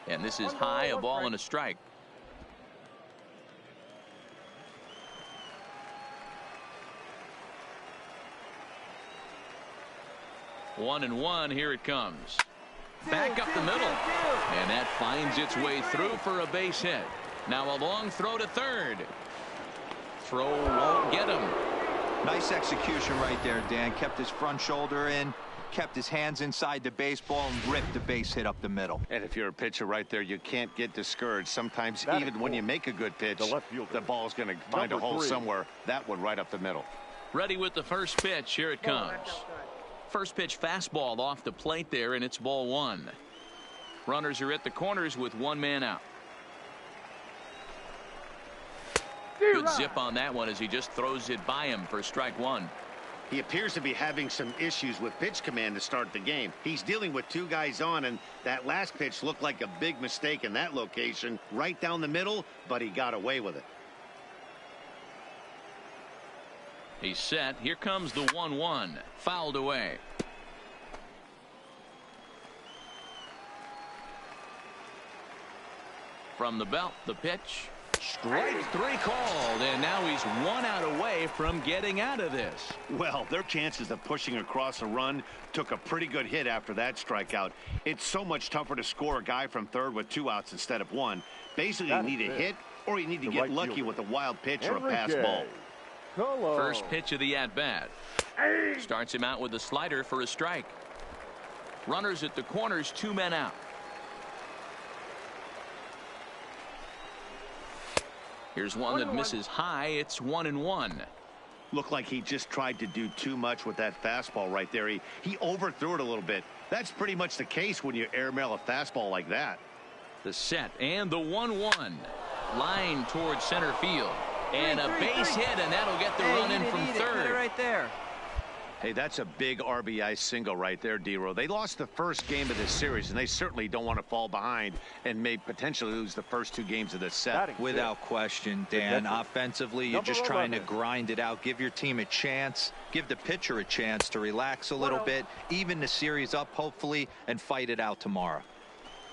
And this is high, a ball and a strike. One and 1, here it comes. Back up the middle. And that finds its way through for a base hit. Now a long throw to third. Throw won't get him. Nice execution right there, Dan. Kept his front shoulder in, kept his hands inside the baseball, and ripped the base hit up the middle. And if you're a pitcher right there, you can't get discouraged. Sometimes even when you make a good pitch, the ball's going to find a hole somewhere. That one right up the middle. Ready with the first pitch. Here it comes. First pitch fastball off the plate there, and it's ball 1. Runners are at the corners with 1 man out. Good zip on that one as he just throws it by him for strike 1. He appears to be having some issues with pitch command to start the game. He's dealing with 2 guys on, and that last pitch looked like a big mistake in that location, right down the middle, but he got away with it. He's set. Here comes the 1-1. Fouled away. From the belt, the pitch. Strike 3 called, and now he's 1 out away from getting out of this. Well, their chances of pushing across a run took a pretty good hit after that strikeout. It's so much tougher to score a guy from third with 2 outs instead of 1. Basically, you need a hit, or you need to get lucky with a wild pitch or a pass ball. First pitch of the at-bat. Starts him out with a slider for a strike. Runners at the corners, 2 men out. Here's one that misses high. It's 1-1. Looked like he just tried to do too much with that fastball right there. He overthrew it a little bit. That's pretty much the case when you airmail a fastball like that. The set and the 1-1. Line towards center field. And a base hit, and that'll get the run in from third. Right there. Hey, that's a big RBI single right there, D-Row. They lost the first game of this series, and they certainly don't want to fall behind and may potentially lose the first 2 games of this set. Without question, Dan. Offensively, you're just trying to grind it out, give your team a chance, give the pitcher a chance to relax a little bit, even the series up, hopefully, and fight it out tomorrow.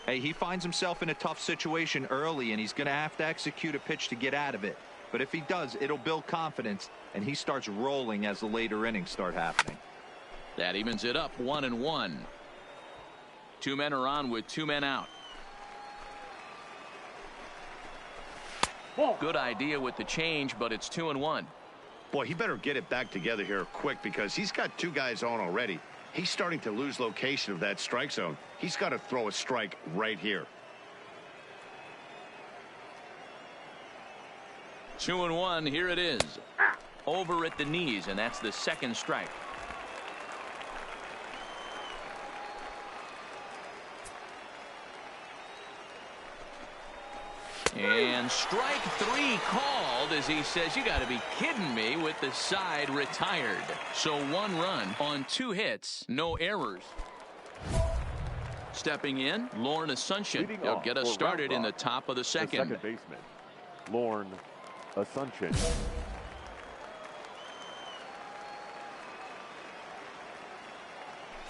Hey, he finds himself in a tough situation early, and he's going to have to execute a pitch to get out of it. But if he does, it'll build confidence, and he starts rolling as the later innings start happening. That evens it up 1-1. 2 men are on with 2 men out. Good idea with the change, but it's 2-1. Boy, he better get it back together here quick because he's got 2 guys on already. He's starting to lose location of that strike zone. He's got to throw a strike right here. 2-1, here it is. Over at the knees, and that's the second strike. And strike 3 called as he says, you got to be kidding me, with the side retired. So 1 run on 2 hits, no errors. Stepping in, Lorne Asuncion. He'll get us started in the top of the second. The second baseman, Lorne Asuncion.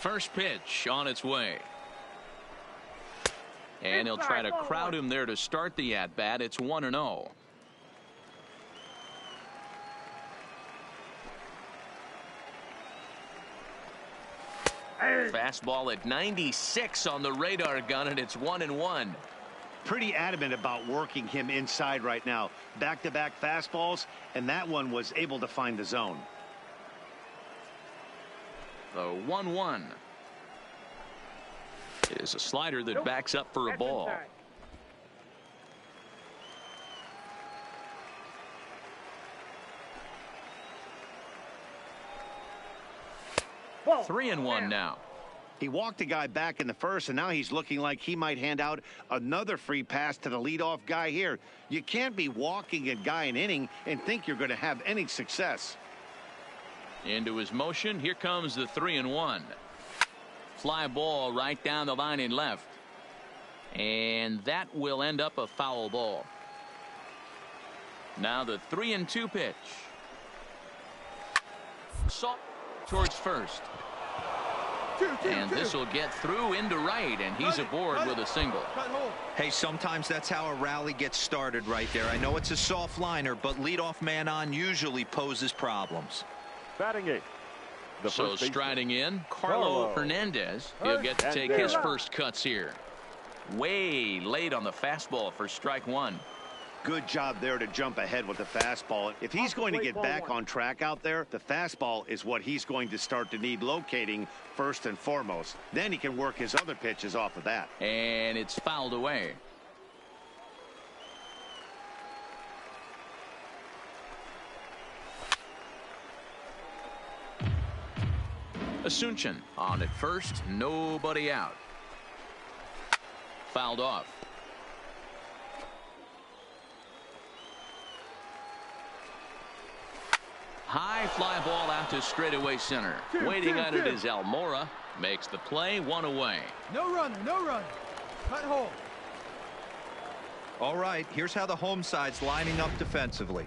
First pitch on its way. And he'll try to crowd him there to start the at-bat. It's 1-0. Fastball at 96 on the radar gun, and it's 1-1. Pretty adamant about working him inside right now. Back-to-back fastballs, and that one was able to find the zone. The 1-1. It is a slider that backs up for a ball. 3-1 now. He walked a guy back in the first, and now he's looking like he might hand out another free pass to the leadoff guy here. You can't be walking a guy an inning and think you're going to have any success. Into his motion. Here comes the 3-1. Fly ball right down the line in left. And that will end up a foul ball. Now the 3-2 pitch. Salt towards first. And this will get through into right, and he's aboard with a single. Hey, sometimes that's how a rally gets started right there. I know it's a soft liner, but leadoff man on usually poses problems. Batting eighth. So striding in, Carlo Hernandez. He'll get to take his first cuts here. Way late on the fastball for strike 1. Good job there to jump ahead with the fastball. If he's going to get back on track out there, the fastball is what he's going to start to need locating first and foremost. Then he can work his other pitches off of that. And it's fouled away. Asuncion on at first, nobody out. Fouled off. High fly ball out to straightaway center. Waiting on it is Almora. Makes the play, 1 away. No runner, no run. Cut hole. All right, here's how the home side's lining up defensively.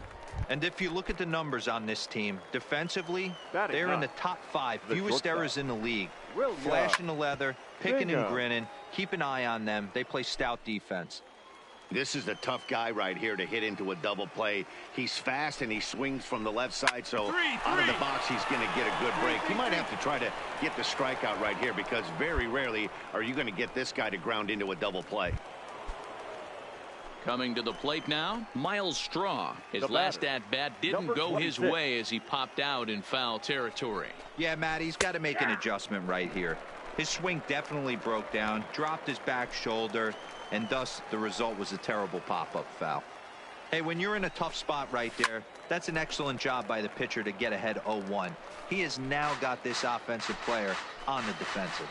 And if you look at the numbers on this team, defensively, they're in the top 5, fewest errors in the league. Flashing the leather, picking and grinning. Keep an eye on them. They play stout defense. This is the tough guy right here to hit into a double play. He's fast and he swings from the left side, so out of the box he's going to get a good break. He might have to try to get the strikeout right here because very rarely are you going to get this guy to ground into a double play. Coming to the plate now, Miles Straw. His last at-bat didn't go his way as he popped out in foul territory. Yeah, Matt, he's got to make an adjustment right here. His swing definitely broke down, dropped his back shoulder, and thus the result was a terrible pop-up foul. Hey, when you're in a tough spot right there, that's an excellent job by the pitcher to get ahead 0-1. He has now got this offensive player on the defensive.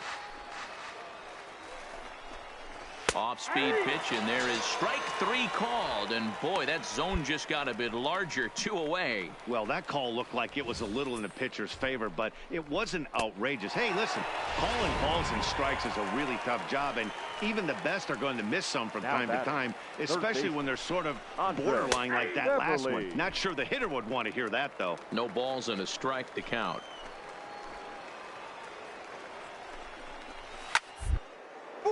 Off-speed pitch, and there is strike 3 called. And, boy, that zone just got a bit larger, 2 away. Well, that call looked like it was a little in the pitcher's favor, but it wasn't outrageous. Hey, listen, calling balls and strikes is a really tough job, and even the best are going to miss some from time to time, especially when they're sort of borderline like that last one. Not sure the hitter would want to hear that, though. No balls and a strike to count.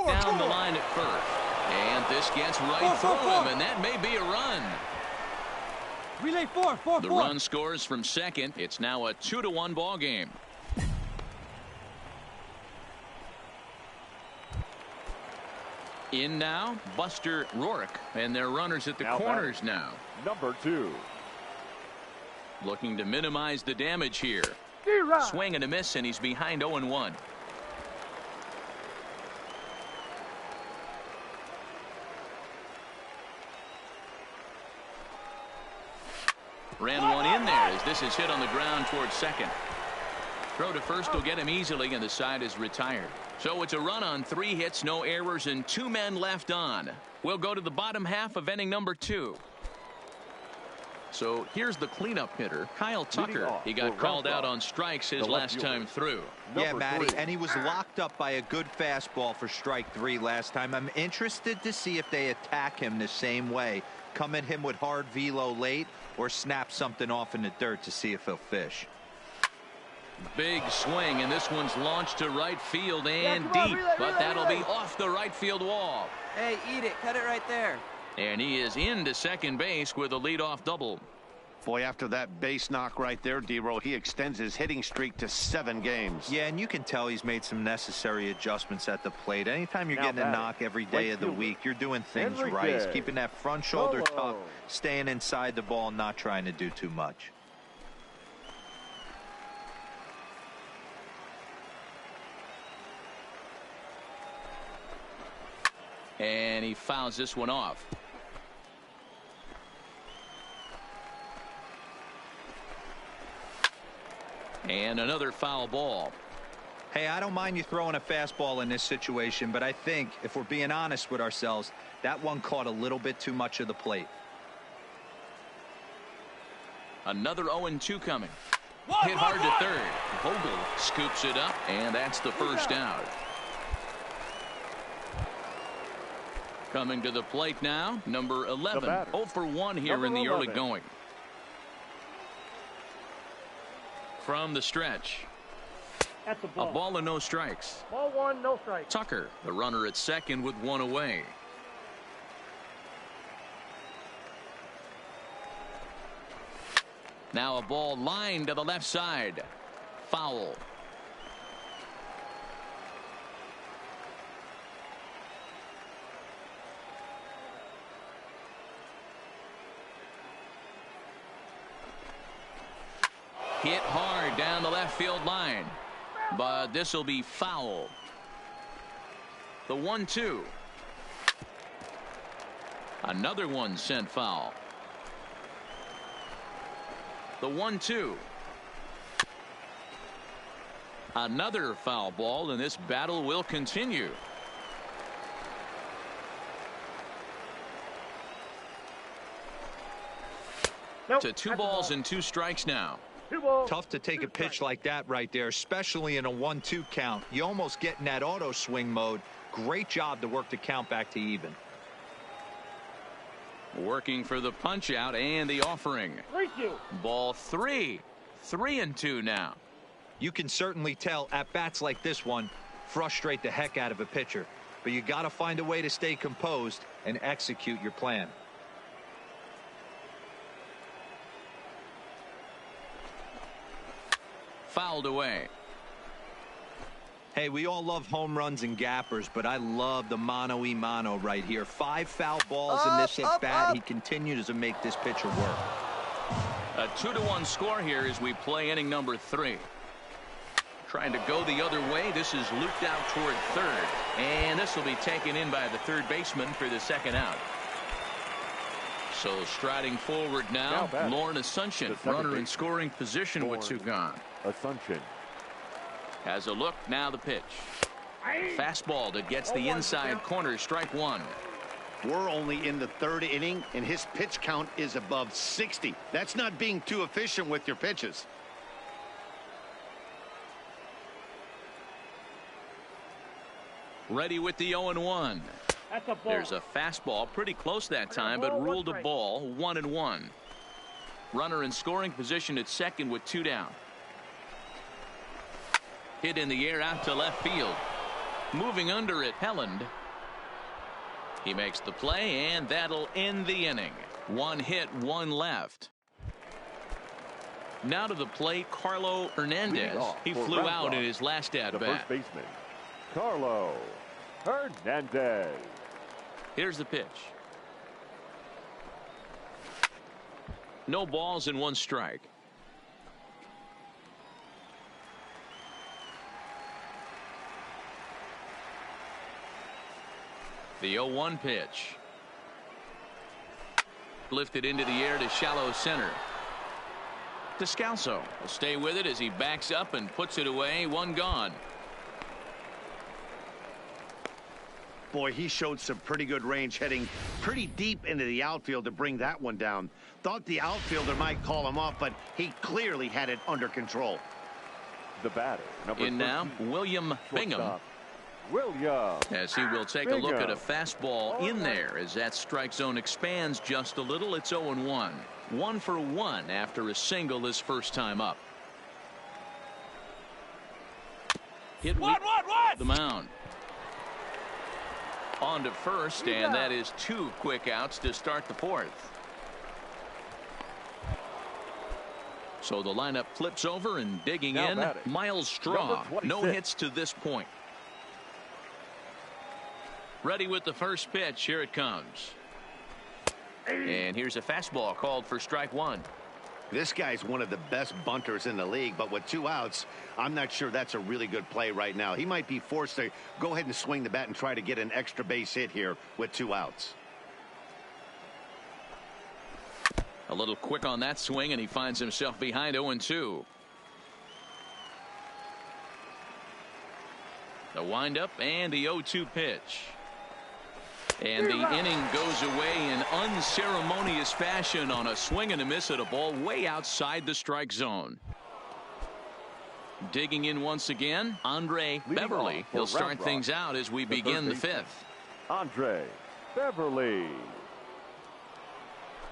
Down the line at first. And this gets right through him, and that may be a run. Relay 4. The run scores from second. It's now a 2-1 ball game. In now, Buster Rourke, and their runners at the corners now. Number 2. Looking to minimize the damage here. Swing and a miss, and he's behind 0-1. Ran one in there as this is hit on the ground towards second. Throw to first will get him easily, and the side is retired. So it's a run on 3 hits, no errors, and 2 men left on. We'll go to the bottom half of inning number 2. So here's the cleanup hitter, Kyle Tucker. He got called out on strikes his last time through. Yeah, Matty, and he was locked up by a good fastball for strike 3 last time. I'm interested to see if they attack him the same way. Come at him with hard velo late or snap something off in the dirt to see if he'll fish. Big swing, and this one's launched to right field and deep, but that'll be off the right field wall. Hey, eat it. Cut it right there. And he is into second base with a leadoff double. Boy, after that base knock right there, D-Roll, he extends his hitting streak to 7 games. Yeah, and you can tell he's made some necessary adjustments at the plate. Anytime you're getting a knock every day of the week, you're doing things right. He's keeping that front shoulder tucked, staying inside the ball, not trying to do too much. And he fouls this one off. And another foul ball. Hey, I don't mind you throwing a fastball in this situation, but I think if we're being honest with ourselves, that one caught a little bit too much of the plate. Another 0-2 coming. Hit hard to third. Vogel scoops it up, and that's the first out. Coming to the plate now, number 11. 0 for 1 here in the early going. From the stretch. That's a A ball and no strikes. Ball 1, no strikes. Tucker, the runner at second with 1 away. Now a ball lined to the left side. Foul. Hit hard down the left field line, but this will be foul. The 1-2. Another one sent foul. The 1-2. Another foul ball, and this battle will continue. To 2 balls and 2 strikes now. Tough to take a pitch like that right there, especially in a 1-2 count. You almost get in that auto swing mode. Great job to work the count back to even. Working for the punch out and the offering. Ball 3. 3-2 now. You can certainly tell at bats like this one frustrate the heck out of a pitcher, but you got to find a way to stay composed and execute your plan. Fouled away. Hey, we all love home runs and gappers, but I love the mano-y-mano right here. 5 foul balls in this at-bat. He continues to make this pitcher work. A 2-1 score here as we play inning number 3. Trying to go the other way. This is looped out toward third. And this will be taken in by the third baseman for the second out. So striding forward now Lauren Asuncion, runner in scoring position with 2 gone. Asuncion has a look. Now the pitch. Fastball that gets the inside corner, strike one. We're only in the third inning, and his pitch count is above 60. That's not being too efficient with your pitches. Ready with the 0-1. That's a ball. There's a fastball pretty close that time, but ruled a ball. 1-1. Runner in scoring position at second with 2 down. Hit in the air out to left field. Moving under it, Helland. He makes the play, and that'll end the inning. 1 hit, 1 left. Now to the plate, Carlo Hernandez. He flew out in his last at-bat. First baseman, Carlo Hernandez. Here's the pitch. No balls and 1 strike. The 0-1 pitch. Lifted into the air to shallow center. Descalso will stay with it as he backs up and puts it away. 1 gone. Boy, he showed some pretty good range, heading pretty deep into the outfield to bring that one down. Thought the outfielder might call him off, but he clearly had it under control. The batter, number in now, William Bingham. William. As he will take a look at a fastball in there as that strike zone expands just a little. It's 0-1. 1 for 1 after a single his first time up. Hit the mound. On to first, and that is 2 quick outs to start the 4th. So the lineup flips over, and digging now in, batting, Miles Straw. No hits to this point. Ready with the first pitch. Here it comes. And here's a fastball called for strike 1. This guy's one of the best bunters in the league, but with 2 outs, I'm not sure that's a really good play right now. He might be forced to go ahead and swing the bat and try to get an extra base hit here with 2 outs. A little quick on that swing, and he finds himself behind 0-2. The windup and the 0-2 pitch. And the inning goes away in unceremonious fashion on a swing and a miss at a ball way outside the strike zone. Digging in once again, Andre Beverly. He'll start things out as we begin the 5th. Andre Beverly.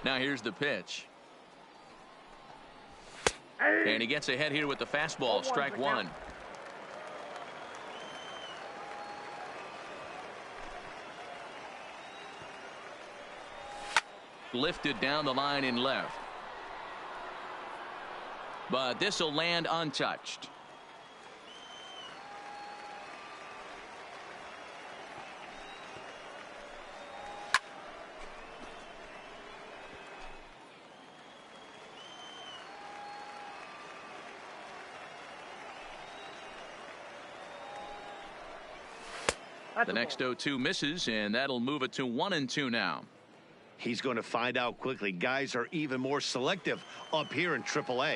Now here's the pitch. And he gets ahead here with the fastball, strike 1. Lifted down the line in left. But this will land untouched. The next 0-2 misses, and that'll move it to 1-2 now. He's going to find out quickly. Guys are even more selective up here in AAA.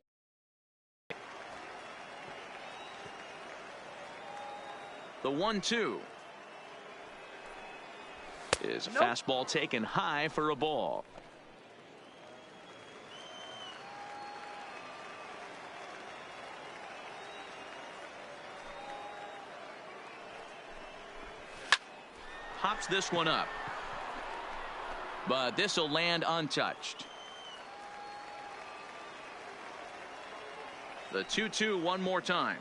The 1-2 is a fastball taken high for a ball. Hops this one up. But this will land untouched. The 2-2 one more time.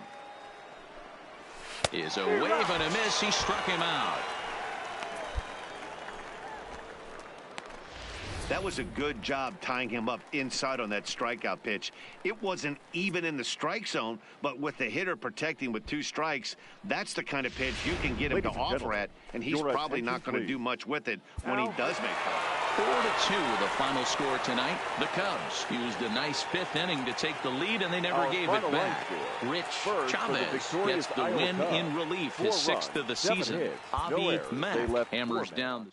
Is a wave and a miss. He struck him out. That was a good job tying him up inside on that strikeout pitch. It wasn't even in the strike zone, but with the hitter protecting with 2 strikes, that's the kind of pitch you can get him to offer at, and he's probably not going to do much with it when he does make it. 4-2 the final score tonight. The Cubs used a nice 5th inning to take the lead, and they never gave it back. Rich Chavez gets the win in relief, his 6th of the season. Avi Mack hammers down the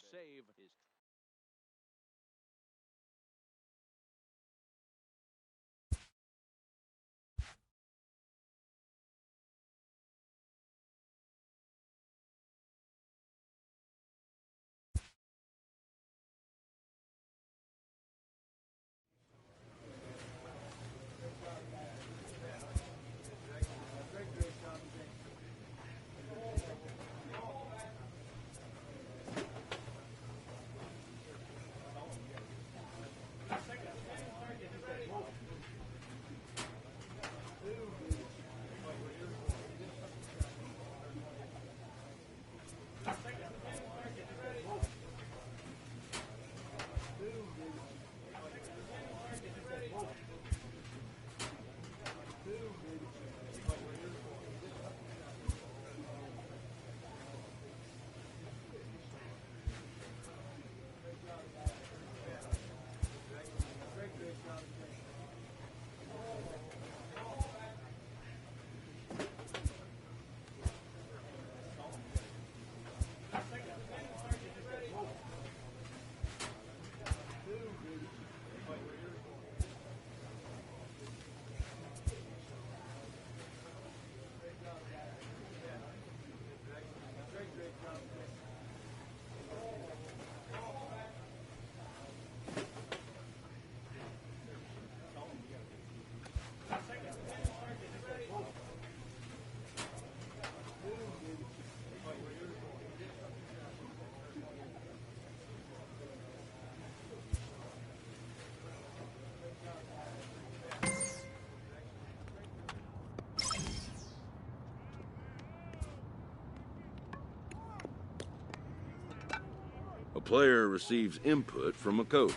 player receives input from a coach.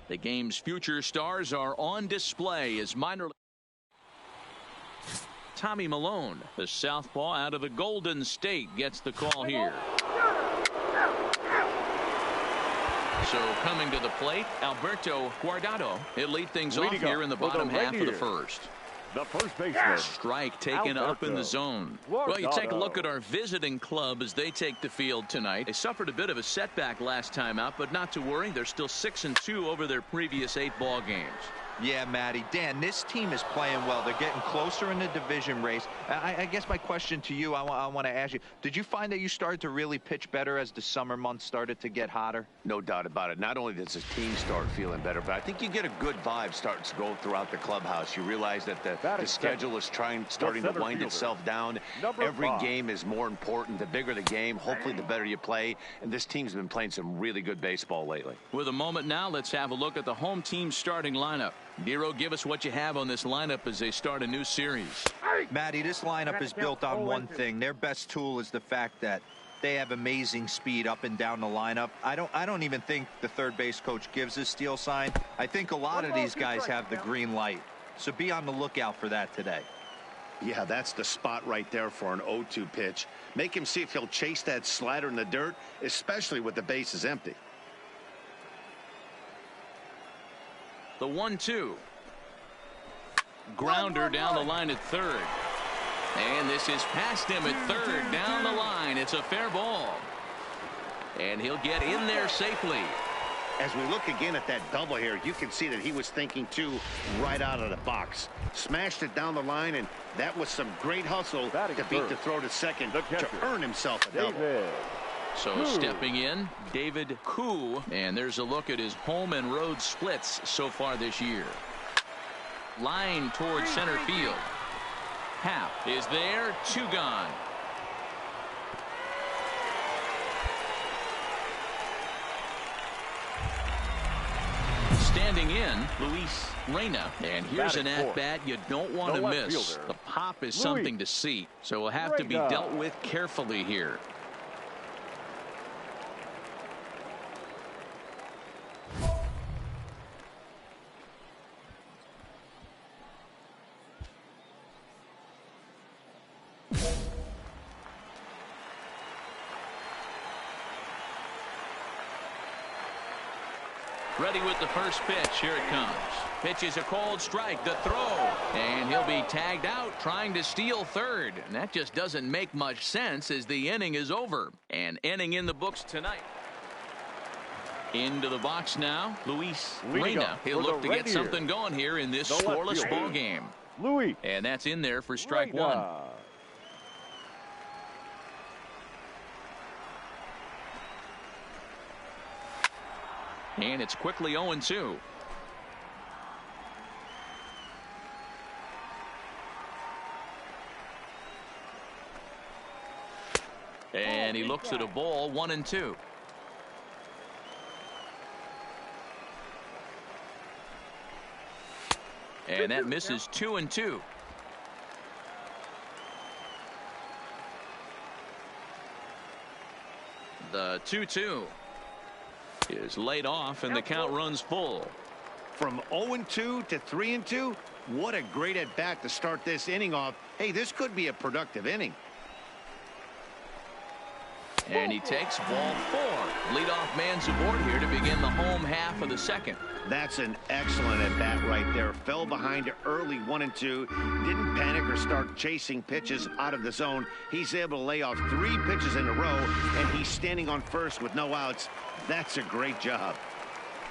The game's future stars are on display as minor Tommy Malone, the southpaw out of the Golden State, gets the call here. So coming to the plate, Alberto Guardado. He'll lead things off here in the bottom half of the first. The first baseman. Strike taken up in the zone. Well, you take a look at our visiting club as they take the field tonight. They suffered a bit of a setback last time out, but not to worry. They're still 6-2 over their previous 8 ball games. Yeah, Matty. Dan, this team is playing well. They're getting closer in the division race. I guess my question to you, I want to ask you, did you find that you started to really pitch better as the summer months started to get hotter? No doubt about it. Not only does the team start feeling better, but I think you get a good vibe starting to go throughout the clubhouse. You realize that the schedule is starting to wind itself down. Every game is more important. The bigger the game, hopefully the better you play. And this team's been playing some really good baseball lately. With a moment now, let's have a look at the home team starting lineup. Nero, give us what you have on this lineup as they start a new series. Matty, this lineup is built on one thing. Their best tool is the fact that they have amazing speed up and down the lineup. I don't even think the third base coach gives a steal sign. I think a lot of these guys have the green light. So be on the lookout for that today. Yeah, that's the spot right there for an 0-2 pitch. Make him see if he'll chase that slider in the dirt, especially with the bases empty. The 1-2. Grounder down the line at third. And this is past him at third. Down the line. It's a fair ball. And he'll get in there safely. As we look again at that double here, you can see that he was thinking too right out of the box. Smashed it down the line, and that was some great hustle to beat the throw to second to earn himself a double. So stepping in, David Koo, and there's a look at his home and road splits so far this year. Line towards center field. Half is there, 2 gone. Standing in, Luis Reyna, and here's an at-bat you don't want to miss. The pop is something to see, so will have to be dealt with carefully here. Ready with the first pitch. Here it comes. Pitch is a called strike. The throw. And he'll be tagged out trying to steal third. And that just doesn't make much sense as the inning is over. An inning in the books tonight. Into the box now, Luis Reyna. He'll look to get something going here in this scoreless ball game. And that's in there for strike 1. And it's quickly 0-2. And he looks at a ball, 1-2. And that misses 2-2. The 2-2 is laid off and the count runs full. From 0-2 to 3-2, what a great at bat to start this inning off. Hey, this could be a productive inning. And he takes ball 4. Leadoff man's aboard here to begin the home half of the second. That's an excellent at-bat right there. Fell behind early 1-2. Didn't panic or start chasing pitches out of the zone. He's able to lay off 3 pitches in a row, and he's standing on first with no outs. That's a great job.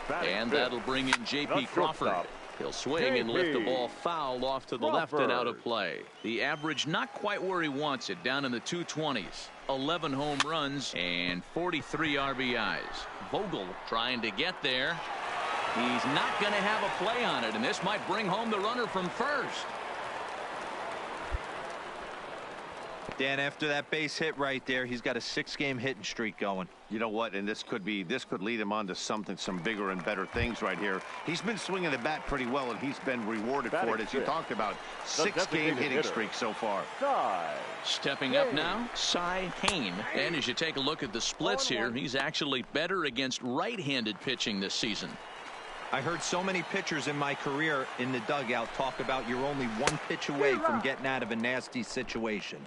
And that'll bring in J.P. Crawford. He'll swing and lift the ball foul off to the left and out of play. The average not quite where he wants it, down in the 220s. 11 home runs and 43 RBIs. Vogel trying to get there. He's not going to have a play on it, and this might bring home the runner from first. Dan, after that base hit right there, he's got a 6-game hitting streak going. You know what? And this could lead him on to some bigger and better things right here. He's been swinging the bat pretty well, and he's been rewarded for it, as you talked about. 6-game hitting streak so far. Stepping up now, Cy Hain. And as you take a look at the splits here, he's actually better against right-handed pitching this season. I heard so many pitchers in my career in the dugout talk about you're only 1 pitch away from getting out of a nasty situation.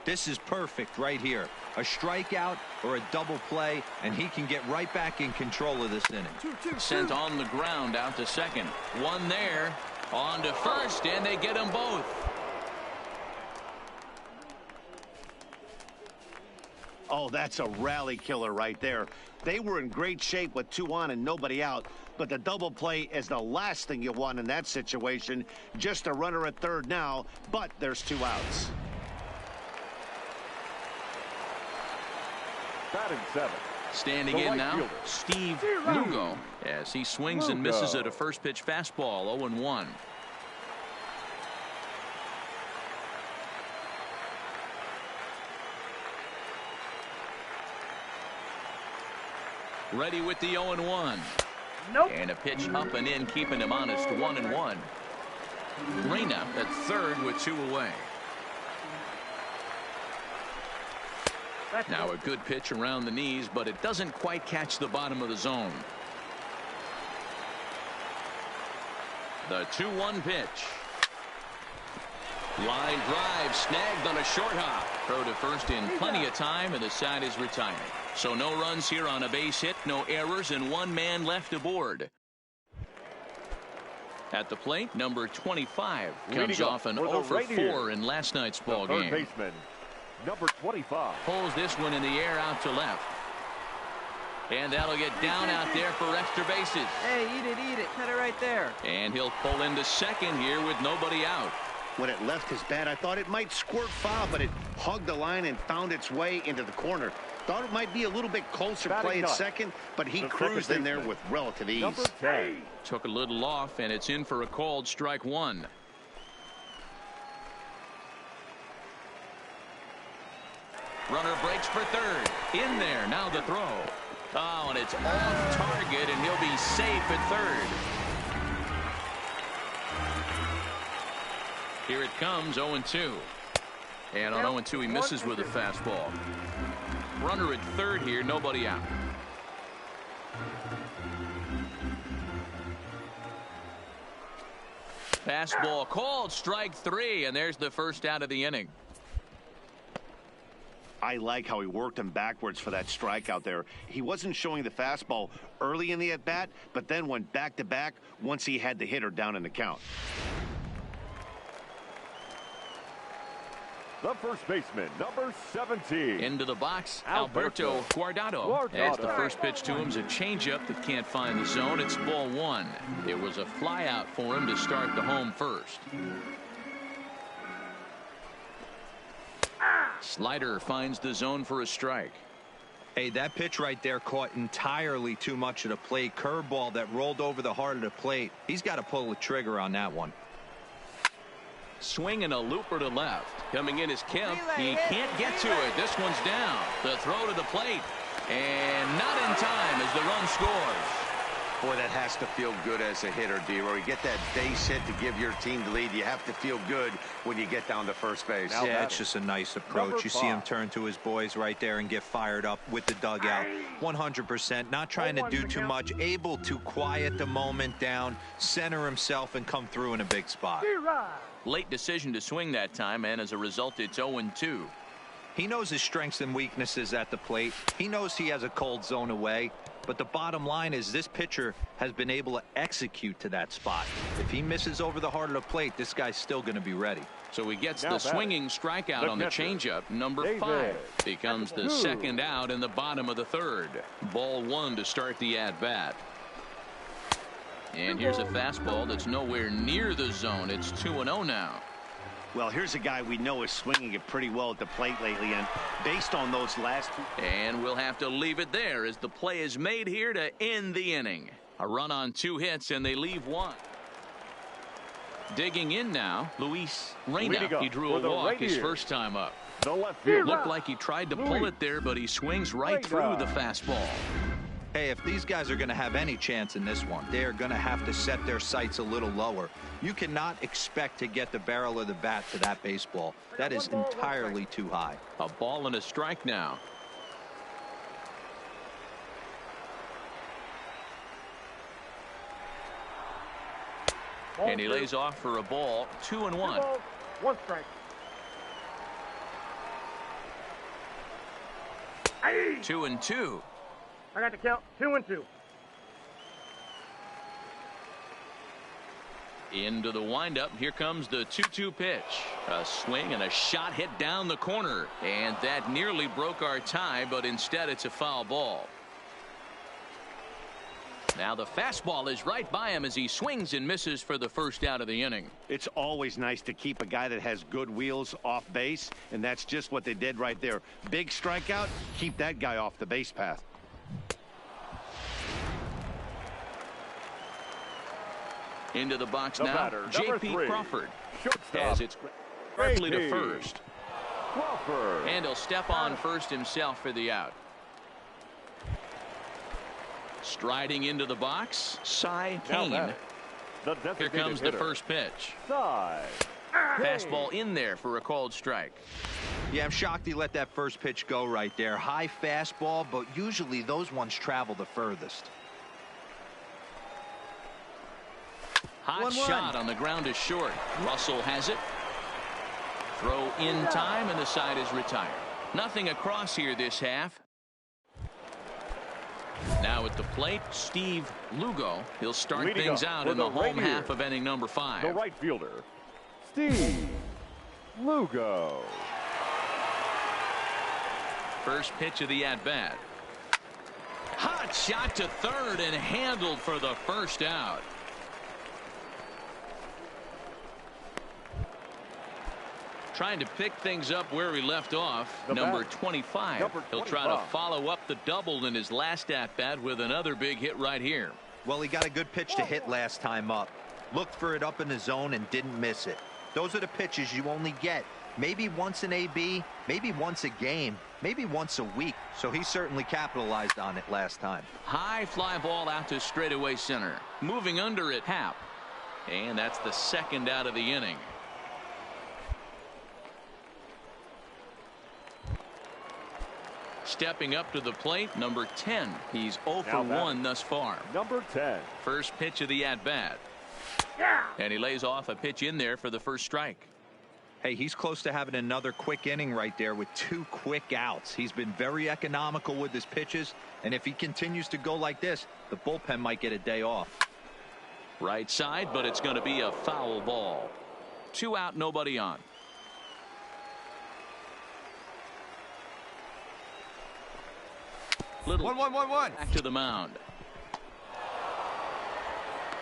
This is perfect right here. A strikeout or a double play, and he can get right back in control of this inning. Sent on the ground out to second. One there. On to first, and they get them both. Oh, that's a rally killer right there. They were in great shape with 2 on and nobody out, but the double play is the last thing you want in that situation. Just a runner at third now, but there's 2 outs. Batting 7. Standing in now, Steve Lugo, as he swings and misses at a first pitch fastball, 0-1. Ready with the 0-1. Nope. And a pitch up and in, keeping him honest, 1-1. Reyna at third with 2 away. Now a good pitch around the knees, but it doesn't quite catch the bottom of the zone. The 2-1 pitch. Line drive snagged on a short hop. Throw to first in plenty of time, and the side is retired. So no runs here on a base hit, no errors, and 1 man left aboard. At the plate, number 25 comes off an 0-for-4 in last night's ball game. Third baseman, number 25. Pulls this one in the air out to left. And that'll get down out there for extra bases. Hey, eat it. Cut it right there. And he'll pull into second here with nobody out. When it left his bat, I thought it might squirt foul, but it hugged the line and found its way into the corner. Thought it might be a little bit closer play at second, but he cruised in there with relative ease. Number 10. Took a little off, and it's in for a called strike 1. Runner breaks for third. In there, now the throw. Oh, and it's off target, and he'll be safe at third. Here it comes, 0-2. And on 0-2, he misses with a fastball. Runner at third here, nobody out. Fastball called, strike 3, and there's the first out of the inning. I like how he worked him backwards for that strikeout there. He wasn't showing the fastball early in the at-bat, but then went back-to-back once he had the hitter down in the count. The first baseman, number 17. Into the box, Alberto Guardado. As the first pitch to him's a changeup that can't find the zone. It's ball 1. It was a flyout for him to start the home first. Slider finds the zone for a strike. Hey, that pitch right there caught entirely too much of the plate. Curveball that rolled over the heart of the plate. He's got to pull the trigger on that one. Swinging a looper to left. Coming in is Kemp. He can't get to it. This one's down. The throw to the plate. And not in time as the run scores. Boy, that has to feel good as a hitter, D-Roy. You get that base hit to give your team the lead. You have to feel good when you get down to first base. Yeah, it's just a nice approach. You see him turn to his boys right there and get fired up with the dugout. 100%. Not trying to do too much. Able to quiet the moment down, center himself, and come through in a big spot. Late decision to swing that time, and as a result, it's 0-2. He knows his strengths and weaknesses at the plate. He knows he has a cold zone away. But the bottom line is this pitcher has been able to execute to that spot. If he misses over the heart of the plate, this guy's still going to be ready. So he gets the swinging strikeout on the changeup. Number 5 becomes the second out in the bottom of the third. Ball 1 to start the at-bat. And here's a fastball that's nowhere near the zone. It's 2-0 now. Well, here's a guy we know is swinging it pretty well at the plate lately, and based on those last two. And we'll have to leave it there as the play is made here to end the inning. A run on 2 hits, and they leave 1. Digging in now, Luis Reyna. He drew a walk his first time up. The left field. Looked like he tried to pull it there, but he swings right through the fastball. Hey, if these guys are going to have any chance in this one, they're going to have to set their sights a little lower. You cannot expect to get the barrel of the bat to that baseball. That is entirely too high. A ball and a strike now. And he lays off for a ball. 2-1. 1 strike. 2-2. I got the count. 2-2. Into the windup. Here comes the 2-2 pitch. A swing and a shot hit down the corner. And that nearly broke our tie, but instead it's a foul ball. Now the fastball is right by him as he swings and misses for the first out of the inning. It's always nice to keep a guy that has good wheels off base, and that's just what they did right there. Big strikeout, keep that guy off the base path. Into the box now, J.P. Crawford. As it's directly to first. And he'll step on first himself for the out. Striding into the box, Cy Kane. Here comes the first pitch. Fastball in there for a called strike. Yeah, I'm shocked he let that first pitch go right there. High fastball, but usually those ones travel the furthest. Hot shot on the ground is short. Russell has it. Throw in time, and the side is retired. Nothing across here this half. Now at the plate, Steve Lugo. He'll start things out in the home half of inning number 5. The right fielder, Steve Lugo. First pitch of the at-bat. Hot shot to third and handled for the first out. Trying to pick things up where he left off. Number 25. He'll try to follow up the double in his last at-bat with another big hit right here. Well, he got a good pitch to hit last time up. Looked for it up in the zone and didn't miss it. Those are the pitches you only get maybe once in AB, maybe once a game, maybe once a week. So he certainly capitalized on it last time. High fly ball out to straightaway center. Moving under it, Happ. And that's the second out of the inning. Stepping up to the plate, number 10. He's 0 for 1 thus far. Number 10. First pitch of the at-bat. And he lays off a pitch in there for the first strike. Hey, he's close to having another quick inning right there with 2 quick outs. He's been very economical with his pitches, and if he continues to go like this, the bullpen might get a day off. Right side, but it's going to be a foul ball. 2 out, nobody on. Little 1-1-1-1. back to the mound.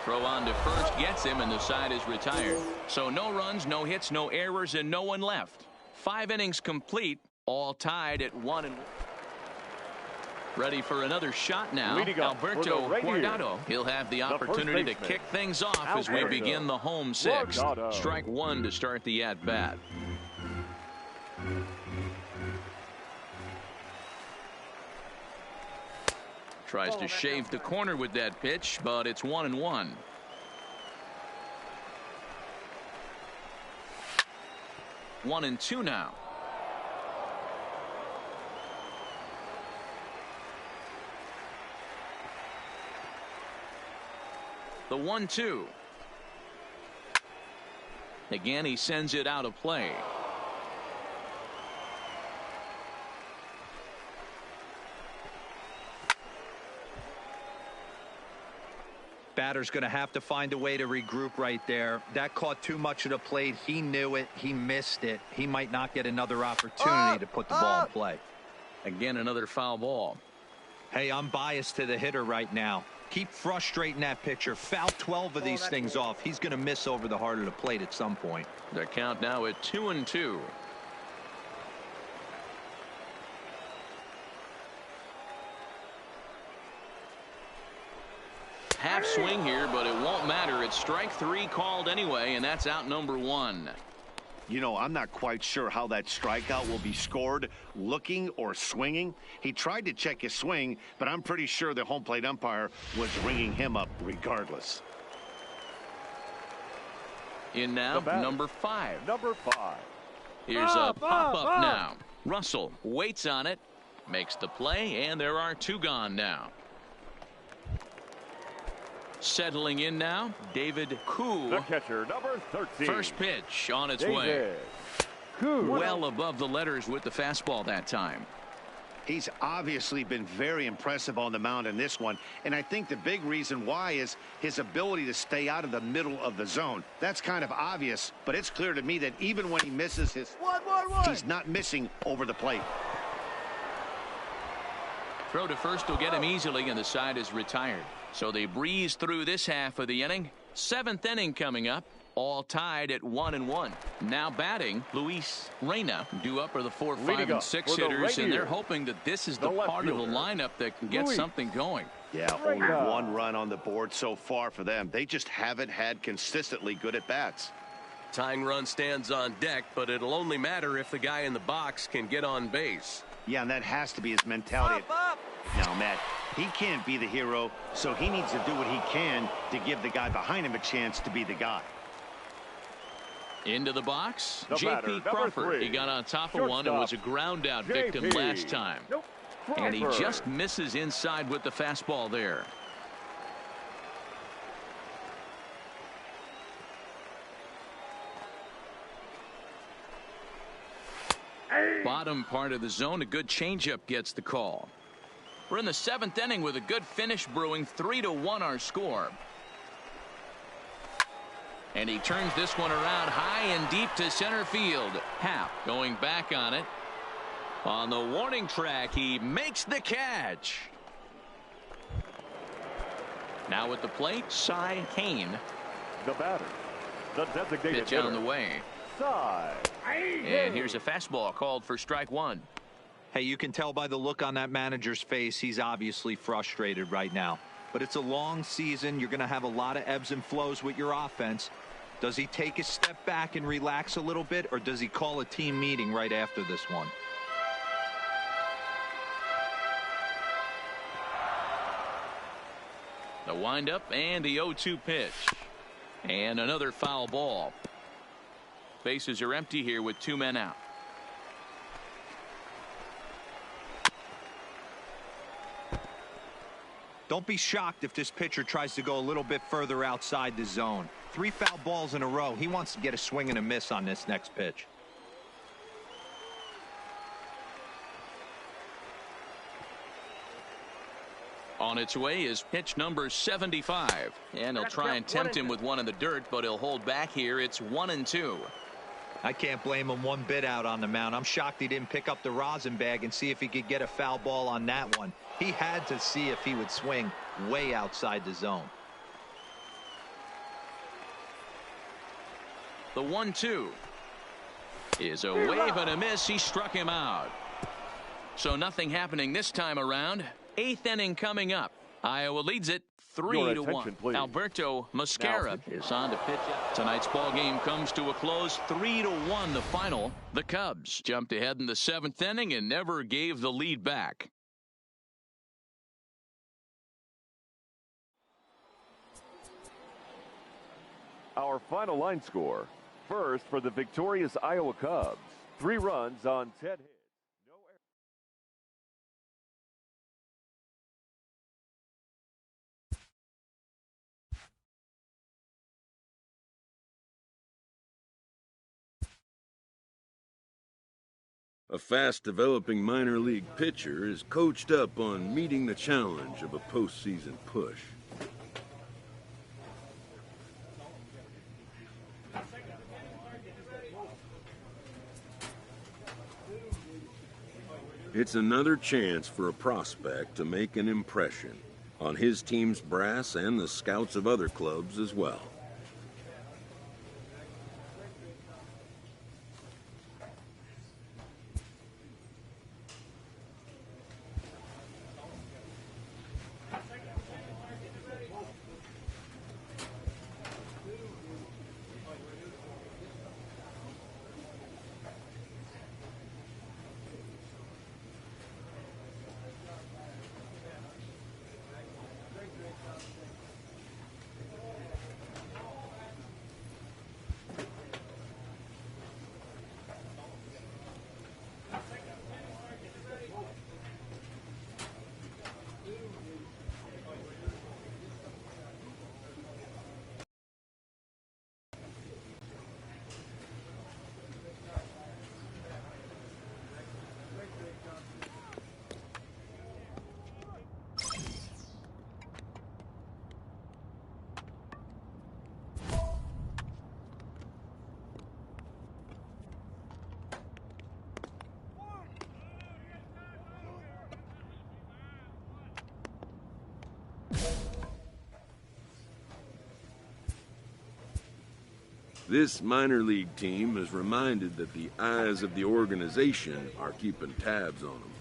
Throw on to first gets him, and the side is retired. So no runs, no hits, no errors, and no one left. 5 innings complete, all tied at 1-1. Ready for another shot now. Alberto Guardado. He'll have the opportunity to kick things off as we begin the home 6th. Strike 1 to start the at-bat. Tries to shave the corner with that pitch, but it's 1-1. One and two now. The 1-2. Again, he sends it out of play. Batter's going to have to find a way to regroup right there. That caught too much of the plate. He knew it. He missed it. He might not get another opportunity to put the ball in play. Again, another foul ball. Hey, I'm biased to the hitter right now. Keep frustrating that pitcher. Foul 12 of these things off. He's going to miss over the heart of the plate at some point. The count now at 2-2. Half swing here, but it won't matter. It's strike 3 called anyway, and that's out number 1. You know, I'm not quite sure how that strikeout will be scored, looking or swinging. He tried to check his swing, but I'm pretty sure the home plate umpire was ringing him up regardless. In now, number 5. Number 5. Here's a pop-up now. Russell waits on it, makes the play, and there are 2 gone now. Settling in now, David Koo. The catcher, number 13. First pitch on its way. Well above the letters with the fastball that time. He's obviously been very impressive on the mound in this one, and I think the big reason why is his ability to stay out of the middle of the zone. That's kind of obvious, but it's clear to me that even when he misses he's not missing over the plate. Throw to first will get him easily, and the side is retired. So they breeze through this half of the inning. 7th inning coming up. All tied at 1-1. Now batting, Luis Reyna. Due up are the 4, 5, and 6 hitters, and they're hoping that this is the part of the lineup that can get something going. Yeah, only 1 run on the board so far for them. They just haven't had consistently good at-bats. Tying run stands on deck, but it'll only matter if the guy in the box can get on base. Yeah, and that has to be his mentality. Now, Matt, he can't be the hero, so he needs to do what he can to give the guy behind him a chance to be the guy. Into the box, J.P. Crawford. He got on top of one and was a ground out victim last time. And he just misses inside with the fastball there. Bottom part of the zone, a good changeup gets the call. We're in the 7th inning with a good finish brewing. 3-1 our score. And he turns this one around high and deep to center field. Happ going back on it. On the warning track, he makes the catch. Now at the plate, Cy Hain. The batter, the designated pitch on the way. Cy. And here's a fastball called for strike 1. Hey, you can tell by the look on that manager's face, he's obviously frustrated right now. But it's a long season. You're going to have a lot of ebbs and flows with your offense. Does he take a step back and relax a little bit, or does he call a team meeting right after this one? The windup and the 0-2 pitch. And another foul ball. Bases are empty here with 2 men out. Don't be shocked if this pitcher tries to go a little bit further outside the zone. 3 foul balls in a row. He wants to get a swing and a miss on this next pitch. On its way is pitch number 75. And he'll try and tempt him with one in the dirt, but he'll hold back here. It's 1-2. I can't blame him one bit out on the mound. I'm shocked he didn't pick up the rosin bag and see if he could get a foul ball on that one. He had to see if he would swing way outside the zone. The 1-2 is a wave and a miss. He struck him out. So nothing happening this time around. 8th inning coming up. Iowa leads it 3-1. Alberto Mosquera is on to pitch. Tonight's ball game comes to a close. 3-1 the final. The Cubs jumped ahead in the 7th inning and never gave the lead back. Our final line score. First for the victorious Iowa Cubs. 3 runs on 10 hits. A fast-developing minor league pitcher is coached up on meeting the challenge of a postseason push. It's another chance for a prospect to make an impression on his team's brass and the scouts of other clubs as well. This minor league team is reminded that the eyes of the organization are keeping tabs on them.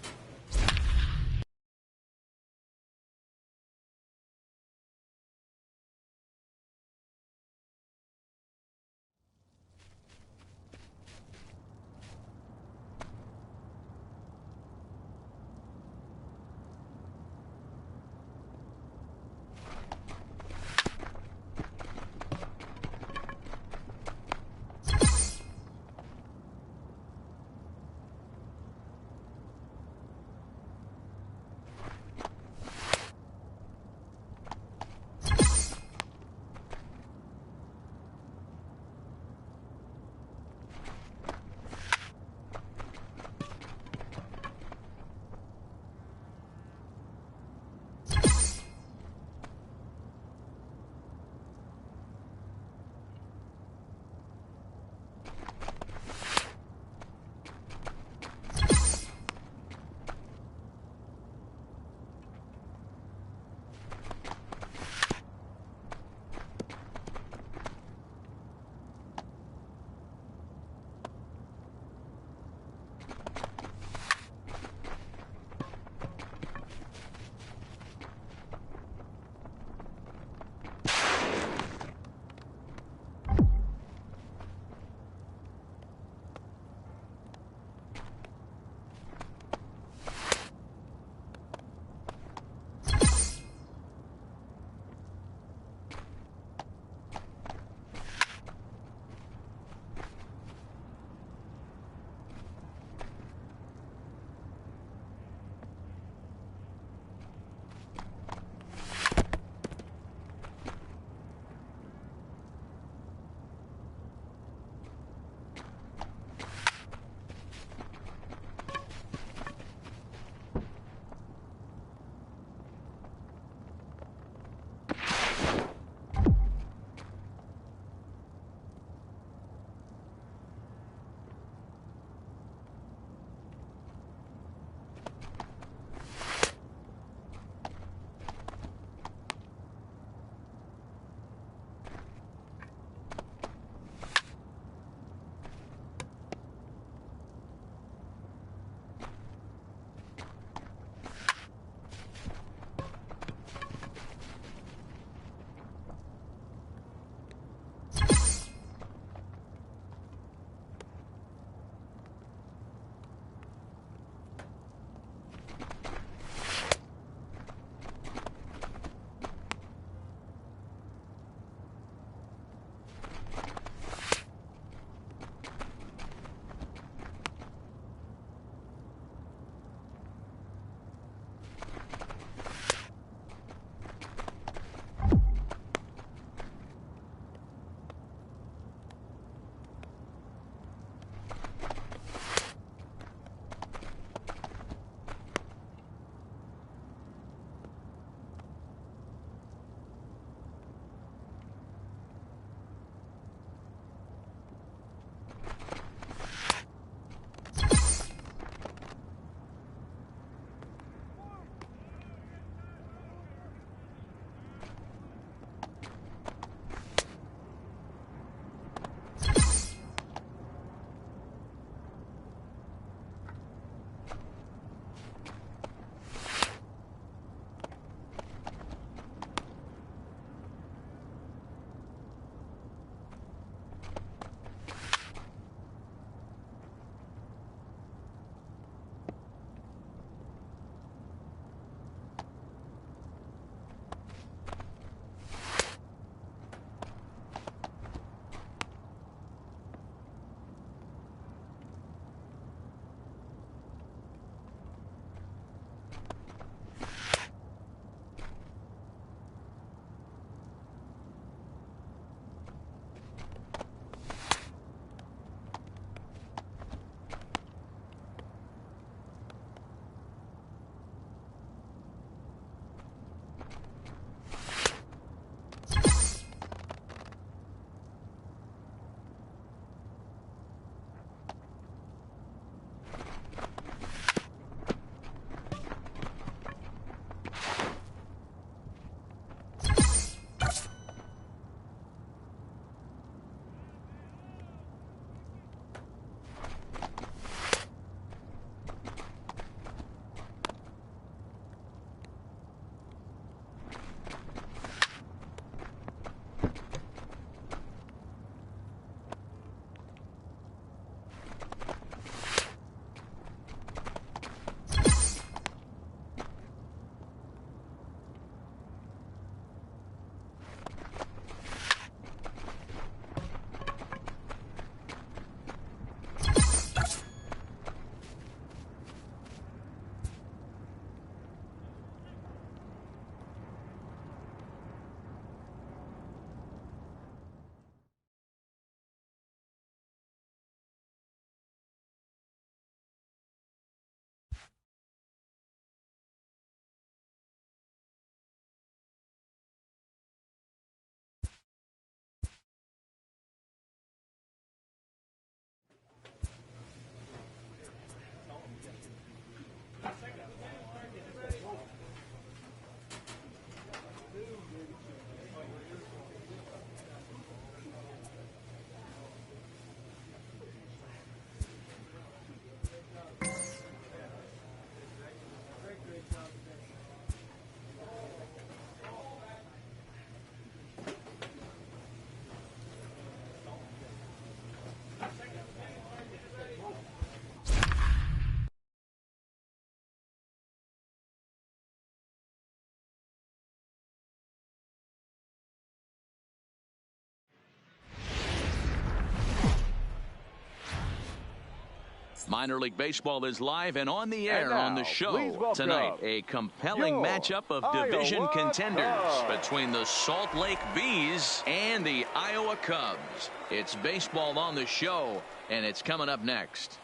Minor League Baseball is live and on the air on the show tonight. A compelling matchup of division contenders between the Salt Lake Bees and the Iowa Cubs. It's baseball on the show, and it's coming up next.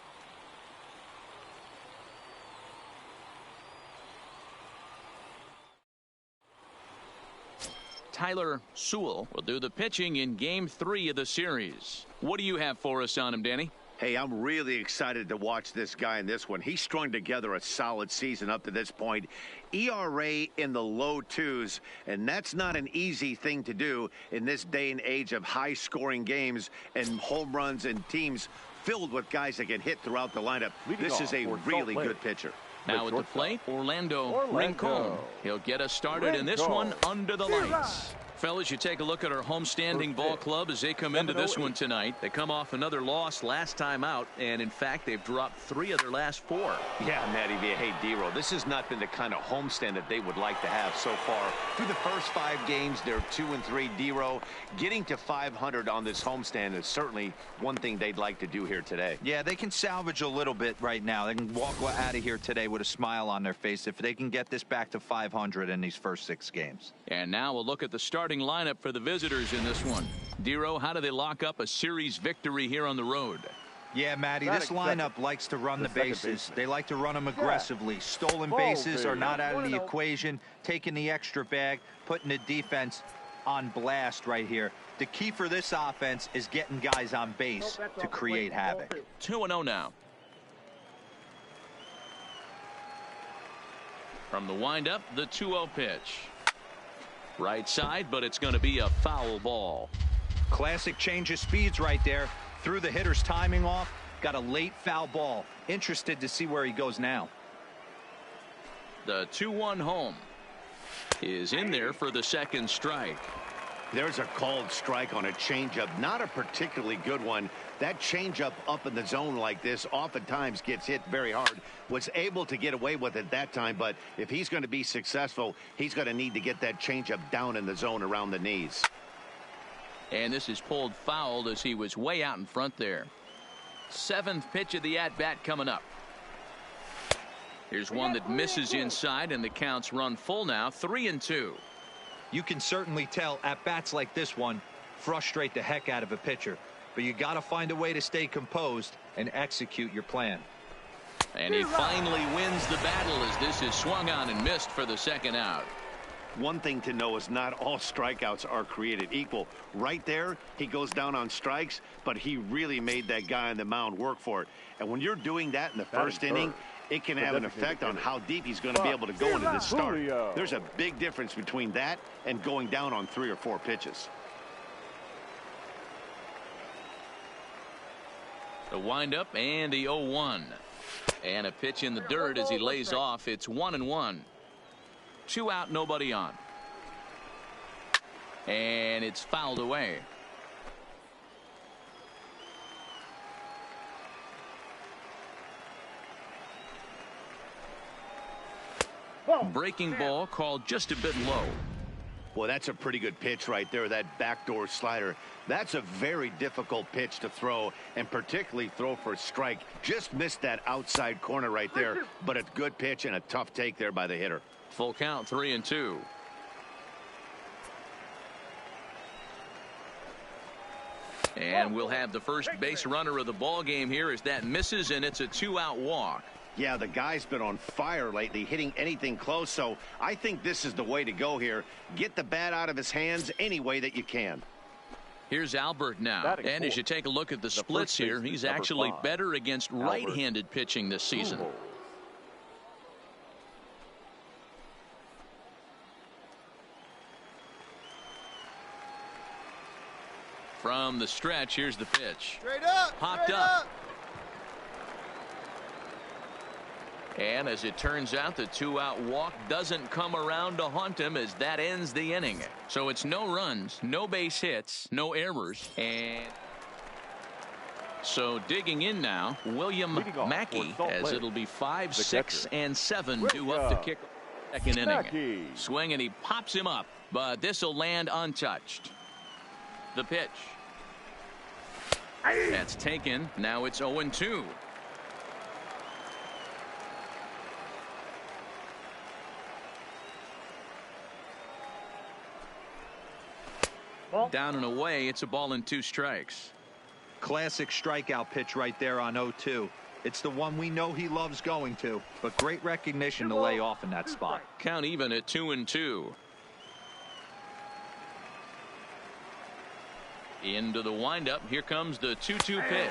Tyler Sewell will do the pitching in Game 3 of the series. What do you have for us on him, Danny? Hey, I'm really excited to watch this guy in this one. He strung together a solid season up to this point. ERA in the low 2s, and that's not an easy thing to do in this day and age of high-scoring games and home runs and teams filled with guys that can hit throughout the lineup. This is a really good pitcher. Now at the plate, Orlando Rincon. He'll get us started in this one under the lights. Fellas, you take a look at our homestanding ball club as they come into this one tonight. They come off another loss last time out, and in fact, they've dropped 3 of their last 4. Yeah, Matty V. Hey, D-Row, this has not been the kind of homestand that they would like to have so far. Through the first 5 games, they're 2-3. D-Row, getting to 500 on this homestand is certainly one thing they'd like to do here today. Yeah, they can salvage a little bit right now. They can walk out of here today with a smile on their face if they can get this back to 500 in these first 6 games. And now we'll look at the starting lineup for the visitors in this one. Dero, how do they lock up a series victory here on the road? Yeah, Matty, this lineup likes to run the bases. They like to run them aggressively. Stolen bases are not out of the equation. Taking the extra bag, putting the defense on blast right here. The key for this offense is getting guys on base to create havoc. 2-0 now. From the windup, the 2-0 pitch. Right side, but it's going to be a foul ball. Classic change of speeds right there. Threw the hitter's timing off. Got a late foul ball. Interested to see where he goes now. The 2-1 home is in there for the second strike. There's a called strike on a changeup. Not a particularly good one. That changeup up in the zone like this oftentimes gets hit very hard. Was able to get away with it that time, but if he's going to be successful, he's going to need to get that changeup down in the zone around the knees. And this is pulled foul as he was way out in front there. 7th pitch of the at-bat coming up. Here's one that misses inside, and the count's run full now, 3-2. You can certainly tell at-bats like this one frustrate the heck out of a pitcher. But you got to find a way to stay composed and execute your plan. And he finally wins the battle as this is swung on and missed for the second out. One thing to know is not all strikeouts are created equal. Right there, he goes down on strikes, but he really made that guy on the mound work for it. And when you're doing that in the first inning, it can have an effect on how deep he's going to be able to go into this start. There's a big difference between that and going down on 3 or 4 pitches. The windup and the 0-1. And a pitch in the dirt as he lays off. It's 1-1. 2 out, nobody on. And it's fouled away. Breaking ball called just a bit low. Well, that's a pretty good pitch right there, that backdoor slider. That's a very difficult pitch to throw, and particularly throw for a strike. Just missed that outside corner right there, but a good pitch and a tough take there by the hitter. Full count, 3-2. And we'll have the first base runner of the ball game here as that misses, and it's a 2-out walk. Yeah, the guy's been on fire lately, hitting anything close, so I think this is the way to go here. Get the bat out of his hands any way that you can. Here's Albert now, and as you take a look at the splits here, he's actually better against right-handed pitching this season. From the stretch, here's the pitch. Straight up. Popped up. And as it turns out, the 2-out walk doesn't come around to haunt him as that ends the inning. So it's no runs, no base hits, no errors. And so digging in now, William Mackey, as it'll be 5, 6, and 7 due up to kick second inning. Swing, and he pops him up, but this will land untouched. The pitch. That's taken. Now it's 0-2. Down and away, it's a ball and 2 strikes. Classic strikeout pitch right there on 0-2. It's the one we know he loves going to, but great recognition to lay off in that spot. Count even at 2-2. Into the windup. Here comes the 2-2 pitch.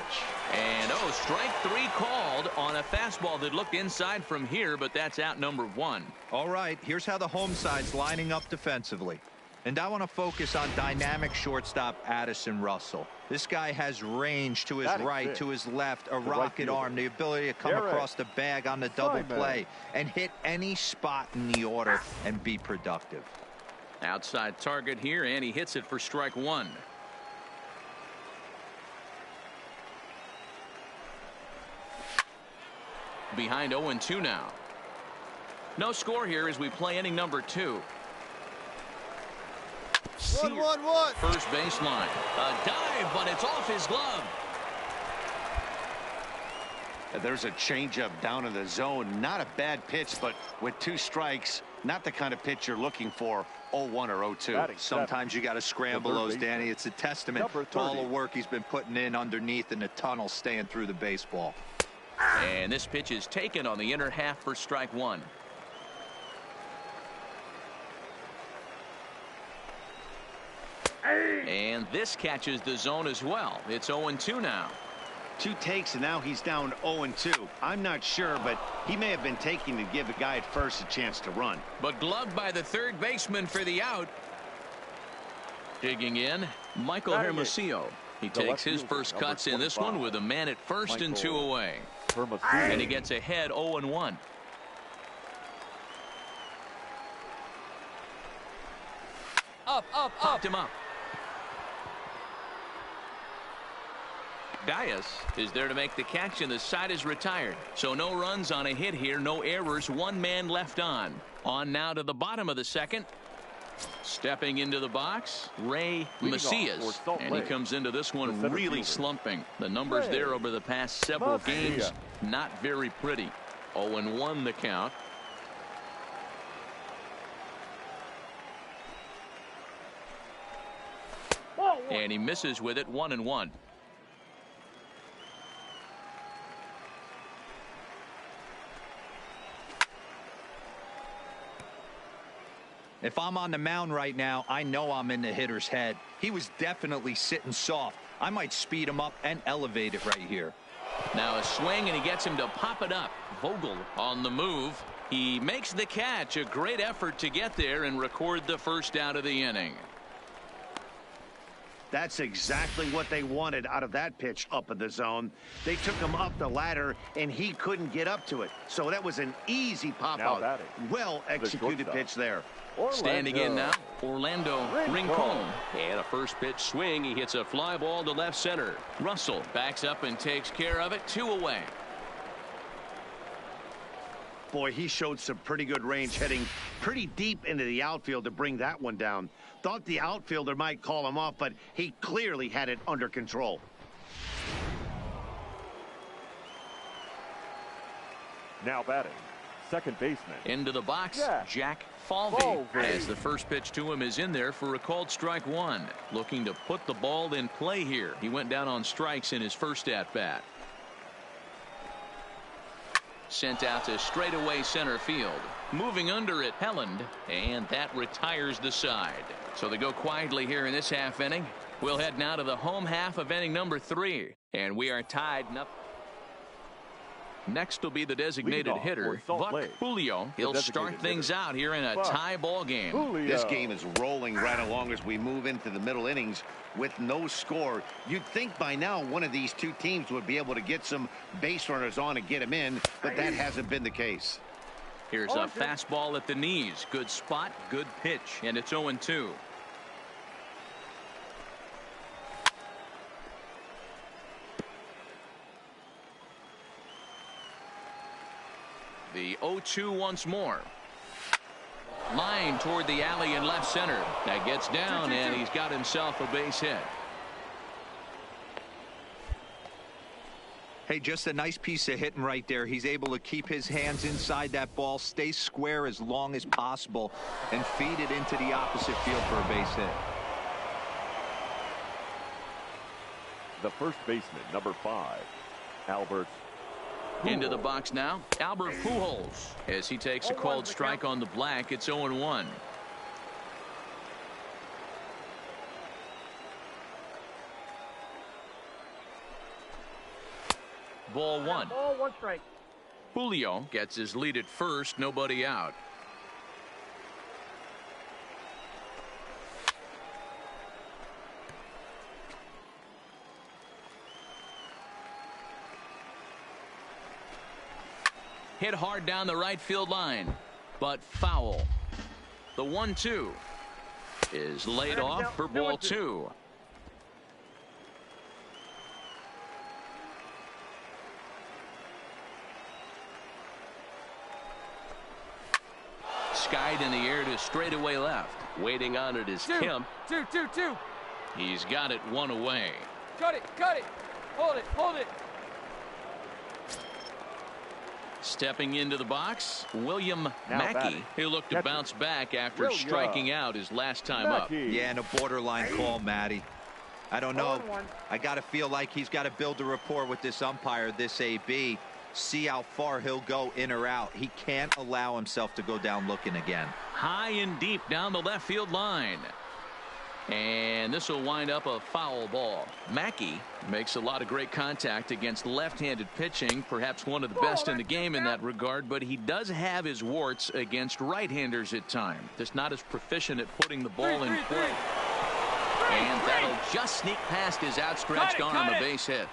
And strike 3 called on a fastball that looked inside from here, but that's out number 1. All right, here's how the home side's lining up defensively. And I want to focus on dynamic shortstop Addison Russell. This guy has range to his right, to his left, a rocket arm, the ability to come across the bag on the double play and hit any spot in the order and be productive. Outside target here, and he hits it for strike 1. Behind 0-2 now. No score here as we play inning number 2. 1-1-1. First baseline. A dive, but it's off his glove. There's a changeup down in the zone. Not a bad pitch, but with 2 strikes, not the kind of pitch you're looking for. 0-1 or 0-2. Sometimes you got to scramble those, Danny. It's a testament to all the work he's been putting in underneath in the tunnel, staying through the baseball. And this pitch is taken on the inner half for strike 1. And this catches the zone as well. It's 0-2 now. 2 takes, and now he's down 0-2. I'm not sure, but he may have been taking to give the guy at first a chance to run. But gloved by the third baseman for the out. Digging in, Michael Hermosillo. He takes his first cuts in this one with a man at first and 2 away. And he gets ahead 0-1. Popped him up. Dias is there to make the catch, and the side is retired. So no runs on a hit here, no errors, 1 man left on. On now to the bottom of the second. Stepping into the box, Ray Macias. And he comes into this one really slumping. The numbers there over the past several games, not very pretty. 0-1 the count. And he misses with it, 1-1. If I'm on the mound right now, I know I'm in the hitter's head. He was definitely sitting soft. I might speed him up and elevate it right here. Now a swing, and he gets him to pop it up. Vogel on the move. He makes the catch. A great effort to get there and record the first out of the inning. That's exactly what they wanted out of that pitch up in the zone. They took him up the ladder, and he couldn't get up to it. So that was an easy pop-out. Well executed pitch there. Standing in now, Orlando Rincon. And a first pitch swing. He hits a fly ball to left center. Russell backs up and takes care of it. 2 away. Boy, he showed some pretty good range, heading pretty deep into the outfield to bring that one down. Thought the outfielder might call him off, but he clearly had it under control. Now batting, second baseman. Into the box, Jack Falvey. As the first pitch to him is in there for a called strike 1. Looking to put the ball in play here. He went down on strikes in his first at-bat. Sent out to straightaway center field. Moving under it, Helland, and that retires the side. So they go quietly here in this half inning. We'll head now to the home half of inning number 3, and we are tied up. Next will be the designated hitter, Buck Julio. He'll start things out here in a tie ball game. This game is rolling right along as we move into the middle innings with no score. You'd think by now one of these 2 teams would be able to get some base runners on and get them in, but that hasn't been the case. Here's a fastball at the knees. Good spot, good pitch, and it's 0-2. The 0-2 once more. Line toward the alley in left center. That gets down, and he's got himself a base hit. Hey, just a nice piece of hitting right there. He's able to keep his hands inside that ball, stay square as long as possible, and feed it into the opposite field for a base hit. The first baseman, number 5, Albert. Into the box now, Albert Pujols. As he takes a called strike on the black, it's 0-1. Ball 1. Ball 1 strike. Julio gets his lead at first, nobody out. Hit hard down the right field line, but foul. The 1-2 is laid off for ball 2. Skied in the air to straightaway left. Waiting on it is Kemp. 2-2-2. He's got it 1 away. Cut it, cut it. Hold it, hold it. Stepping into the box, William Mackey, who looked to bounce back after striking out his last time up. Yeah, and a borderline call, Matty. I don't know. I got to feel like he's got to build a rapport with this umpire, this AB. See how far he'll go in or out. He can't allow himself to go down looking again. High and deep down the left field line. And this will wind up a foul ball. Mackey makes a lot of great contact against left-handed pitching, perhaps one of the best in the game in that regard, but he does have his warts against right-handers at times. Just not as proficient at putting the ball in play. And that'll just sneak past his outstretched arm, a base hit.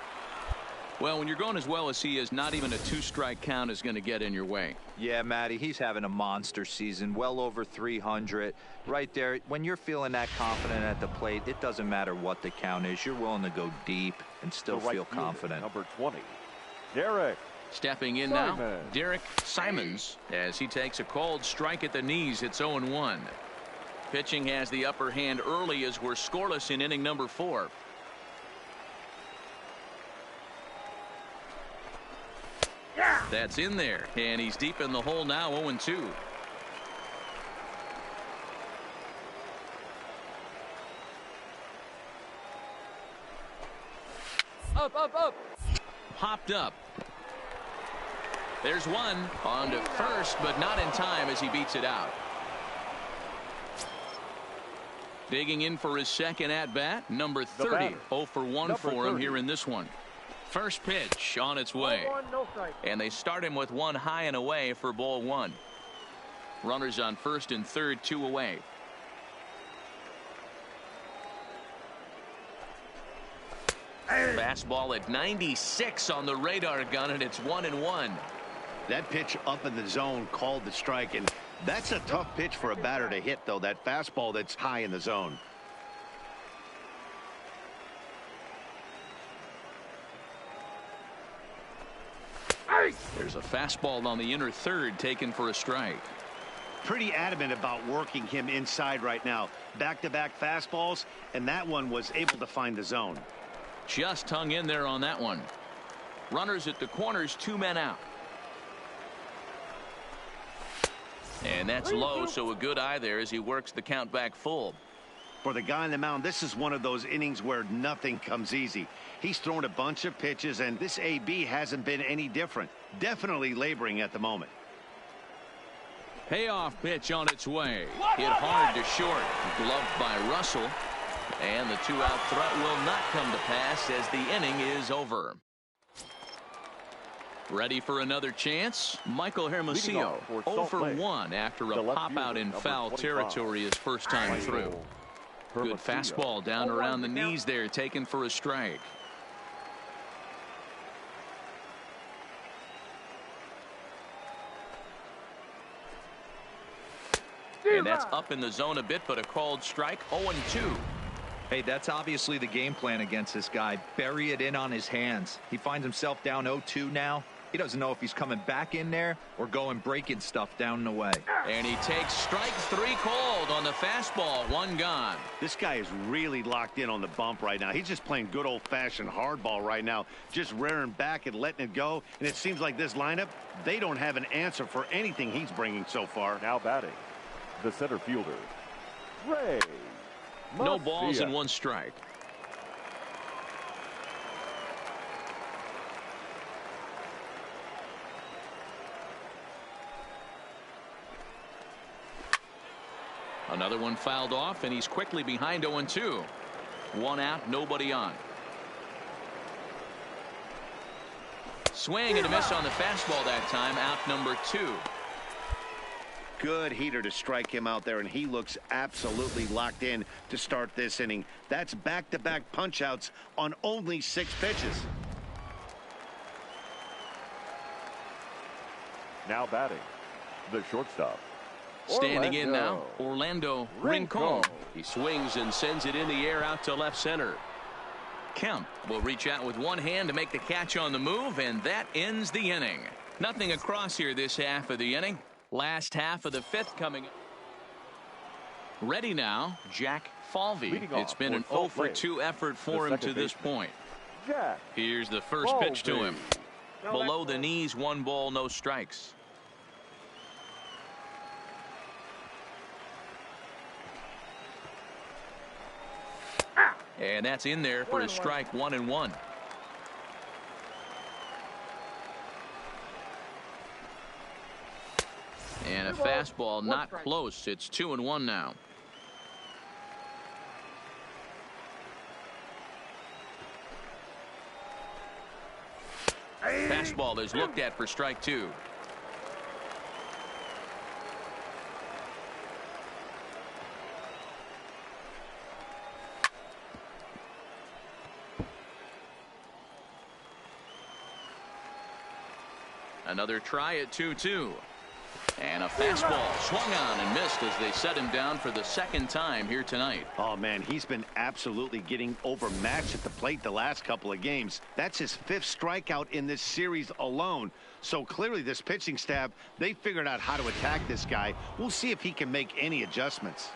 Well, when you're going as well as he is, not even a 2-strike count is going to get in your way. Yeah, Matty, he's having a monster season, well over 300. Right there, when you're feeling that confident at the plate, it doesn't matter what the count is. You're willing to go deep and still feel confident. Number 20, Derek. Stepping in now, Derek Simons, as he takes a called strike at the knees. It's 0-1. Pitching has the upper hand early as we're scoreless in inning number 4. That's in there, and he's deep in the hole now, 0-2. Up, up, up. Popped up. There's one on to first, but not in time as he beats it out. Digging in for his second at-bat, number 30. 0 for 1 for him here in this one. First pitch on its way. And they start him with 1 high and away for ball 1. Runners on first and third, 2 away. Fastball at 96 on the radar gun, and it's 1-1. That pitch up in the zone called the strike, and that's a tough pitch for a batter to hit, though. That fastball that's high in the zone. There's a fastball on the inner third taken for a strike. Pretty adamant about working him inside right now. Back-to-back fastballs, and that one was able to find the zone. Just hung in there on that one. Runners at the corners, 2 men out. And that's low, so a good eye there as he works the count back full. For the guy on the mound, this is one of those innings where nothing comes easy. He's thrown a bunch of pitches, and this AB hasn't been any different. Definitely laboring at the moment. Payoff pitch on its way. Hit hard to short. Gloved by Russell. And the 2-out threat will not come to pass as the inning is over. Ready for another chance? Michael Hermosillo, 0 for 1 after a pop-out in foul territory his first time through. Good fastball down around the knees there, taken for a strike. And that's up in the zone a bit, but a called strike, 0-2. Hey, that's obviously the game plan against this guy. Bury it in on his hands. He finds himself down 0-2 now. He doesn't know if he's coming back in there or going breaking stuff down the way. And he takes strike 3 called on the fastball. 1 gone. This guy is really locked in on the bump right now. He's just playing good old-fashioned hardball right now, just rearing back and letting it go. And it seems like this lineup, they don't have an answer for anything he's bringing so far. Now batting, the center fielder, Ray. No balls and 1 strike. Another one fouled off, and he's quickly behind 0-2. One out, nobody on. Swing and a miss on the fastball that time. Out number 2. Good heater to strike him out there, and he looks absolutely locked in to start this inning. That's back-to-back punch-outs on only 6 pitches. Now batting, the shortstop. Standing in now, Orlando Rincon. He swings and sends it in the air out to left center. Kemp will reach out with one hand to make the catch on the move, and that ends the inning. Nothing across here this half of the inning. Last half of the 5th coming up. Ready now, Jack Falvey. It's been an 0-for-2 effort for him to this point. Here's the first pitch to him. Below the knees, 1 ball, no strikes. And that's in there for a strike. 1-1. And a fastball not close. It's 2-1 now. Fastball is looked at for strike 2. Another try at 2-2. And a fastball swung on and missed as they set him down for the 2nd time here tonight. Oh, man, he's been absolutely getting overmatched at the plate the last couple of games. That's his 5th strikeout in this series alone. So clearly this pitching staff, they figured out how to attack this guy. We'll see if he can make any adjustments.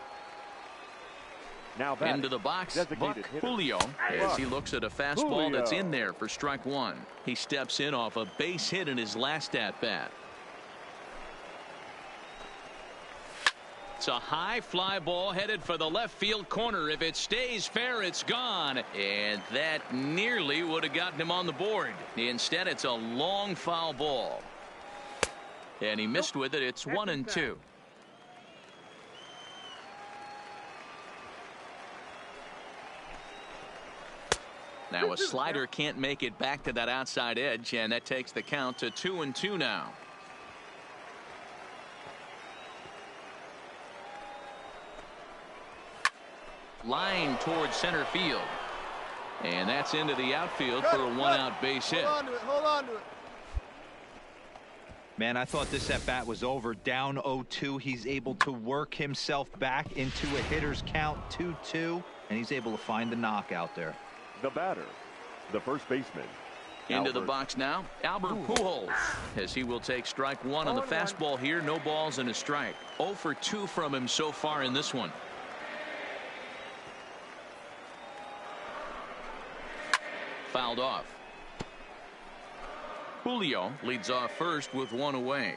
Now into the box, Buck Julio, as he looks at a fastball that's in there for strike 1. He steps in off a base hit in his last at-bat. It's a high fly ball headed for the left field corner. If it stays fair, it's gone. And that nearly would have gotten him on the board. Instead, it's a long foul ball. And he missed with it. It's 1-2. Now a slider can't make it back to that outside edge, and that takes the count to 2-2 now. Line towards center field. And that's into the outfield for a 1-out base hit. Hold on to it. Man, I thought this at bat was over. Down 0-2. He's able to work himself back into a hitter's count 2-2, and he's able to find the knockout there. The batter, the first baseman. Into the box now, Albert Pujols, as he will take strike 1 on the fastball here. No balls and a strike. 0-for-2 from him so far in this one. Fouled off. Julio leads off first with 1 away.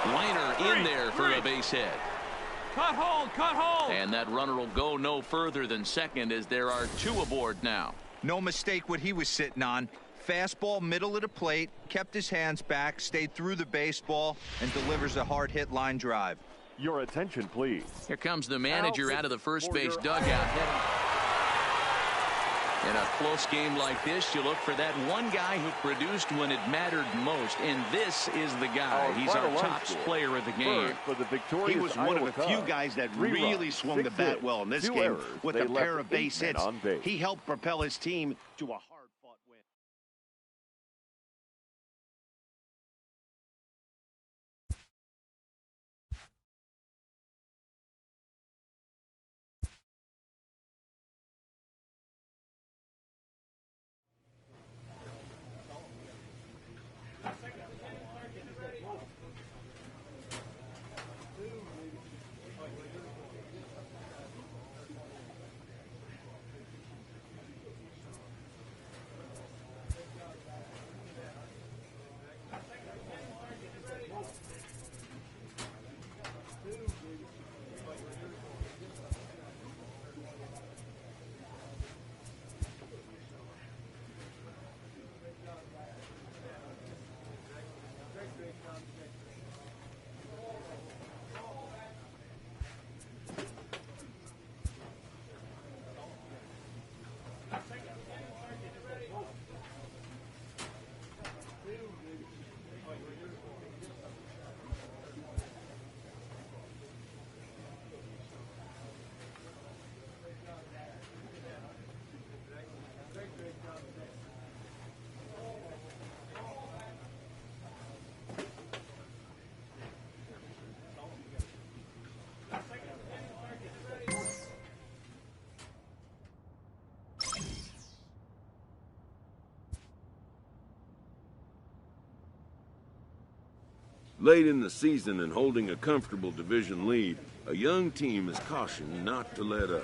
Liner in there for a base hit. Cut hold. And that runner will go no further than second as there are 2 aboard now. No mistake what he was sitting on. Fastball middle of the plate, kept his hands back, stayed through the baseball, and delivers a hard hit line drive. Your attention, please. Here comes the manager out of the first base dugout. In a close game like this, you look for that one guy who produced when it mattered most, and this is the guy. He's our top player of the game. He was one of the few guys that really swung the bat well in this game with a pair of base hits. He helped propel his team to a hard-fought win. Late in the season and holding a comfortable division lead, a young team is cautioned not to let up.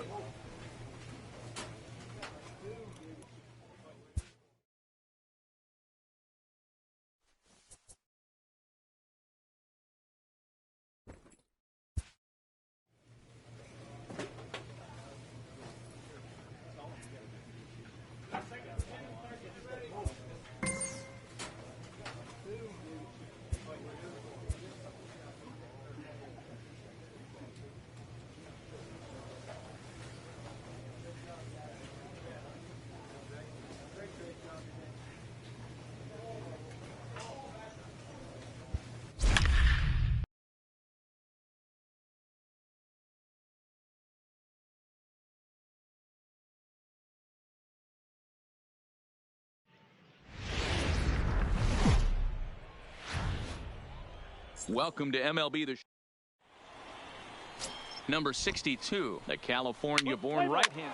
Welcome to MLB number 62, the California-born right-hander.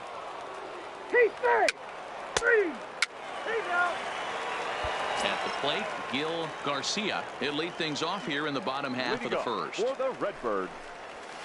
At the plate, Gil Garcia. He'll lead things off here in the bottom half of the first. For the Redbirds,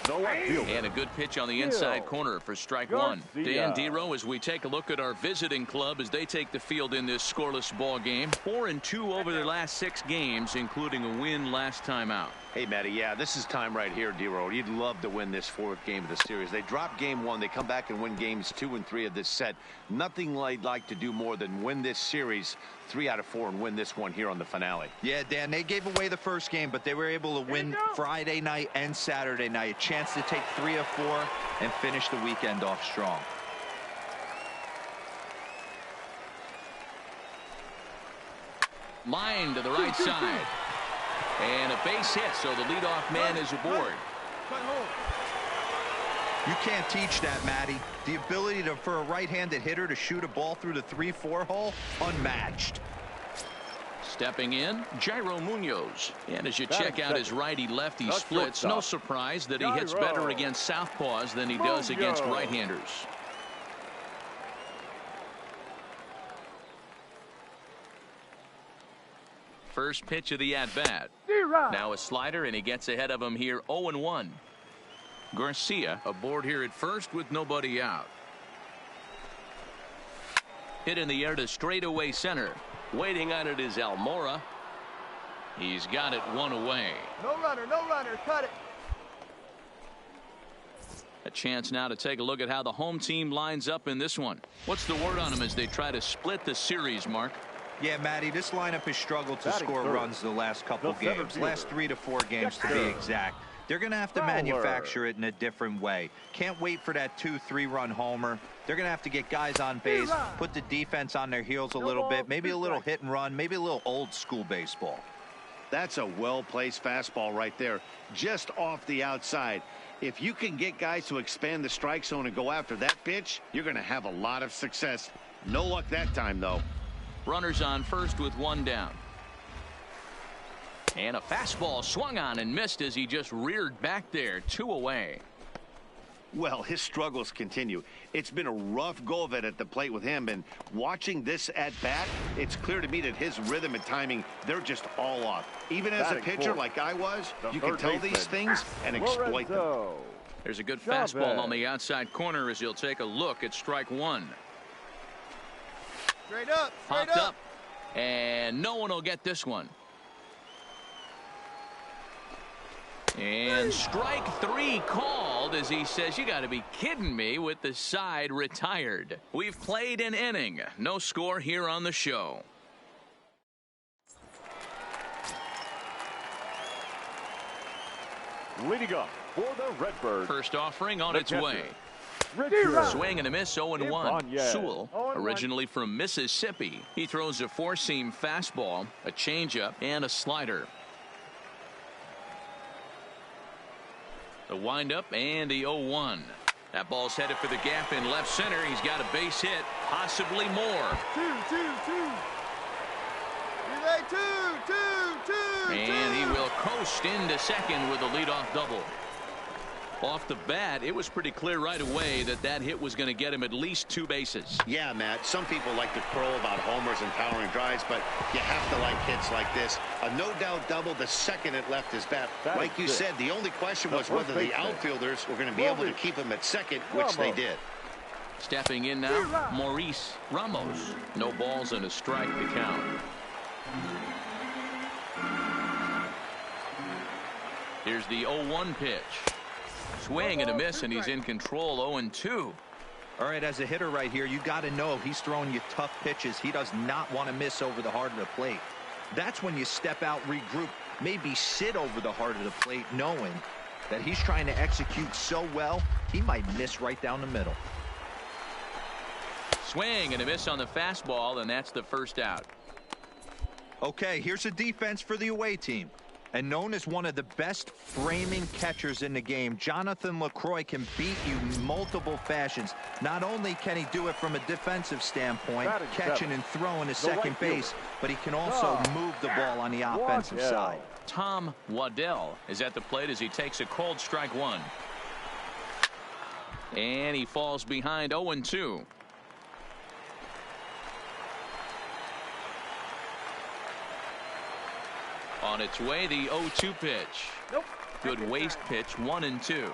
and a good pitch on the inside corner for strike one. Dan Dero, as we take a look at our visiting club as they take the field in this scoreless ball game. 4-2 over their last 6 games, including a win last time out. Hey, Matty, yeah, this is time right here, Dero. You'd love to win this 4th game of the series. They drop game 1. They come back and win games 2 and 3 of this set. Nothing they'd like to do more than win this series 3 out of 4 and win this one here on the finale. Yeah, Dan, they gave away the first game, but they were able to win Friday night and Saturday night. A chance to take 3 of 4 and finish the weekend off strong. Line to the right side. And a base hit, so the leadoff man is aboard. You can't teach that, Matty. The ability for a right-handed hitter to shoot a ball through the 3-4 hole, unmatched. Stepping in, Jairo Munoz. And as you check out his righty-lefty splits, no surprise that he hits better against southpaws than he does against right-handers. First pitch of the at-bat. Now a slider, and he gets ahead of him here 0-1. Garcia aboard here at first with nobody out. Hit in the air to straightaway center. Waiting on it is Almora. He's got it 1 away. No runner, cut it. A chance now to take a look at how the home team lines up in this one. What's the word on them as they try to split the series, Mark? Yeah, Matty, this lineup has struggled to score runs the last couple games. Last 3 to 4 games to be exact. They're going to have to manufacture it in a different way. Can't wait for that 2-3 run homer. They're going to have to get guys on base, put the defense on their heels a little bit, maybe a little hit and run, maybe a little old school baseball. That's a well-placed fastball right there, just off the outside. If you can get guys to expand the strike zone and go after that pitch, you're going to have a lot of success. No luck that time, though. Runners on first with 1 down. And a fastball swung on and missed as he just reared back there. 2 away. Well, his struggles continue. It's been a rough go of it at the plate with him, and watching this at bat, it's clear to me that his rhythm and timing, they're just all off. Even as a pitcher like I was, you can tell these things and exploit them. There's a good fastball on the outside corner as he'll take a look at strike 1. Straight up. Popped up. And no one will get this one. And strike 3 called as he says, you got to be kidding me, with the side retired. We've played an inning. No score here on the show. Leading up for the Redbirds. First offering on its way. Swing and a miss, 0-1. Sewell, originally from Mississippi. He throws a four-seam fastball, a changeup, and a slider. The windup and the 0-1. That ball's headed for the gap in left center. He's got a base hit, possibly more. And he will coast into second with a leadoff double. Off the bat, it was pretty clear right away that that hit was going to get him at least 2 bases. Yeah, Matt, some people like to crow about homers and powering drives, but you have to like hits like this. A no-doubt double the second it left his bat. Like you said, the only question was whether the outfielders were going to be able to keep him at second, which they did. Stepping in now, Maurice Ramos. No balls and a strike to count. Here's the 0-1 pitch. Swing and a miss, and he's in control. 0-2. All right, as a hitter right here, you got to know he's throwing you tough pitches. He does not want to miss over the heart of the plate. That's when you step out, regroup, maybe sit over the heart of the plate, knowing that he's trying to execute so well, he might miss right down the middle. Swing and a miss on the fastball, and that's the first out. Okay, here's a defense for the away team. And known as one of the best framing catchers in the game, Jonathan LaCroix can beat you in multiple fashions. Not only can he do it from a defensive standpoint, catching and throwing to second base, but he can also move the ball on the offensive side. Tom Waddell is at the plate as he takes a cold strike 1. And he falls behind 0-2. On its way, the 0-2 pitch. Good waste pitch, 1-2.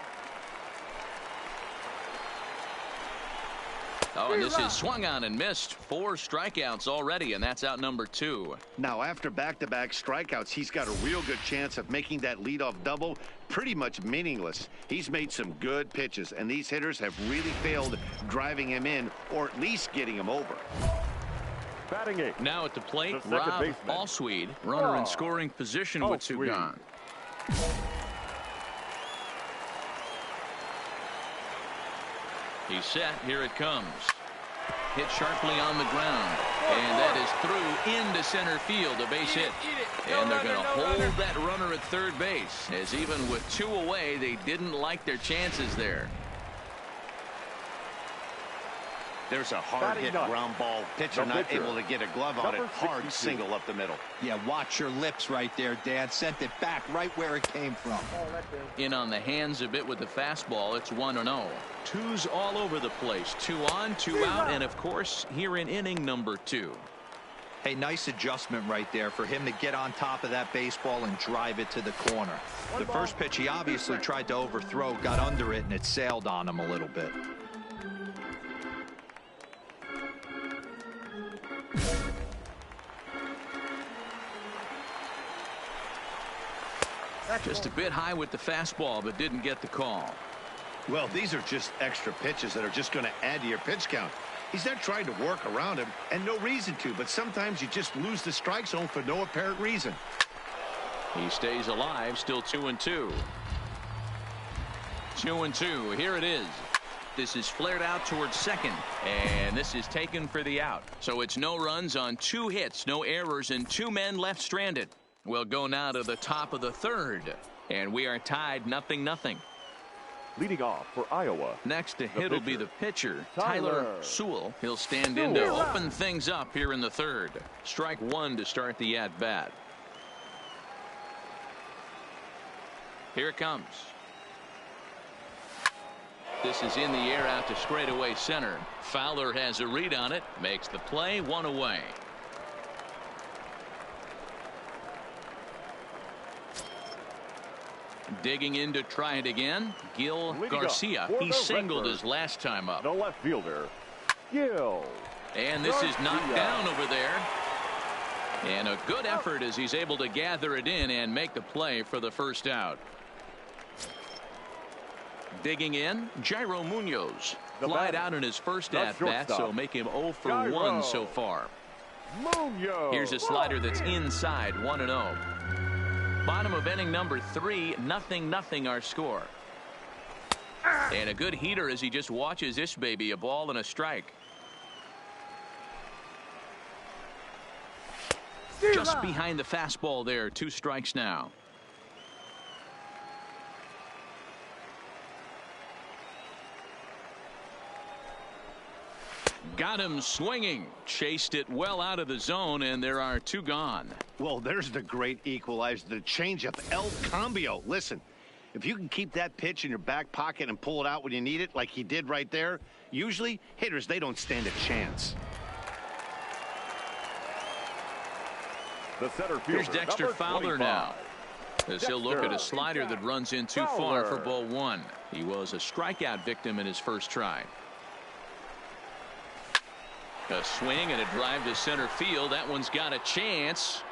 Oh, and this is swung on and missed. 4 strikeouts already, and that's out number 2. Now, after back-to-back strikeouts, he's got a real good chance of making that leadoff double pretty much meaningless. He's made some good pitches, and these hitters have really failed driving him in or at least getting him over. Batting 8. Now at the plate, Rob Alsweed, runner in scoring position with 2 gone. He's set. Here it comes. Hit sharply on the ground. And that is through into center field, a base hit. And they're going to hold that runner at third base, as even with 2 away, they didn't like their chances there. There's a hard hit ground ball. Pitcher not able to get a glove on it. Hard single up the middle. Yeah, watch your lips right there, Dan. Sent it back right where it came from. In on the hands a bit with the fastball. It's 1-0. 2's all over the place. 2 on, 2 out, and of course here in inning number 2. Hey, nice adjustment right there for him to get on top of that baseball and drive it to the corner. The first pitch he obviously tried to overthrow, got under it, and it sailed on him a little bit. Just a bit high with the fastball, but didn't get the call. Well, these are just extra pitches that are just going to add to your pitch count. He's not trying to work around him, and no reason to, but sometimes you just lose the strike zone for no apparent reason. He stays alive, still 2-2. 2-2, here it is. This is flared out towards second, and this is taken for the out. So it's no runs on 2 hits, no errors, and 2 men left stranded. We'll go now to the top of the 3rd, and we are tied 0-0. Leading off for Iowa. Next to hit will be the pitcher, Tyler Sewell. He'll stand in to open things up here in the 3rd. Strike 1 to start the at-bat. Here it comes. This is in the air out to straightaway center. Fowler has a read on it, makes the play, 1 away. Digging in to try it again, Gil Garcia. He singled his last time up. The left fielder, Gil. And this is knocked down over there. And a good effort as he's able to gather it in and make the play for the first out. Digging in, Jairo Munoz. Flied out in his first at-bat, so make him 0 for 1 so far. Here's a slider that's inside, 1-0. Bottom of inning number 3, 0-0 our score. And a good heater as he just watches this baby, a ball and a strike. Just behind the fastball there, 2 strikes now. Got him swinging. Chased it well out of the zone, and there are 2 gone. Well, there's the great equalizer, the changeup, El Cambio. Listen, if you can keep that pitch in your back pocket and pull it out when you need it, like he did right there, usually hitters, they don't stand a chance. The center fielder, here's Dexter Fowler now, as he'll look at a slider that runs in too far for ball 1. He was a strikeout victim in his first try. A swing and a drive to center field. That one's got a chance.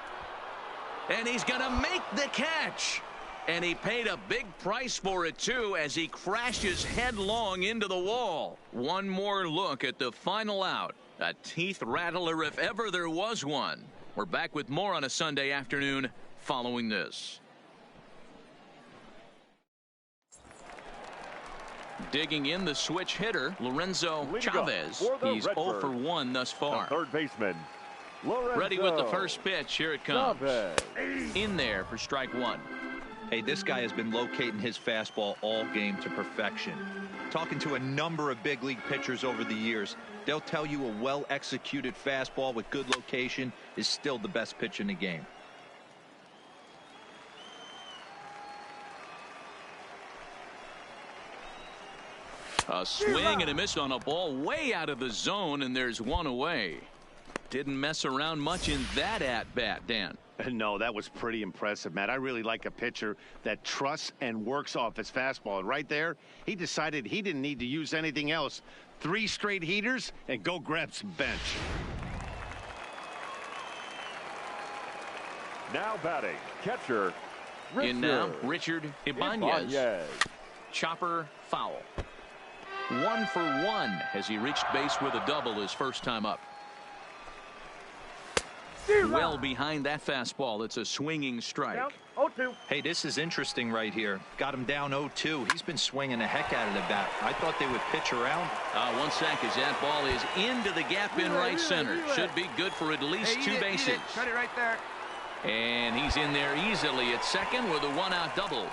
And he's going to make the catch. And he paid a big price for it, too, as he crashes headlong into the wall. One more look at the final out. A teeth rattler if ever there was one. We're back with more on a Sunday afternoon following this. Digging in the switch hitter, Lorenzo Chavez. He's 0 for 1 thus far. Third baseman, Lorenzo. Ready with the first pitch. Here it comes. In there for strike 1. Hey, this guy has been locating his fastball all game to perfection. Talking to a number of big league pitchers over the years, they'll tell you a well-executed fastball with good location is still the best pitch in the game. A swing and a miss on a ball way out of the zone, and there's 1 away. Didn't mess around much in that at-bat, Dan. No, that was pretty impressive, Matt. I really like a pitcher that trusts and works off his fastball. And right there, he decided he didn't need to use anything else. 3 straight heaters and go grab some bench. Now batting, catcher, Richard. In now, Richard Ibanez. Chopper foul. 1 for 1 as he reached base with a double his first time up. Well behind that fastball. It's a swinging strike. 0-2. Hey, this is interesting right here. Got him down 0-2. He's been swinging the heck out of the bat. I thought they would pitch around. 1 sec as that ball is into the gap in right center. Should be good for at least 2 bases. Cut it right there. And he's in there easily at second with a 1-out double.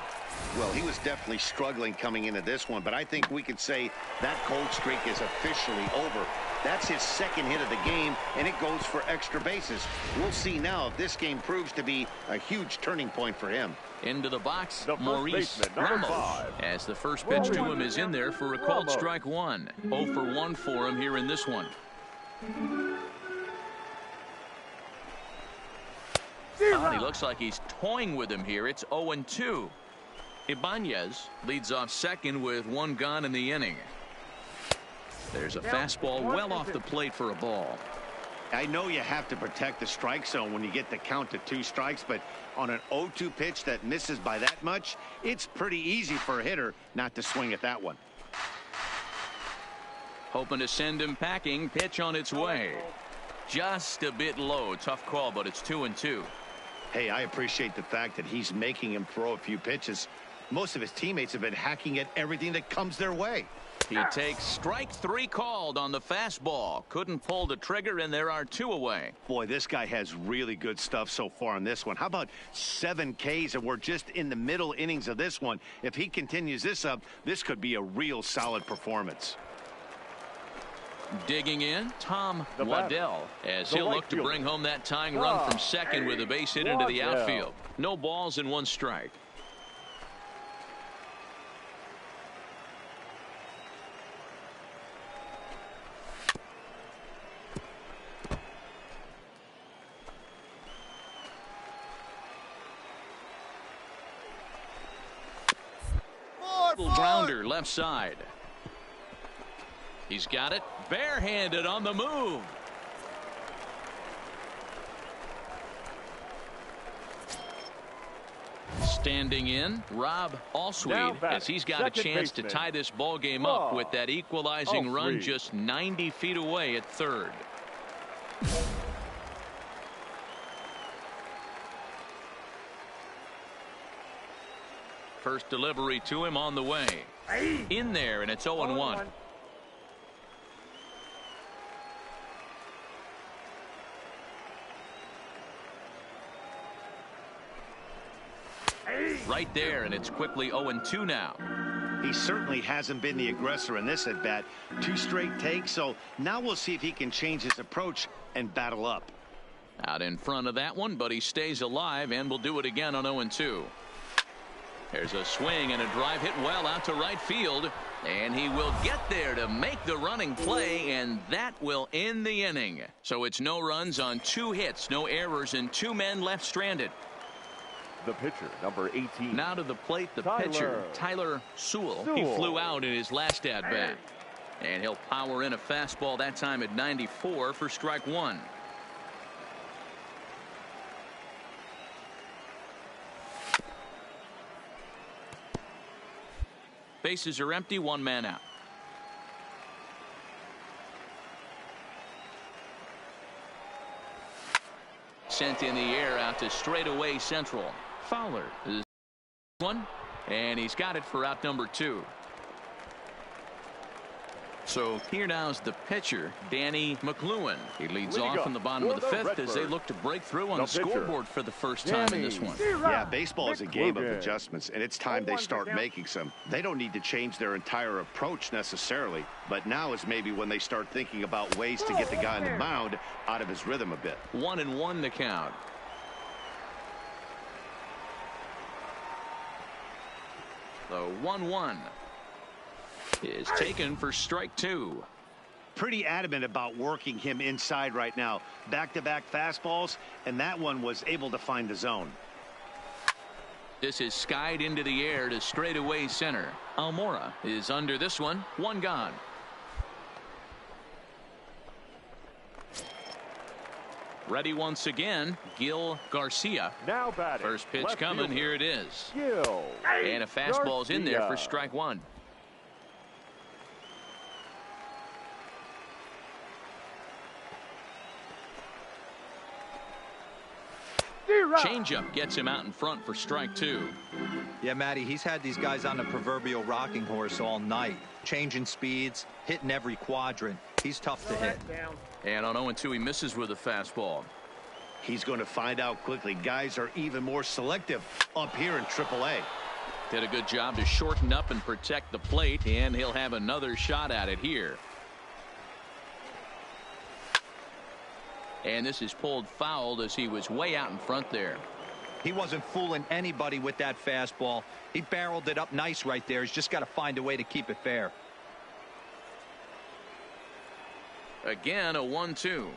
Well, he was definitely struggling coming into this one, but I think we could say that cold streak is officially over. That's his second hit of the game, and it goes for extra bases. We'll see now if this game proves to be a huge turning point for him. Into the box, Maurice Ramos, as the first pitch to him is in there for a called strike 1. 0 for 1 for him here in this one. He looks like he's toying with him here. It's 0-2. Ibanez leads off second with 1 gone in the inning. There's a fastball well off the plate for a ball. I know you have to protect the strike zone when you get the count to 2 strikes, but on an 0-2 pitch that misses by that much, it's pretty easy for a hitter not to swing at that one. Hoping to send him packing. Pitch on its way. Just a bit low. Tough call, but it's 2-2. Hey, I appreciate the fact that he's making him throw a few pitches. Most of his teammates have been hacking at everything that comes their way. He takes strike 3 called on the fastball. Couldn't pull the trigger, and there are 2 away. Boy, this guy has really good stuff so far on this one. How about 7 Ks, and we're just in the middle innings of this one. If he continues this up, this could be a real solid performance. Digging in, Tom Waddell, as he'll look to bring home that tying run from second with a base hit into the outfield. No balls and 1 strike. Grounder left side. He's got it barehanded on the move. Standing in, Rob Alsweed, as he's got a chance to tie this ball game up with that equalizing run just 90 feet away at third. First delivery to him on the way. In there, and it's 0-1. Right there, and it's quickly 0-2 now. He certainly hasn't been the aggressor in this at bat. 2 straight takes, so now we'll see if he can change his approach and battle up. Out in front of that one, but he stays alive and will do it again on 0-2. There's a swing and a drive hit well out to right field, and he will get there to make the running play, and that will end the inning. So it's no runs on 2 hits, no errors, and 2 men left stranded. The pitcher, number 18. Now to the plate, the pitcher, Tyler Sewell. He flew out in his last at-bat. And he'll power in a fastball that time at 94 for strike 1. Bases are empty, 1 man out. Sent in the air out to straightaway central. Fowler is one, and he's got it for out number 2. So here now's the pitcher, Danny McLuhan. He leads off in the bottom of the 5th as they look to break through on the scoreboard for the first time in this one. Yeah, baseball is a game of adjustments, and it's time they start making some. They don't need to change their entire approach necessarily, but now is maybe when they start thinking about ways to get the guy on the mound out of his rhythm a bit. 1-1 the count. The 1-1 is taken for strike 2. Pretty adamant about working him inside right now. Back-to-back fastballs, and that one was able to find the zone. This is skied into the air to straightaway center. Almora is under this one. 1 gone. Ready once again, Gil Garcia. Now batting. First pitch coming. Fielder. Here it is. Gil And a fastball's Garcia. in there for strike 1. Changeup gets him out in front for strike 2. Yeah, Matty, he's had these guys on the proverbial rocking horse all night. Changing speeds, hitting every quadrant. He's tough to hit. And on 0-2, he misses with a fastball. He's going to find out quickly. Guys are even more selective up here in AAA. Did a good job to shorten up and protect the plate, and he'll have another shot at it here. And this is pulled foul as he was way out in front there. He wasn't fooling anybody with that fastball. He barreled it up nice right there. He's just got to find a way to keep it fair. Again, a 1-2.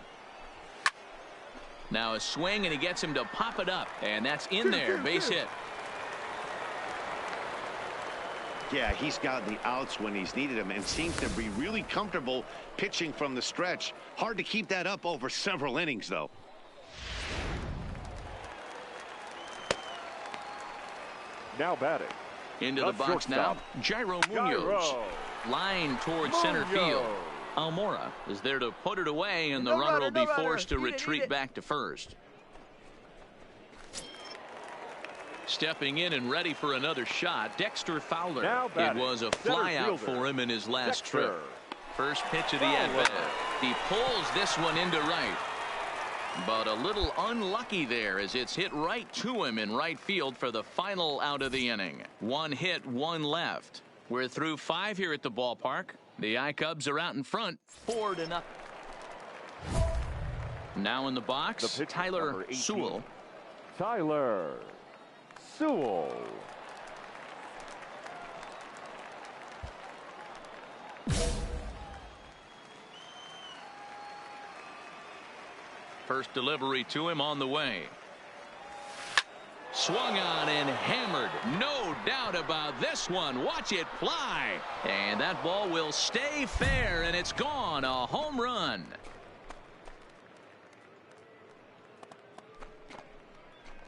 Now a swing, and he gets him to pop it up, and that's in there. Base hit. Yeah, he's gotten the outs when he's needed them and seems to be really comfortable pitching from the stretch. Hard to keep that up over several innings, though. Now batting. Into the box now, Jairo Munoz. Line towards center field. Almora is there to put it away, and the runner will be forced to retreat back to first. Stepping in and ready for another shot, Dexter Fowler. It was a flyout for him in his last trip. First pitch of the at-bat. He pulls this one into right. But a little unlucky there as it's hit right to him in right field for the final out of the inning. 1 hit, 1 left. We're through 5 here at the ballpark. The I-Cubs are out in front, 4-0. Now in the box, Tyler Sewell. Tyler Sewell. First delivery to him on the way. Swung on and hammered. No doubt about this one. Watch it fly. And that ball will stay fair, and it's gone. A home run.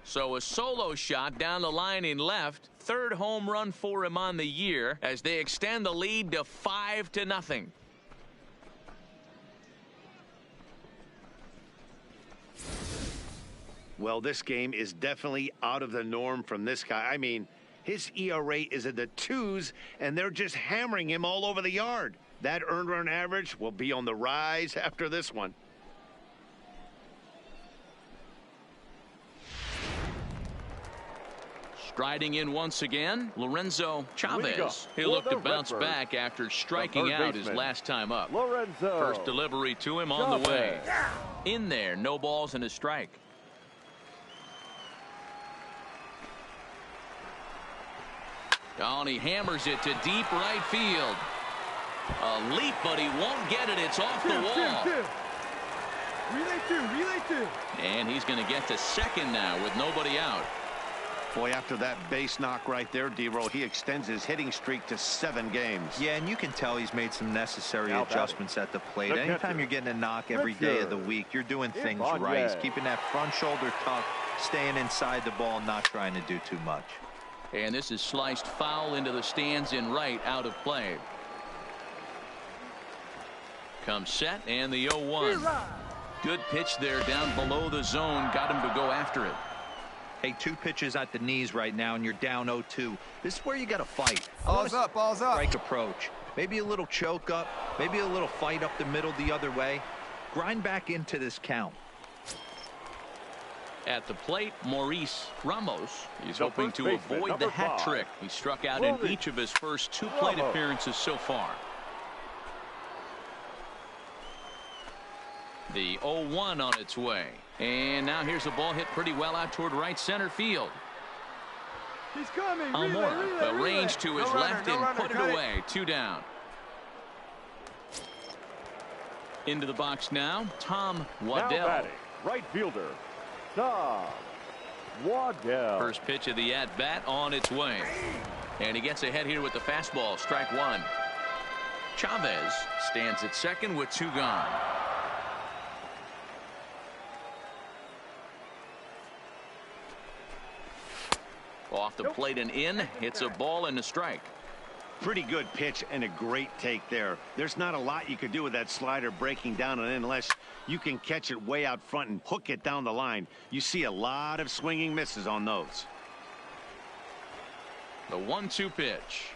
So a solo shot down the line in left. 3rd home run for him on the year as they extend the lead to 5-0. Well, this game is definitely out of the norm from this guy. I mean, His ERA is in the 2s, and they're just hammering him all over the yard. That earned run average will be on the rise after this one. Striding in once again, Lorenzo Chavez. He'll look to bounce back after striking out his last time up. First delivery to him on the way. In there, no balls and a strike. Oh, and he hammers it to deep right field. A leap, but he won't get it. It's off the wall. Relay two. And he's going to get to second now with nobody out. Boy, after that base knock right there, D-Roll, he extends his hitting streak to 7 games. Yeah, and you can tell he's made some necessary adjustments at the plate. Anytime you're getting a knock every day of the week, you're doing things right. He's keeping that front shoulder tough, staying inside the ball, not trying to do too much. And this is sliced foul into the stands in right, out of play. Comes set, and the 0-1. Good pitch there down below the zone. Got him to go after it. Hey, 2 pitches at the knees right now, and you're down 0-2. This is where you got to fight. Balls up. Strike approach. Maybe a little choke up. Maybe a little fight up the middle the other way. Grind back into this count. At the plate, Maurice Ramos. He's hoping to avoid the hat trick. He struck out in each of his first 2 plate appearances so far. The 0-1 on its way. And now here's a ball hit pretty well out toward right center field. He's coming. Almora, the range to his left and put it away. 2 down. Into the box now, Tom Waddell. Now batting, right fielder, Tom Waddell. First pitch of the at-bat on its way. And he gets ahead here with the fastball. Strike 1. Chavez stands at second with 2 gone. Off the plate and in. Hits a ball and a strike. Pretty good pitch and a great take there. There's not a lot you could do with that slider breaking down and in unless you can catch it way out front and hook it down the line. You see a lot of swinging misses on those. The 1-2 pitch.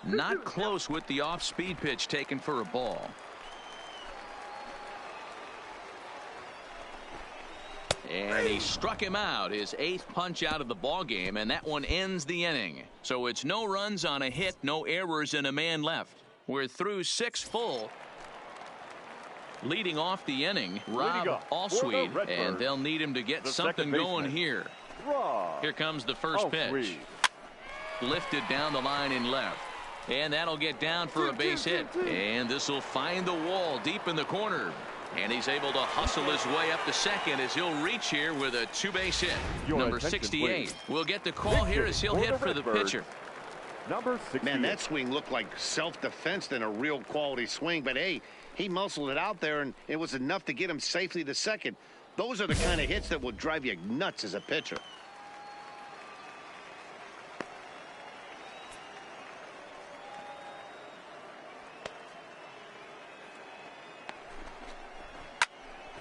Not close with the off-speed pitch taken for a ball. And he struck him out, his 8th punch out of the ball game, and that one ends the inning. So it's no runs on a hit, no errors, and a man left. We're through 6 full. Leading off the inning, Rob Allsweed, and they'll need him to get something going here. Here comes the first pitch. Lifted down the line in left. And that'll get down for a base hit. And this will find the wall deep in the corner. And he's able to hustle his way up to second as he'll reach here with a 2-base hit. Number 68 will get the call here as he'll hit for the pitcher. Number 68. Man, that swing looked like self-defense than a real quality swing. But, hey, he muscled it out there, and it was enough to get him safely to second. Those are the kind of hits that will drive you nuts as a pitcher.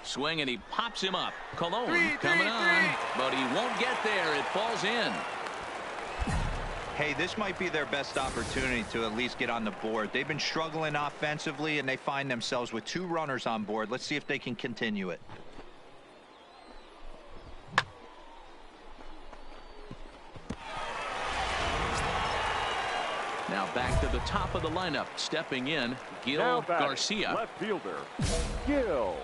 Swing, and he pops him up. Cologne coming on, but he won't get there. It falls in. Hey, this might be their best opportunity to at least get on the board. They've been struggling offensively, and they find themselves with 2 runners on board. Let's see if they can continue it. Now back to the top of the lineup. Stepping in, Gil Garcia. Left fielder, Gil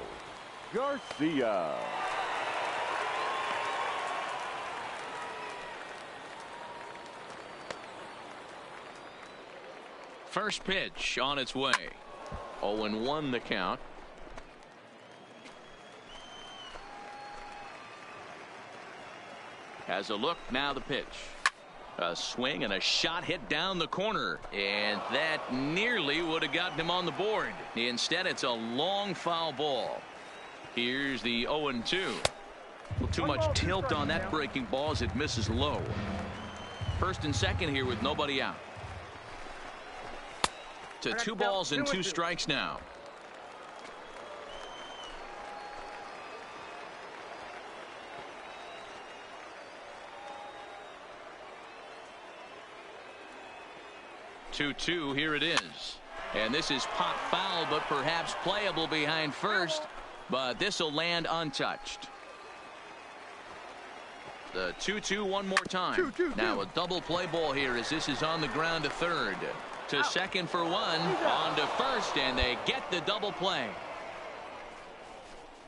Garcia. First pitch on its way. 0-1 the count. Has a look, now the pitch. A swing and a shot hit down the corner, and that nearly would have gotten him on the board. Instead, it's a long foul ball. Here's the 0-2. Too much tilt on that breaking ball as it misses low. First and second here with nobody out. To 2 balls and 2 strikes now. 2-2, here it is. And this is pop foul, but perhaps playable behind first. But this will land untouched. The 2-2 one more time. Now a double play ball here as this is on the ground to third. To second for one. On to first, and they get the double play.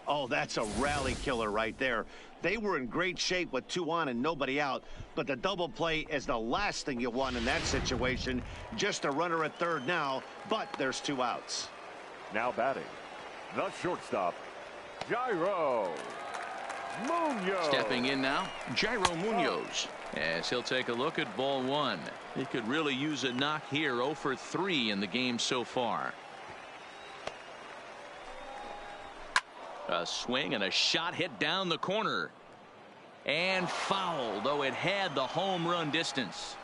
Oh, that's a rally killer right there. They were in great shape with 2 on and nobody out, but the double play is the last thing you want in that situation. Just a runner at third now, but there's 2 outs. Now batting, the shortstop, Jairo Munoz. Stepping in now, Jairo Munoz, as he'll take a look at ball 1. He could really use a knock here. 0 for 3 in the game so far. A swing and a shot hit down the corner. And foul, though it had the home run distance.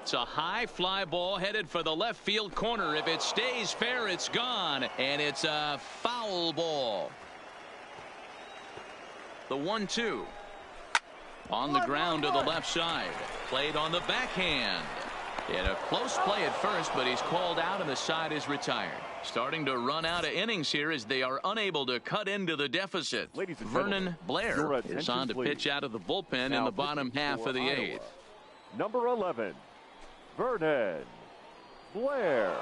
It's a high fly ball headed for the left field corner. If it stays fair, it's gone. And it's a foul ball. The 1-2. On the ground to the left side. Played on the backhand. In a close play at first, but he's called out and the side is retired. Starting to run out of innings here as they are unable to cut into the deficit. Vernon Blair is on to pitch out of the bullpen in the bottom half of the 8th. Number 11, Vernon Blair.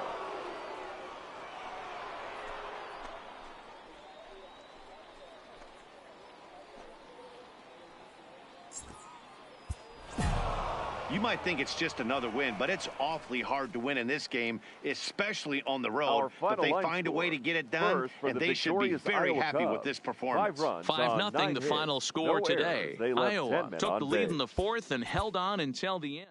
You might think it's just another win, but it's awfully hard to win in this game, especially on the road. But they find a way to get it done, and they should be very happy with this performance. 5-0 the final score today. Iowa took the lead in the 4th and held on until the end.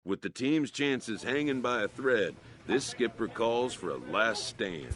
With the team's chances hanging by a thread, this skipper calls for a last stand.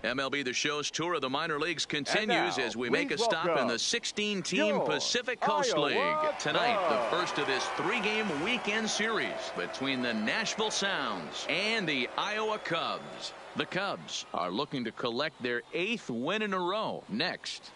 MLB The Show's tour of the minor leagues continues as we make a stop in the 16-team Pacific Coast League. Tonight, the first of this 3-game weekend series between the Nashville Sounds and the Iowa Cubs. The Cubs are looking to collect their 8th win in a row next.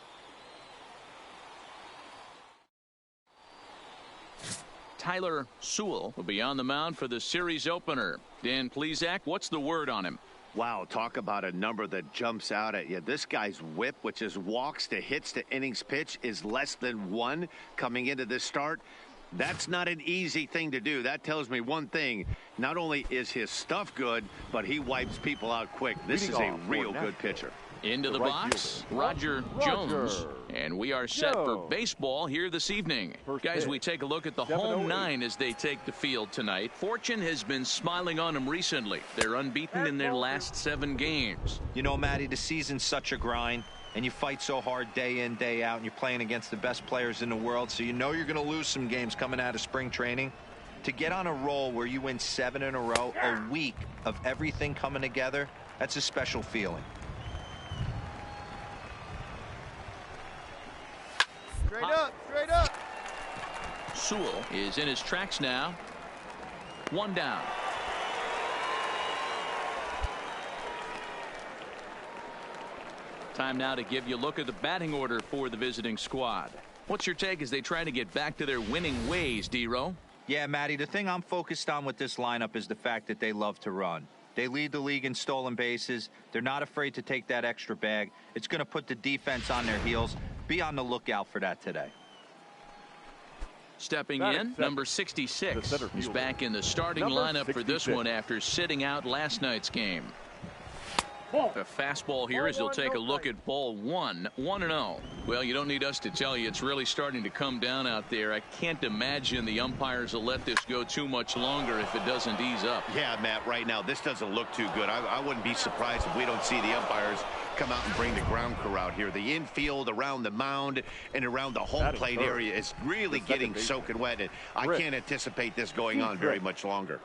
Tyler Sewell will be on the mound for the series opener. Dan Plesac, what's the word on him? Wow, talk about a number that jumps out at you. This guy's whip, which is walks to hits to innings pitch, is less than 1 coming into this start. That's not an easy thing to do. That tells me one thing. Not only is his stuff good, but he wipes people out quick. This is a real good pitcher. Into the box, Roger Jones. And we are set for baseball here this evening. Guys, we take a look at the home 9 as they take the field tonight. Fortune has been smiling on them recently. They're unbeaten in their last 7 games. You know, Matty, the season's such a grind, and you fight so hard day in, day out, and you're playing against the best players in the world, so you know you're going to lose some games coming out of spring training. To get on a roll where you win 7 in a row, a week of everything coming together, that's a special feeling. Straight up, straight up. Sewell is in his tracks now. 1 down. Time now to give you a look at the batting order for the visiting squad. What's your take as they try to get back to their winning ways, D-Row? Yeah, Matty, the thing I'm focused on with this lineup is the fact that they love to run. They lead the league in stolen bases. They're not afraid to take that extra bag. It's going to put the defense on their heels. Be on the lookout for that today. Stepping in, number 66. He's back in the starting lineup for this one after sitting out last night's game. A fastball here as he'll take a look at ball 1, 1-0. Well, you don't need us to tell you it's really starting to come down out there. I can't imagine the umpires will let this go too much longer if it doesn't ease up. Yeah, Matt, right now this doesn't look too good. I wouldn't be surprised if we don't see the umpires come out and bring the ground crew out here. The infield around the mound and around the home plate area is really getting soaking wet, and I can't anticipate this going on very much longer.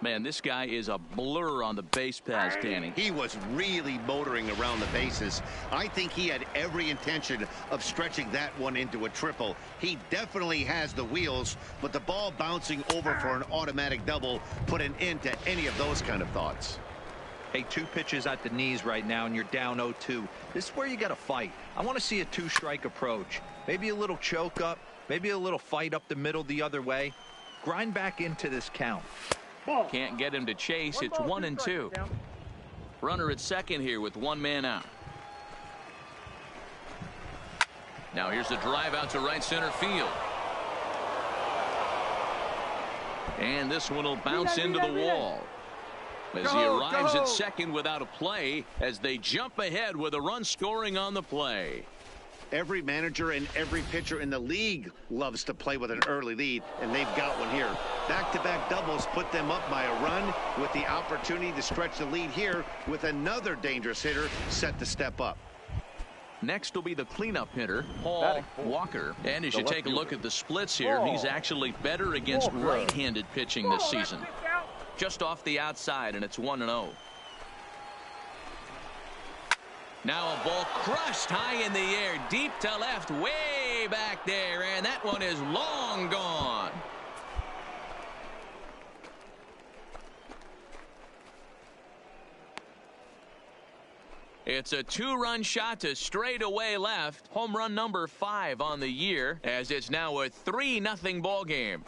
Man, this guy is a blur on the base paths, Danny. He was really motoring around the bases. I think he had every intention of stretching that one into a triple. He definitely has the wheels, but the ball bouncing over for an automatic double put an end to any of those kind of thoughts. Hey, 2 pitches at the knees right now, and you're down 0-2. This is where you got to fight. I want to see a 2-strike approach. Maybe a little choke up, maybe a little fight up the middle the other way. Grind back into this count. Can't get him to chase. It's 1-2. Runner at second here with 1 man out. Now here's the drive out to right center field. And this one will bounce into the wall as he arrives at second without a play as they jump ahead with a run scoring on the play. Every manager and every pitcher in the league loves to play with an early lead, and they've got one here. Back-to-back doubles put them up by a run with the opportunity to stretch the lead here with another dangerous hitter set to step up. Next will be the cleanup hitter, Paul Walker. And as you take a look at the splits here, he's actually better against right-handed pitching this season. Just off the outside, and it's 1-0. Now a ball crushed high in the air, deep to left, way back there, and that one is long gone. It's a 2-run shot to straightaway left. Home run number 5 on the year, as it's now a 3-0 ball game.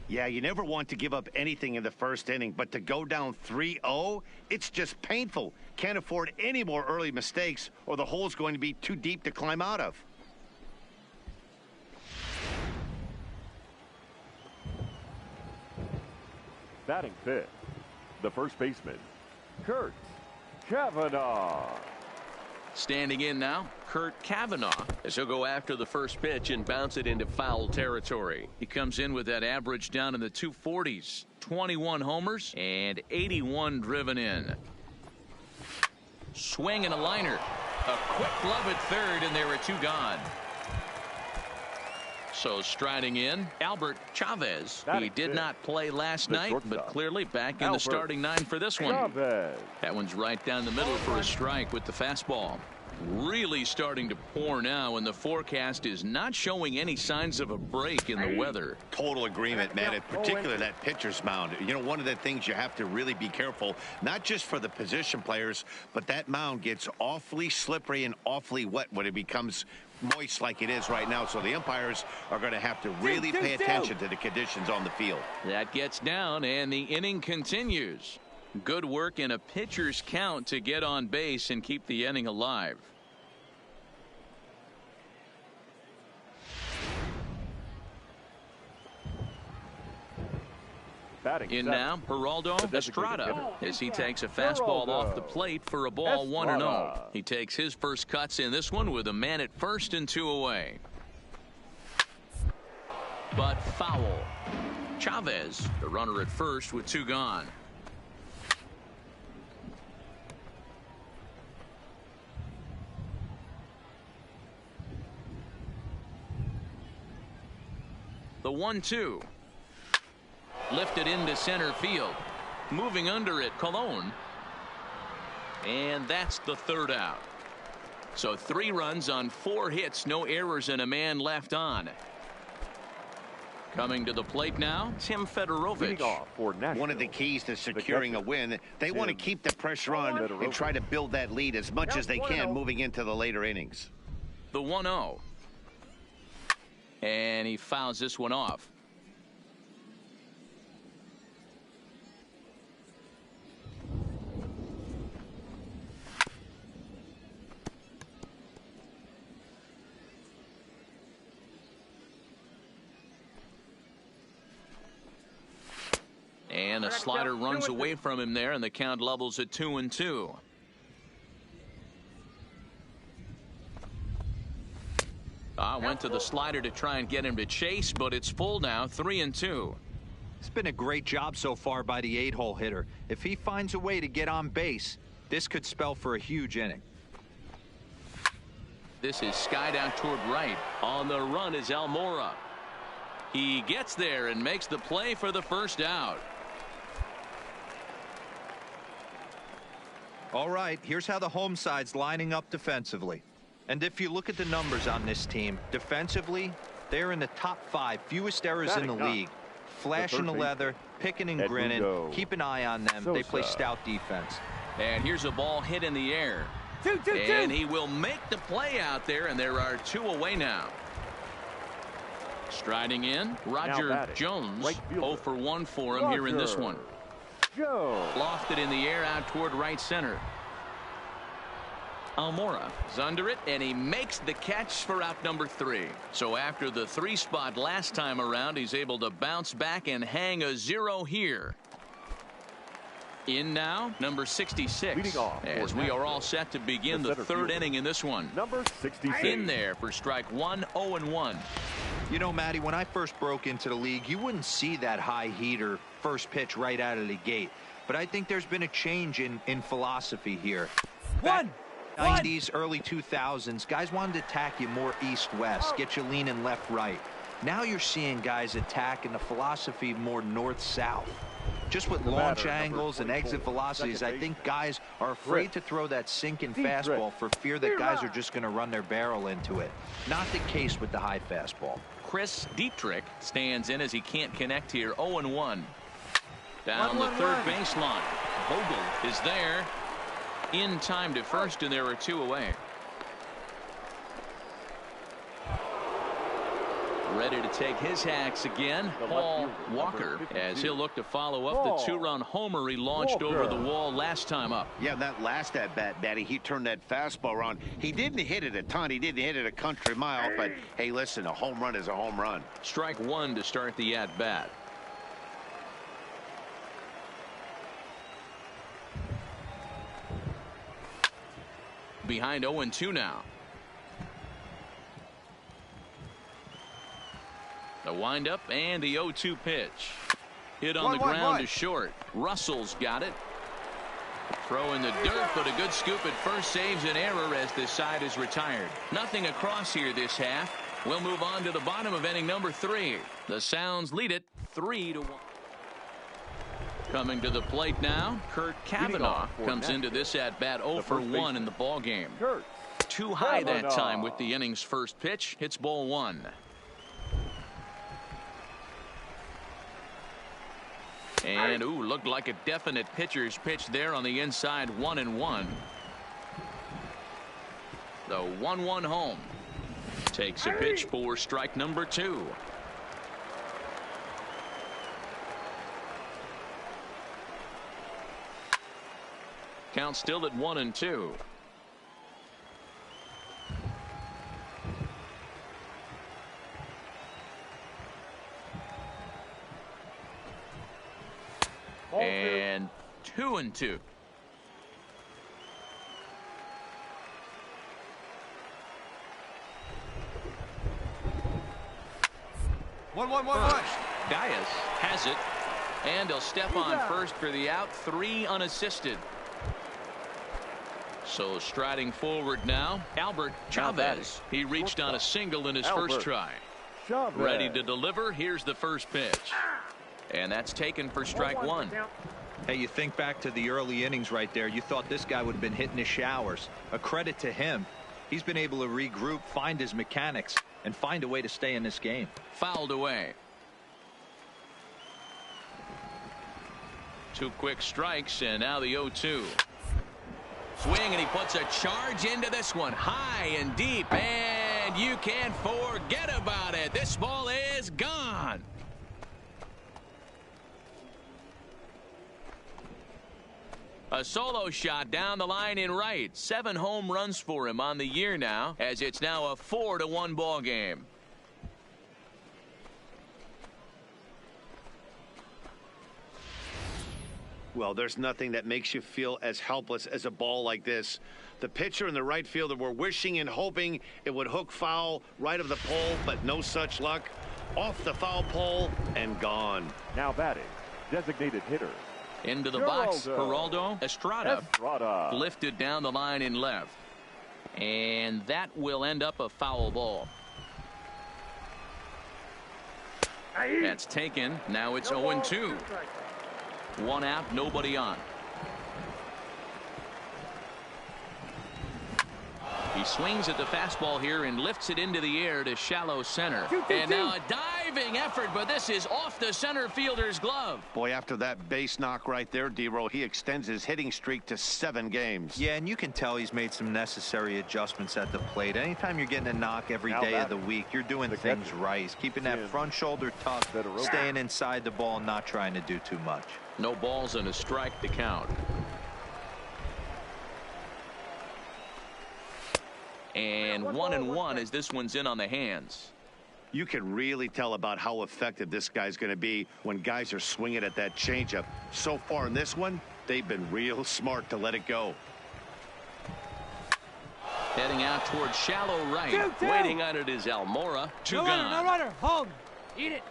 Yeah, you never want to give up anything in the first inning, but to go down 3-0, it's just painful. Can't afford any more early mistakes, or the hole's going to be too deep to climb out of. Batting 5th, the first baseman, Kurt Cavanaugh. Standing in now, Kurt Cavanaugh, as he'll go after the first pitch and bounce it into foul territory. He comes in with that average down in the 240s, 21 homers and 81 driven in. Swing and a liner. A quick glove at third, and there are 2 gone. So striding in, Albert Chavez. He did not play last night, but clearly back in the starting 9 for this one. That one's right down the middle for a strike with the fastball. Really starting to pour now, and the forecast is not showing any signs of a break in the weather. Total agreement, man. In particular, that pitcher's mound. You know, one of the things you have to really be careful, not just for the position players, but that mound gets awfully slippery and awfully wet when it becomes moist like it is right now. So the umpires are going to have to really pay attention to the conditions on the field. That gets down, and the inning continues. Good work in a pitcher's count to get on base and keep the inning alive. In now, Geraldo Estrada, as he takes a fastball off the plate for a ball 1-0. He takes his first cuts in this one with a man at first and 2 away. But foul. Chavez, the runner at first with 2 gone. The 1-2. Lifted into center field. Moving under it, Colon. And that's the 3rd out. So 3 runs on 4 hits, no errors, and a man left on. Coming to the plate now, Tim Fedorovich. One of the keys to securing a win, they want to keep the pressure on and try to build that lead as much as they can moving into the later innings. The 1-0. And he fouls this one off. And a slider runs away from him there, and the count levels at 2-2. Went to the slider to try and get him to chase, but it's full now, 3-2. It's been a great job so far by the 8-hole hitter. If he finds a way to get on base, this could spell for a huge inning. This is skied out toward right. On the run is Almora. He gets there and makes the play for the first out. All right, here's how the home side's lining up defensively. And if you look at the numbers on this team, defensively, they're in the top 5, fewest errors in the league. Flashing the leather, picking and grinning. Keep an eye on them. They play stout defense. And here's a ball hit in the air. And he will make the play out there, and there are 2 away now. Striding in, Roger Jones. 0 for 1 for him here in this one. Lofted in the air out toward right center. Almora is under it, and he makes the catch for out number 3. So after the 3 spot last time around, he's able to bounce back and hang a 0 here. In now, number 66, as we are all set to begin the 3rd inning in this one. Number 66. In there for strike 1, 0-1. You know, Matty, when I first broke into the league, you wouldn't see that high heater first pitch right out of the gate. But I think there's been a change in philosophy here. Back 90s, early 2000s, guys wanted to attack you more east-west, get you leaning left-right. Now you're seeing guys attack in the philosophy more north-south. Just with launch angles and exit velocities, I think guys are afraid to throw that sinking fastball for fear that guys are just going to run their barrel into it. Not the case with the high fastball. Chris Dietrich stands in as he can't connect here. 0-1. Down the third baseline. Vogel is there. In time to first, and there are 2 away. Ready to take his hacks again, Paul Walker, as he'll look to follow up the 2-run homer he launched over the wall last time up. Yeah, that last at-bat, Daddy, he turned that fastball around. He didn't hit it a ton. He didn't hit it a country mile, but, hey, listen, a home run is a home run. Strike 1 to start the at-bat. Behind 0-2 now. The windup and the 0-2 pitch. Hit on the ground to short. Russell's got it. Throw in the dirt, but a good scoop at first saves an error as this side is retired. Nothing across here this half. We'll move on to the bottom of inning number 3. The Sounds lead it 3-1. Coming to the plate now, Kurt Cavanaugh comes into this at-bat 0 for 1 in the ball game. Too high that time with the inning's first pitch. Hits ball 1. And, looked like a definite pitcher's pitch there on the inside, 1-1. The 1-1 home. Takes a pitch for strike number 2. Count still at 1-2. And 2-2. One. Dias has it, and he'll step on first for the out. 3 unassisted. So striding forward now, Albert Chavez. He reached on a single in his first try. Ready to deliver. Here's the first pitch. And that's taken for strike 1. Hey, you think back to the early innings right there. You thought this guy would have been hitting his showers. A credit to him. He's been able to regroup, find his mechanics, and find a way to stay in this game. Fouled away. 2 quick strikes, and now the 0-2. Swing, and he puts a charge into this one. High and deep, and you can't forget about it. This ball is gone. A solo shot down the line in right. 7 home runs for him on the year now, as it's now a 4-1 ball game. Well, there's nothing that makes you feel as helpless as a ball like this. The pitcher and the right fielder were wishing and hoping it would hook foul right of the pole, but no such luck. Off the foul pole and gone. Now batting, designated hitter. Into the box, Geraldo Estrada. Lifted down the line in left. And that will end up a foul ball. That's taken. Now it's 0-2. 1 out, nobody on. He swings at the fastball here and lifts it into the air to shallow center. And now a diving effort, but this is off the center fielder's glove. Boy, after that base knock right there, D-Row, he extends his hitting streak to 7 games. Yeah, and you can tell he's made some necessary adjustments at the plate. Anytime you're getting a knock every day of the week, you're doing things right. He's keeping that front shoulder tucked, staying inside the ball, not trying to do too much. No balls and a strike to count. And 1-1 as this one's in on the hands. You can really tell about how effective this guy's going to be when guys are swinging at that changeup. So far in this one, they've been real smart to let it go. Heading out towards shallow right. Waiting on it is Almora. 2 gone. No runner. Home. Eat it.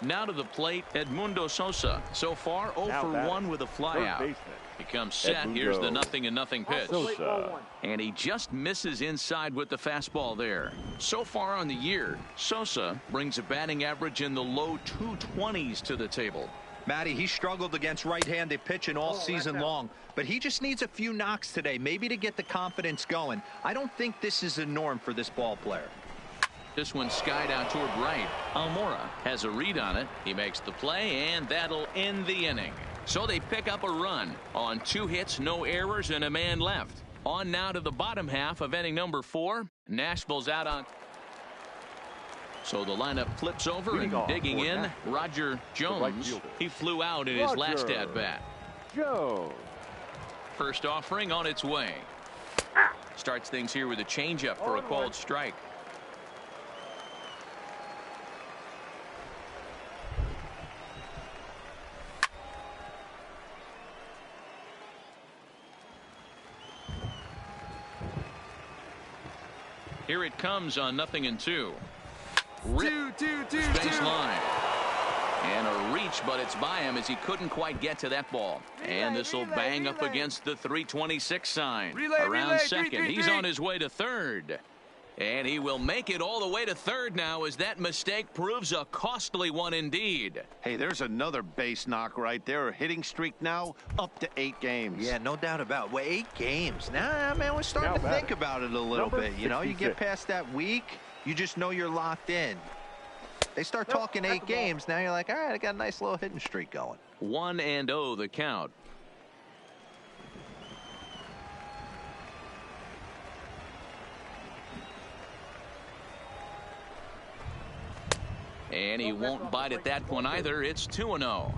Now to the plate, Edmundo Sosa. So far, 0 for 1 with a flyout. He comes set. Here's the 0-0 pitch. And he just misses inside with the fastball there. So far on the year, Sosa brings a batting average in the low 220s to the table. Matty, he struggled against right-handed pitching all season long, but he just needs a few knocks today, maybe to get the confidence going. I don't think this is a norm for this ball player. This one skied out toward right. Almora has a read on it. He makes the play, and that'll end the inning. So they pick up a run on 2 hits, no errors, and a man left. On now to the bottom half of inning number 4. Nashville's out on. So the lineup flips over and digging in. Roger Jones. He flew out in his last at-bat. First offering on its way. Starts things here with a changeup for a called strike. Here it comes on 0-2. Rip. Base line. And a reach, but it's by him as he couldn't quite get to that ball. And this will bang up against the 326 sign. Around second. He's on his way to third. And he will make it all the way to third now as that mistake proves a costly one indeed. Hey, there's another base knock right there. A hitting streak now up to 8 games. Yeah, no doubt about it. Well, 8 games. Now, man, we're starting to think about it a little bit. You know, you get past that week, you just know you're locked in. They start talking 8 games. Now you're like, all right, I got a nice little hitting streak going. 1-0 the count. And he won't bite at that one either. It's 2-0.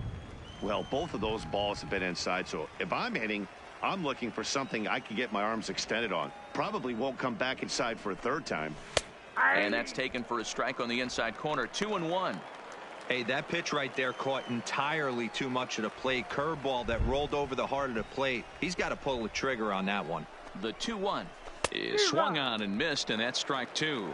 Well, both of those balls have been inside, so if I'm hitting, I'm looking for something I can get my arms extended on. Probably won't come back inside for a third time. And that's taken for a strike on the inside corner. 2-1. Hey, that pitch right there caught entirely too much of the plate. Curveball that rolled over the heart of the plate. He's got to pull the trigger on that one. The 2-1 is swung on and missed, and that's strike 2.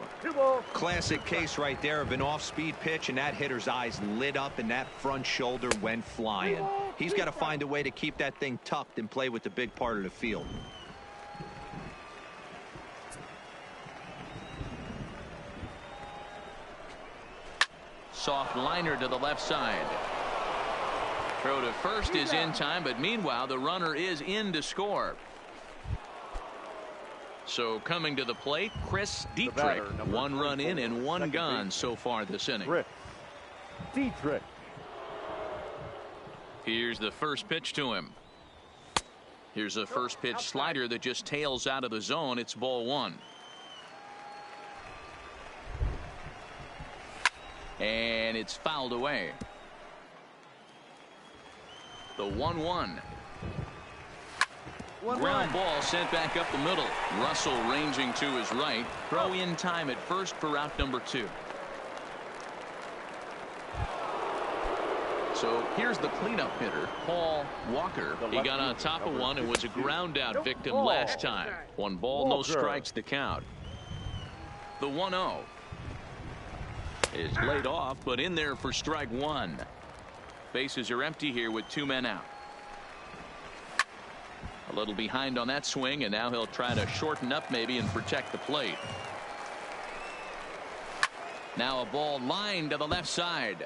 Classic case right there of an off-speed pitch, and that hitter's eyes lit up, and that front shoulder went flying. He's got to find a way to keep that thing tucked and play with the big part of the field. Soft liner to the left side. Throw to first is in time, but meanwhile the runner is in to score. So coming to the plate, Chris Dietrich. 1 run in and 1 gone so far this inning. Chris Dietrich. Here's the first pitch to him. Here's a first pitch slider that just tails out of the zone. It's ball 1. And it's fouled away. The 1-1. Ground ball sent back up the middle. Russell ranging to his right. Throw in time at first for out number 2. So here's the cleanup hitter, Paul Walker. He got on top of one and was a ground out victim last time. 1 ball, no strikes to count. The 1-0 is laid off, but in there for strike 1. Bases are empty here with 2 men out. A little behind on that swing, and now he'll try to shorten up maybe and protect the plate. Now a ball lined to the left side,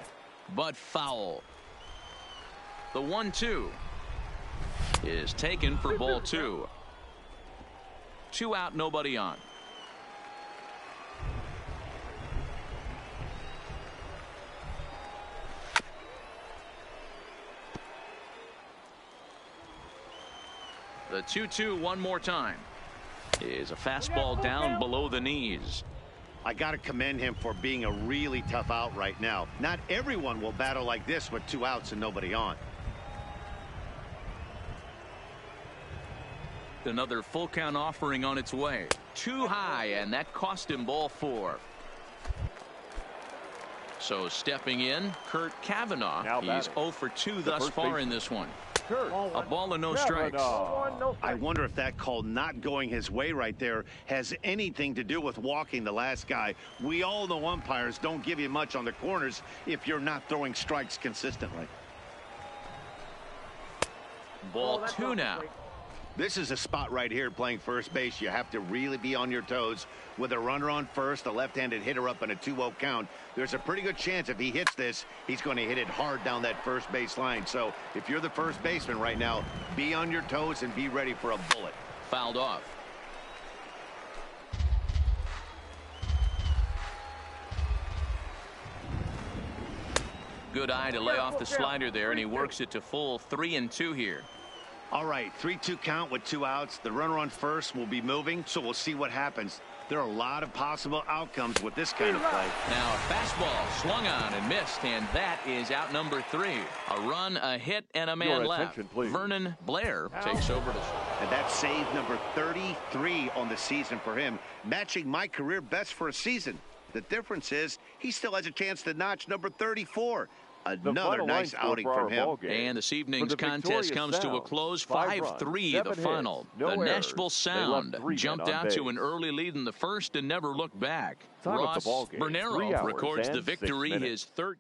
but foul. The 1-2 is taken for ball 2. 2 out, nobody on. The 2-2 one more time is a fastball down below the knees. I got to commend him for being a really tough out right now. Not everyone will battle like this with 2 outs and nobody on. Another full count offering on its way. Too high, and that cost him ball 4. So stepping in, Kurt Cavanaugh. He's 0 for 2 thus far in this one. A ball and no strikes. I wonder if that call not going his way right there has anything to do with walking the last guy. We all know umpires don't give you much on the corners if you're not throwing strikes consistently. Ball 2 now. This is a spot right here playing first base. You have to really be on your toes. With a runner on first, a left-handed hitter up in a 2-0 count, there's a pretty good chance if he hits this, he's going to hit it hard down that first base line. So if you're the first baseman right now, be on your toes and be ready for a bullet. Fouled off. Good eye to lay off the slider there, and he works it to full 3-2 here. All right, 3-2 count with 2 outs. The runner on first will be moving, so we'll see what happens. There are a lot of possible outcomes with this kind of play. Now a fastball swung on and missed, and that is out number 3. A run, a hit, and a man left. Vernon Blair takes over to. And that's save number 33 on the season for him, matching my career best for a season. The difference is he still has a chance to notch number 34. Another nice outing from him. And this evening's contest comes to a close. 5-3 the final. The Nashville Sound jumped out to an early lead in the first and never looked back. Ross Bernero records the victory, his 13th.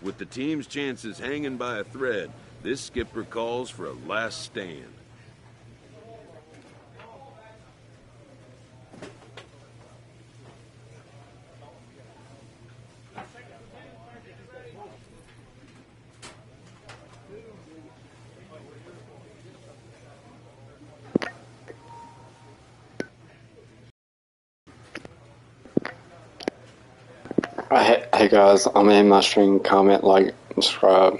With the team's chances hanging by a thread, this skipper calls for a last stand. Hey guys, I'm in my stream, comment, like, subscribe.